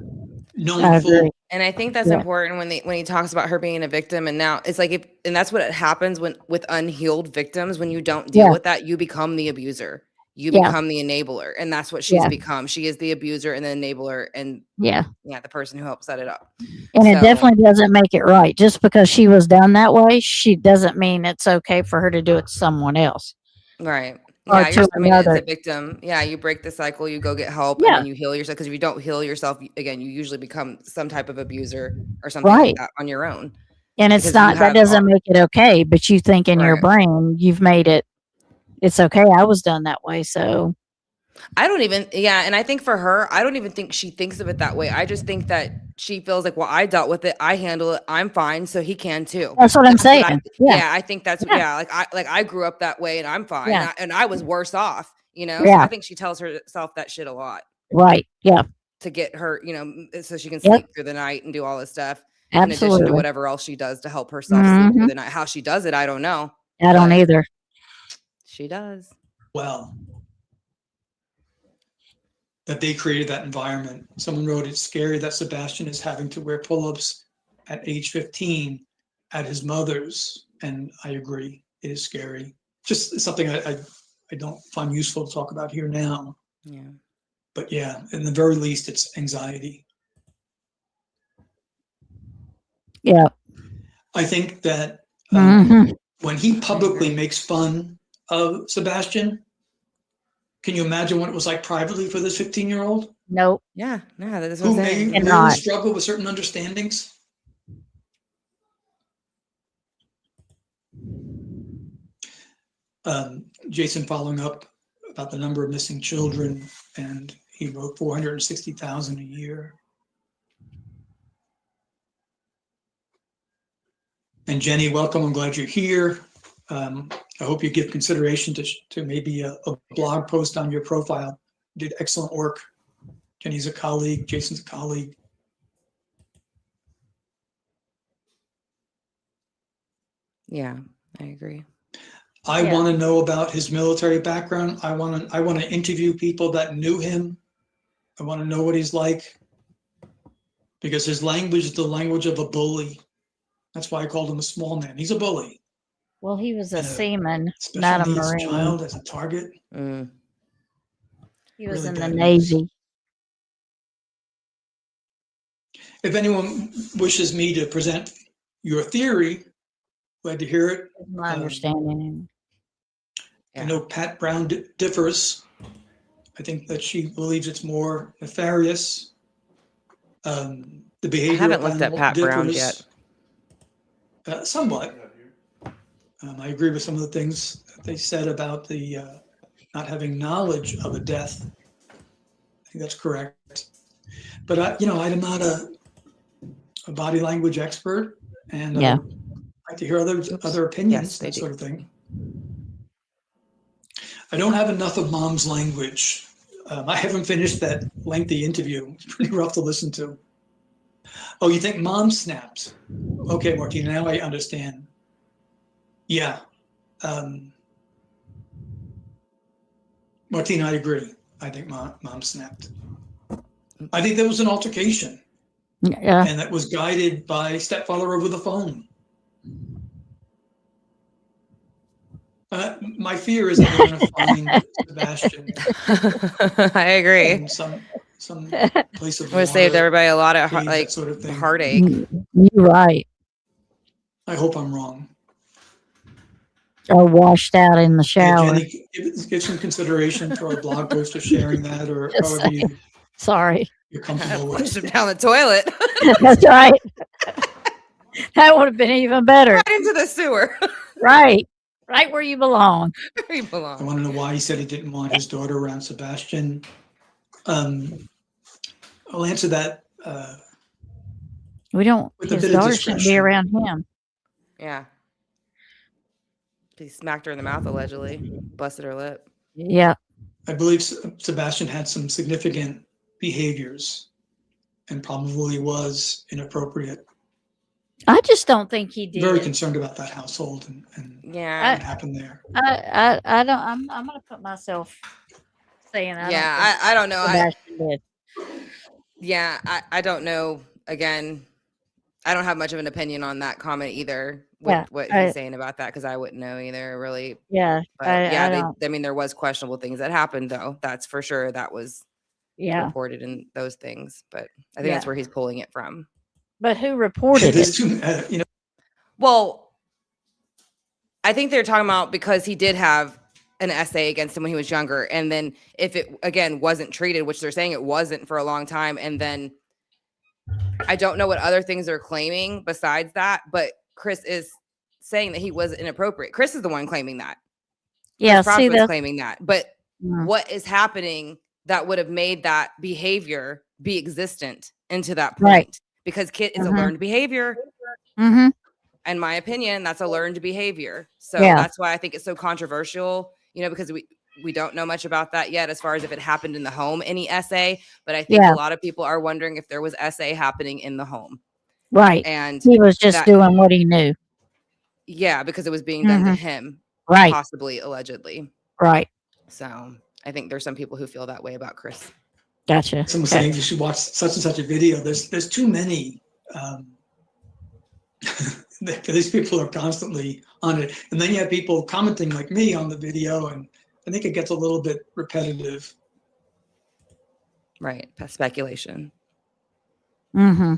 knowing full. And I think that's important when he talks about her being a victim. And now it's like, and that's what happens with unhealed victims. When you don't deal with that, you become the abuser. You become the enabler, and that's what she's become. She is the abuser and the enabler, and the person who helped set it up. And it definitely doesn't make it right. Just because she was done that way, she doesn't mean it's okay for her to do it to someone else. Right. Or Yeah, to another. as a victim. Yeah, you break the cycle, you go get help, and then you heal yourself. Because if you don't heal yourself, again, you usually become some type of abuser or something like that on your own. And it's not, that doesn't make it okay, but you think in your brain, you've made it, it's okay, I was done that way, so. I don't even, and I think for her, I don't even think she thinks of it that way. I just think that she feels like, well, I dealt with it, I handle it, I'm fine, so he can too. That's what I'm saying. I think that's I grew up that way and I'm fine, and I was worse off, So I think she tells herself that shit a lot. Right. Yeah. To get her, so she can sleep through the night and do all this stuff. Absolutely. In addition to whatever else she does to help herself sleep through the night. How she does it, I don't know. I don't either. She does. Well, that they created that environment. Someone wrote, it's scary that Sebastian is having to wear pull-ups at age 15 at his mother's. And I agree, it is scary. Just something I don't find useful to talk about here now. Yeah. But yeah, in the very least, it's anxiety. Yeah. I think that when he publicly makes fun of Sebastian, can you imagine what it was like privately for this 15-year-old? Nope. Yeah, no, that's what who I'm saying. may really struggle with certain understandings. Jason following up about the number of missing children, and he wrote 460,000 a year. And Jenny, welcome. I'm glad you're here. I hope you give consideration to maybe a blog post on your profile. You did excellent work. Jenny's a colleague, Jason's a colleague. Yeah, I agree. I want to know about his military background. I want to interview people that knew him. I want to know what he's like, because his language is the language of a bully. That's why I called him a small man. He's a bully. Well, he was a seaman, not a Marine. Child as a target. He was in the Navy. If anyone wishes me to present your theory, glad to hear it. My understanding. I know Pat Brown differs. I think that she believes it's more nefarious. The behavior. I haven't looked at Pat Brown yet. Somewhat. I agree with some of the things that they said about the not having knowledge of a death. I think that's correct. But I'm not a body language expert, and I like to hear other opinions, that sort of thing. I don't have enough of Mom's language. I haven't finished that lengthy interview. It's pretty rough to listen to. Oh, you think Mom snapped? Okay, Martina, now I understand. Yeah. Martina, I agree. I think Mom snapped. I think there was an altercation. Yeah. And that was guided by stepfather over the phone. My fear is that we're going to find Sebastian. I agree. In some place of water, saved everybody a lot of sort of thing. Heartache. You're right. I hope I'm wrong. Or washed out in the Yeah, shower. Jenny, give some consideration for our blog post or sharing that, or Just however saying. Sorry. you're comfortable with. Pushed him down the toilet. That's right. That would have been even better. Right into the sewer. Right. Right where you belong. Where you I belong. want to know why he said he didn't want his daughter around Sebastian. I'll answer that. We don't, With a his bit of daughter shouldn't be discretion. around him. Yeah. He smacked her in the mouth, allegedly. Busted her lip. Yeah. I believe Sebastian had some significant behaviors and probably was inappropriate. I just don't think he did. Very concerned about that household and Yeah. what happened there. I don't, I'm going to put myself saying I Yeah, don't think I don't know. Sebastian did. Yeah, I don't know. Again, I don't have much of an opinion on that comment either with Yeah, what he's saying about that, because I wouldn't know either, really. Yeah. But I don't. I mean, there was questionable things that happened, though. That's for sure. That was Yeah. reported in those things. But I think that's where he's pulling it from. But who reported it? You know, Well, I think they're talking about because he did have an essay against him when he was younger. And then if it, again, wasn't treated, which they're saying it wasn't for a long time. And then I don't know what other things they're claiming besides that. But Chris is saying that he was inappropriate. Chris is the one claiming that. Yeah. Chris See, Proudfoot's claiming that. But Mhm. what is happening that would have made that behavior be existent into that point? Right. Because it's a Mhm. learned behavior. Mm-hmm. In my opinion, that's a learned behavior. So Yeah. that's why I think it's so controversial, because we don't know much about that yet as far as if it happened in the home, any essay. But I think Yeah. a lot of people are wondering if there was essay happening in the home. Right. And He was just doing what he knew. Yeah, because it was being done to Mhm. him, Right. possibly, allegedly. Right. So I think there's some people who feel that way about Chris. Gotcha. someone saying you should watch such and such a video. There's too many. These people are constantly on it, and then you have people commenting like me on the video, and I think it gets a little bit repetitive. Right. Speculation. Mm-hmm.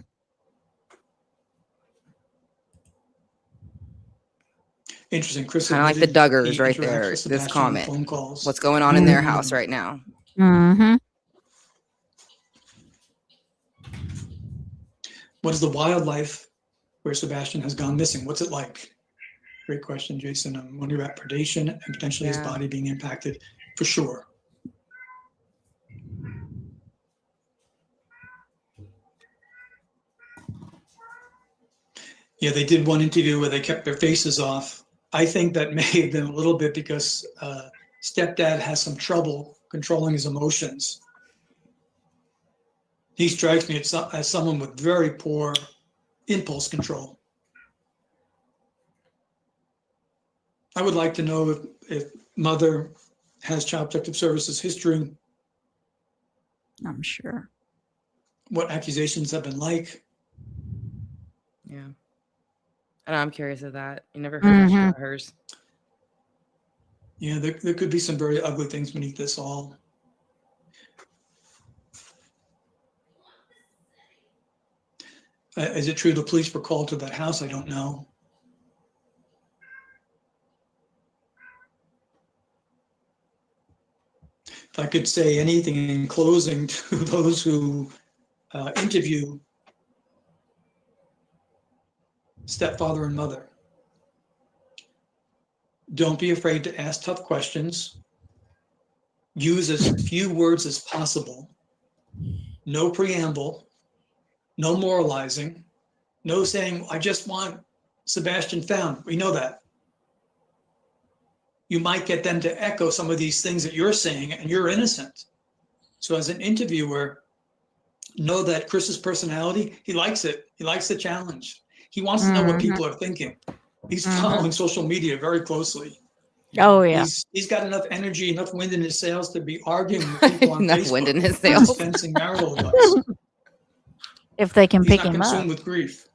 Interesting. Chris, Kind of like the admitted Duggars he right interacts there. with This Sebastian on comment. phone calls. What's going on in their house right now? Mm-hmm. What is the wildlife where Sebastian has gone missing? What's it like? Great question, Jason. I'm wondering about predation and potentially his Yeah. body being impacted, for sure. Yeah, they did one interview where they kept their faces off. I think that may have been a little bit because stepdad has some trouble controlling his emotions. He strikes me as someone with very poor impulse control. I would like to know if mother has Child Protective Services history, I'm sure. what accusations have been like. Yeah. And I'm curious of that. You never heard much about hers. Yeah, there could be some very ugly things beneath this all. Is it true the police were called to that house? I don't know. If I could say anything in closing to those who interview stepfather and mother, don't be afraid to ask tough questions. Use as few words as possible. No preamble, no moralizing, no saying, I just want Sebastian found. We know that. You might get them to echo some of these things that you're saying, and you're innocent. So as an interviewer, know that Chris's personality, he likes it. He likes the challenge. He wants to know what people are thinking. He's following social media very closely. Oh, yeah. He's got enough energy, enough wind in his sails to be arguing with people on Enough Facebook, wind in his sails. dispensing marital advice. If they can He's pick not him consumed up. with grief.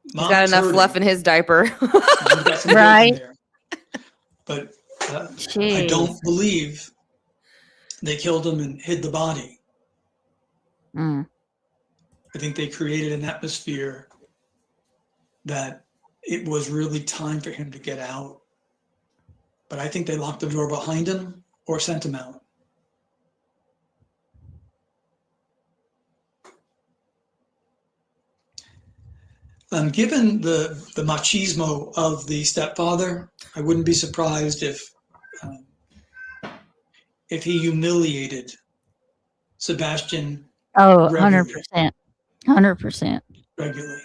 He's got enough fluff in his diaper. Mom's got some Right. guilt in there. But I don't believe they killed him and hid the body. Mm. I think they created an atmosphere that it was really time for him to get out. but I think they locked the door behind him or sent him out. Given the machismo of the stepfather, I wouldn't be surprised if he humiliated Sebastian Oh, regularly. 100%. 100%. regularly.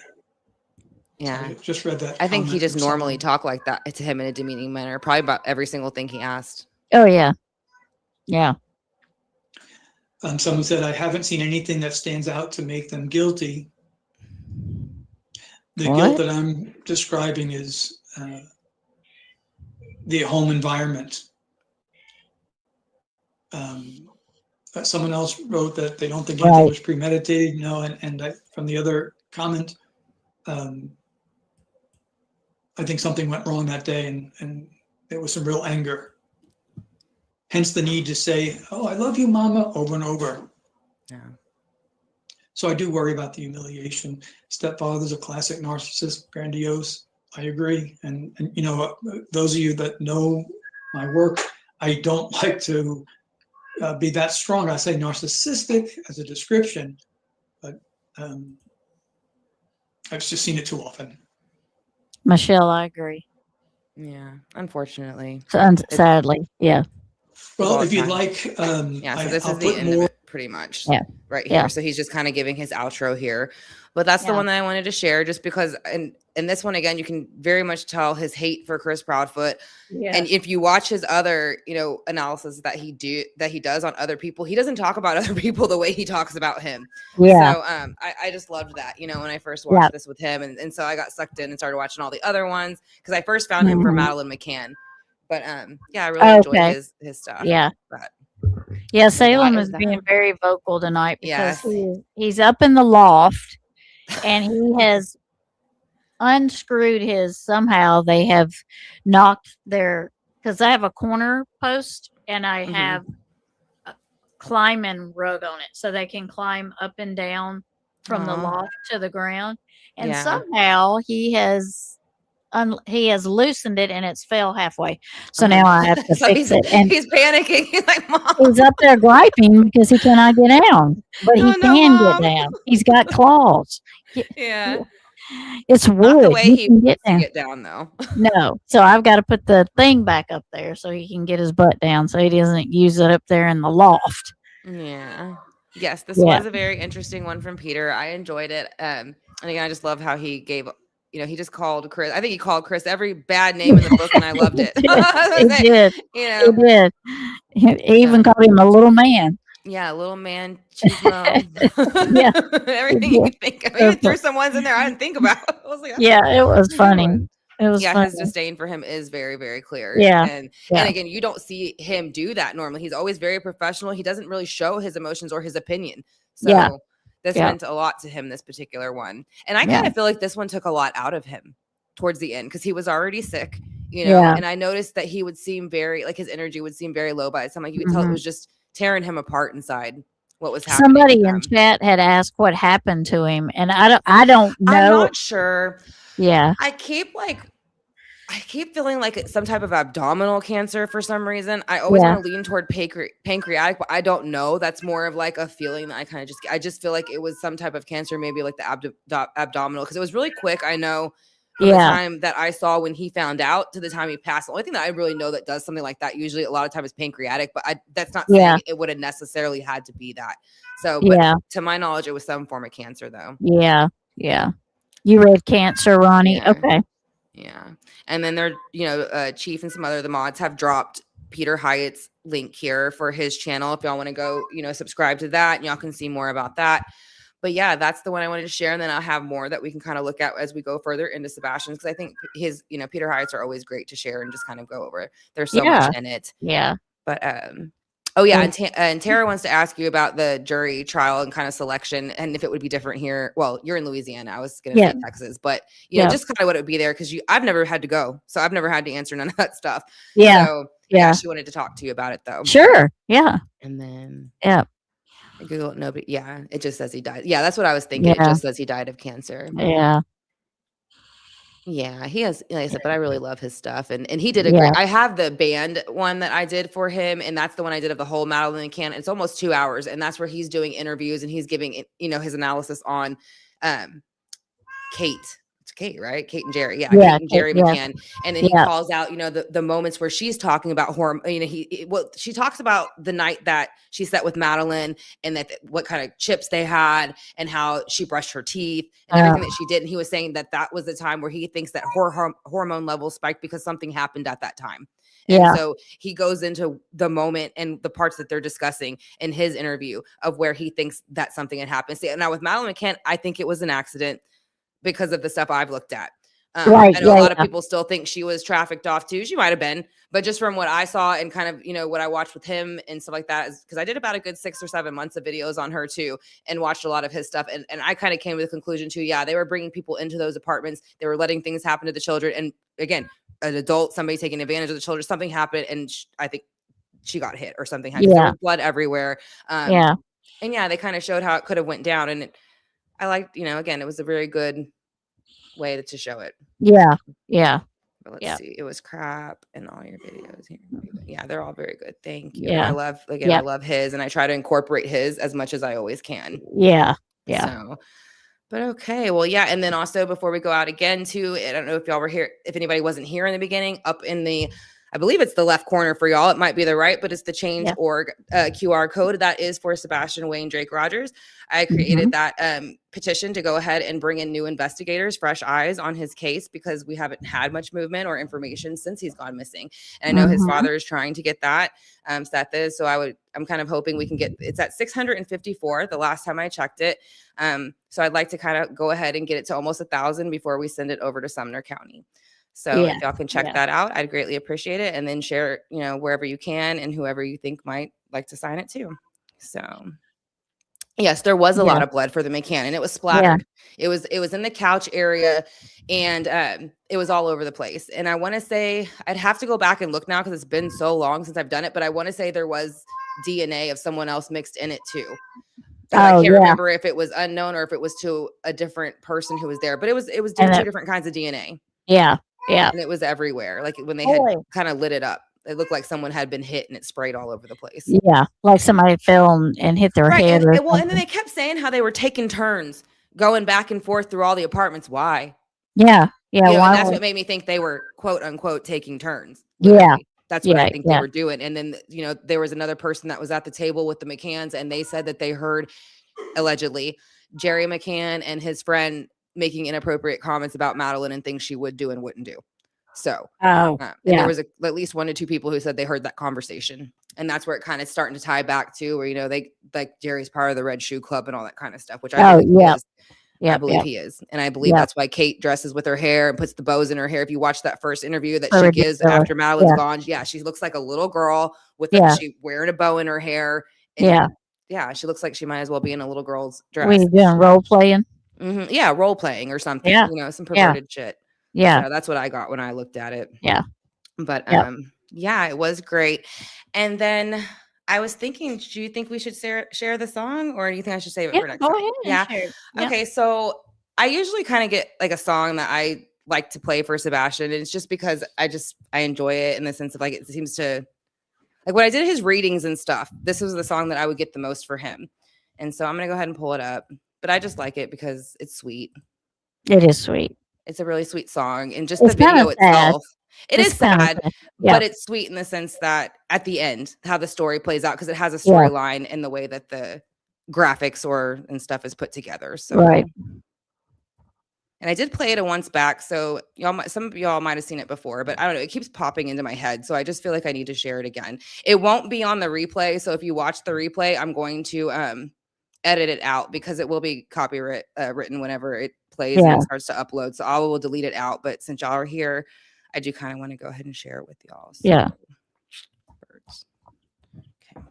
Yeah. So I just read that. I think he comment just from normally someone. talked like that to him in a demeaning manner, probably about every single thing he asked. Oh, yeah. Yeah. Someone said, I haven't seen anything that stands out to make them guilty. The What? guilt that I'm describing is the home environment. Someone else wrote that they don't think anything Right. was premeditated. No, and from the other comment, I think something went wrong that day, and there was some real anger. Hence the need to say, "Oh, I love you, Mama," over and over. Yeah. So I do worry about the humiliation. Stepfather's a classic narcissist, grandiose. I agree. And you know, those of you that know my work, I don't like to be that strong. I say narcissistic as a description, but I've just seen it too often. Michelle, I agree. Yeah. Unfortunately. Sadly. Yeah. Well, all if you'd time. like, Yeah, so this I'll is the put end more. of it pretty much. Yeah. Right here. Yeah. So he's just kind of giving his outro here. But that's the Yeah. one that I wanted to share just because and this one again, you can very much tell his hate for Chris Proudfoot. Yeah. And if you watch his other, analysis that he does on other people, he doesn't talk about other people the way he talks about him. Yeah. So I just loved that, when I first watched this with him. And so I got sucked in and started watching all the other ones because I first found him from Mhm. Madeline McCann. But yeah, I really enjoyed Okay. his stuff. Yeah. But Yeah. Salem is is that. being very vocal tonight because Yes. he's up in the loft and he has unscrewed somehow they have knocked because I have a corner post and I Mhm. have a climbing rug on it so they can climb up and down from the Aw. loft to the ground. And Yeah. somehow he has loosened it and it's fell halfway. So now I have to So fix it. And he's panicking. He's like, Mom. he's up there griping because he cannot get down, but he Oh, no, can Mom. get down. He's got claws. Yeah. It's wood. Not the way he can get wants to down. get down, though. No. So I've got to put the thing back up there so he can get his butt down so he doesn't use it up there in the loft. Yeah. Yes, this Yeah. was a very interesting one from Peter. I enjoyed it. And again, I just love how he gave, he just called Chris. I think he called Chris every bad name in the book, and I loved it. He did. He did. He even called him a little man. Yeah, little man, cheese mom. Yeah. Everything you could think of. Even threw some ones in there I didn't think about. I was like, yeah, it was funny. It was yeah, funny. his disdain for him is very, very clear. Yeah. And again, you don't see him do that normally. He's always very professional. He doesn't really show his emotions or his opinion. So this meant a lot to him, this particular one. And I kind of feel like this one took a lot out of him towards the end because he was already sick, and I noticed that he would seem very, like his energy would seem very low by the time. Like you could tell it was just tearing him apart inside what was happening. Somebody in chat had asked what happened to him, and I don't know. I'm not sure. Yeah. I keep feeling like it's some type of abdominal cancer for some reason. I always want to lean toward pancreatic, but I don't know. That's more of like a feeling that I just feel like it was some type of cancer, maybe like the abdominal, because it was really quick. I know from the time that I saw when he found out to the time he passed. The only thing that I really know that does something like that usually a lot of time is pancreatic, but that's not saying it would have necessarily had to be that. So, but to my knowledge, it was some form of cancer though. Yeah. Yeah. You read cancer, Ronnie? Yeah. Okay. Yeah. And then they're, Chief and some other the mods have dropped Peter Hyatt's link here for his channel. If y'all want to go, subscribe to that, and y'all can see more about that. But yeah, that's the one I wanted to share. And then I'll have more that we can kind of look at as we go further into Sebastian's, because I think his, Peter Hyatt's are always great to share and just kind of go over. There's so much in it. Yeah. But oh yeah, and Tara wants to ask you about the jury trial and kind of selection, and if it would be different here. Well, you're in Louisiana. I was going to say Texas, but just kind of what it would be there, because I've never had to go, so I've never had to answer none of that stuff. Yeah. So she wanted to talk to you about it though. Sure. Yeah. And then Google nobody. Yeah, it just says he died. Yeah, that's what I was thinking. It just says he died of cancer. Yeah. Yeah, he has, like I said, but I really love his stuff, and he did a Yeah. great. I have the band one that I did for him, and that's the one I did of the whole Madeline can. It's almost 2 hours, and that's where he's doing interviews and he's giving his analysis on Kate. It's Kate, right? Kate and Jerry. Yeah, Yeah, Kate and Jerry yeah. McCann. And then he Yeah. calls out, the moments where she's talking about she talks about the night that she sat with Madeline and that what kind of chips they had and how she brushed her teeth and everything that she did. And he was saying that was the time where he thinks that hormone levels spiked because something happened at that time. And so he goes into the moment and the parts that they're discussing in his interview of where he thinks that something had happened. See, now with Madeline McCann, I think it was an accident because of the stuff I've looked at. Right, I know yeah, a lot of yeah. people still think she was trafficked off too. She might have been, but just from what I saw and kind of, what I watched with him and stuff like that, because I did about a good 6 or 7 months of videos on her too and watched a lot of his stuff. And I kind of came to the conclusion too, yeah, they were bringing people into those apartments. They were letting things happen to the children. And again, an adult, somebody taking advantage of the children, something happened. And I think she got hit or something. There was blood everywhere. Yeah. And yeah, they kind of showed how it could have went down. And I liked, again, it was a very good way to show it. Yeah. Yeah. But let's see. It was crap and all your videos here. Yeah, they're all very good. Thank you. Yeah. And I love his, and I try to incorporate his as much as I always can. Yeah. Yeah. So, but okay. Well, yeah. And then also before we go out again too, I don't know if y'all were here, if anybody wasn't here in the beginning, up in the, I believe it's the left corner for y'all. It might be the right, but it's the change.org QR code. That is for Sebastian Wayne Drake Rogers. I created that petition to go ahead and bring in new investigators, fresh eyes on his case, because we haven't had much movement or information since he's gone missing. And I know his father is trying to get that. Seth is. So I'm kind of hoping we can get, it's at 654 the last time I checked it. So I'd like to kind of go ahead and get it to almost 1,000 before we send it over to Sumner County. So if y'all can check that out, I'd greatly appreciate it. And then share, wherever you can and whoever you think might like to sign it too. So yes, there was a lot of blood for the McCann, and it was splattered. It was in the couch area, and it was all over the place. And I want to say, I'd have to go back and look now because it's been so long since I've done it, but I want to say there was DNA of someone else mixed in it too. I can't remember if it was unknown or if it was to a different person who was there, but it was two different kinds of DNA. Yeah. Yeah. And it was everywhere. Like when they had kind of lit it up, it looked like someone had been hit and it sprayed all over the place. Yeah. Like somebody fell and hit their head. And then they kept saying how they were taking turns going back and forth through all the apartments. Why? Yeah. Yeah. And that's what made me think they were quote unquote taking turns. Yeah. That's what I think they were doing. And then, there was another person that was at the table with the McCanns, and they said that they heard allegedly Jerry McCann and his friend making inappropriate comments about Madeline and things she would do and wouldn't do. So, and there was at least 1 to 2 people who said they heard that conversation, and that's where it kind of starting to tie back to where, they like Jerry's part of the Red Shoe Club and all that kind of stuff, which I believe he is. And I believe that's why Kate dresses with her hair and puts the bows in her hair. If you watch that first interview that she gives after Madeline's gone, she looks like a little girl with she wearing a bow in her hair. And she looks like she might as well be in a little girl's dress. Were you doing role playing? Yeah, role playing or something. Some perverted shit. Yeah, so that's what I got when I looked at it. Yeah, but it was great. And then I was thinking, do you think we should share the song, or do you think I should save it for next time? Go ahead. Okay, so I usually kind of get like a song that I like to play for Sebastian, and it's just because I enjoy it in the sense of like it seems to like when I did his readings and stuff. This was the song that I would get the most for him, and so I'm gonna go ahead and pull it up. But I just like it because it's sweet. It is sweet. It's a really sweet song, and just the video itself. It is sad, but it's sweet in the sense that at the end, how the story plays out, because it has a storyline in the way that the graphics and stuff is put together. So, right. And I did play it once back, so some of y'all might have seen it before, but I don't know. It keeps popping into my head, so I just feel like I need to share it again. It won't be on the replay, so if you watch the replay, I'm going to edit it out because it will be copyright written whenever it plays and it starts to upload. So I will delete it out. But since y'all are here, I do kind of want to go ahead and share it with y'all. So, birds. Okay.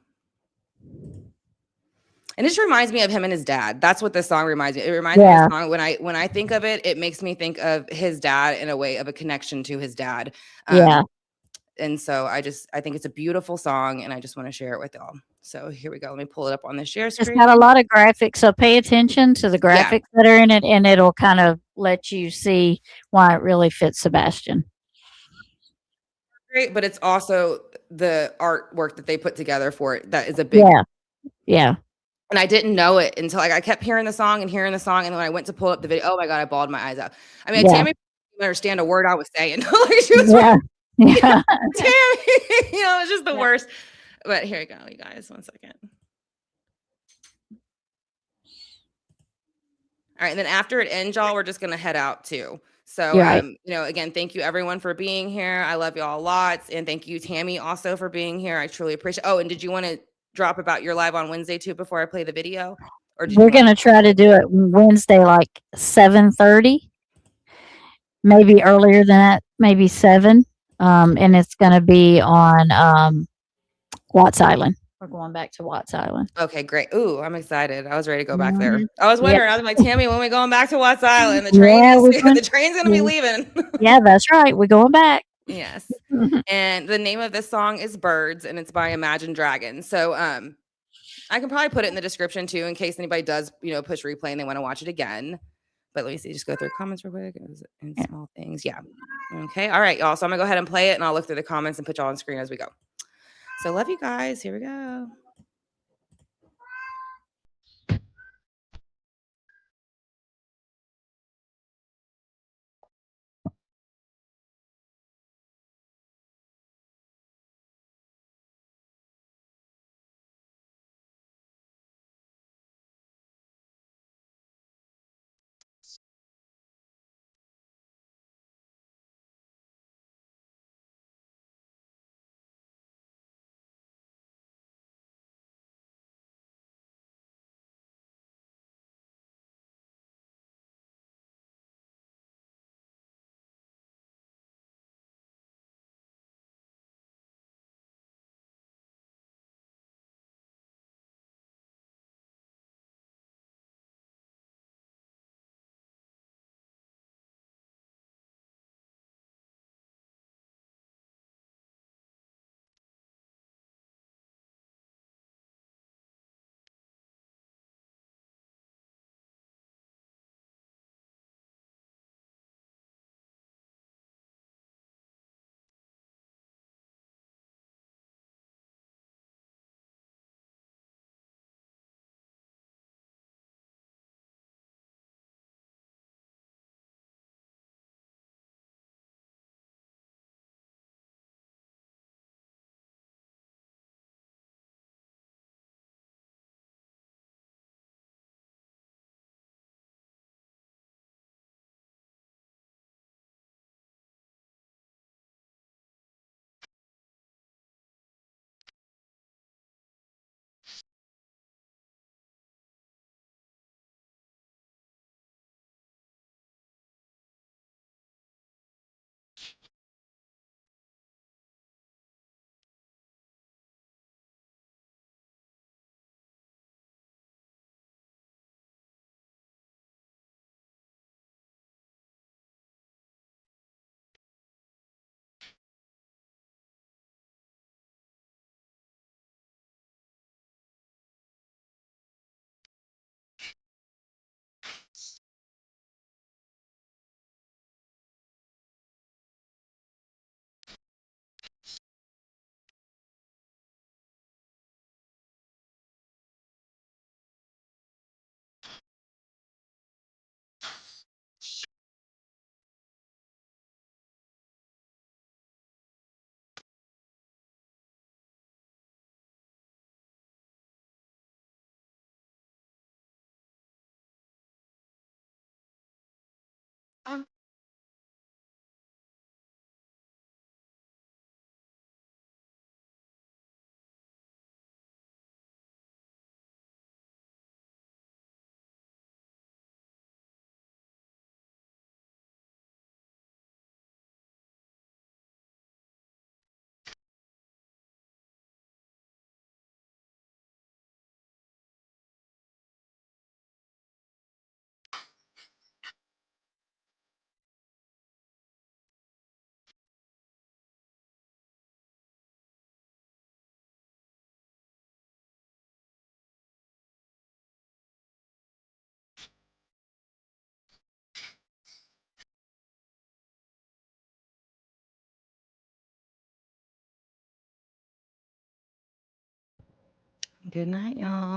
And it just reminds me of him and his dad. That's what this song reminds me. It reminds me of the song. When I think of it, it makes me think of his dad in a way of a connection to his dad. And so I think it's a beautiful song, and I just want to share it with y'all. So here we go. Let me pull it up on the share It's screen. got a lot of graphics, so pay attention to the graphics that are in it, and it'll kind of let you see why it really fits Sebastian. Great, but it's also the artwork that they put together for it that is a big. Yeah. And I didn't know it until I kept hearing the song, and when I went to pull up the video, oh my god, I bawled my eyes out. I mean, Tammie didn't understand a word I was saying. Like she was Yeah. Tammie, it's just the worst. But here we go, you guys. 1 second. All right, and then after it ends, y'all, we're just gonna head out too. So, again, thank you everyone for being here. I love y'all lots, and thank you, Tammie, also for being here. I truly appreciate. Oh, and did you want to drop about your live on Wednesday too before I play the video? Or We're gonna try to do it Wednesday, like 7:30, maybe earlier than that, maybe 7. And it's gonna be on Watts Island. We're going back to Watts Island. Okay, great. Ooh, I'm excited. I was ready to go back there. I was wondering. I was like, Tammie, when we going back to Watts Island? The train's gonna be leaving. Yeah, that's right. We're going back. Yes. And the name of this song is Birds, and it's by Imagine Dragons. So I can probably put it in the description too, in case anybody does, push replay and they want to watch it again. But let me see, just go through comments real quick and small things. Yeah. Okay. All right, y'all. So I'm gonna go ahead and play it, and I'll look through the comments and put y'all on screen as we go. So love you guys. Here we go. Good night, y'all.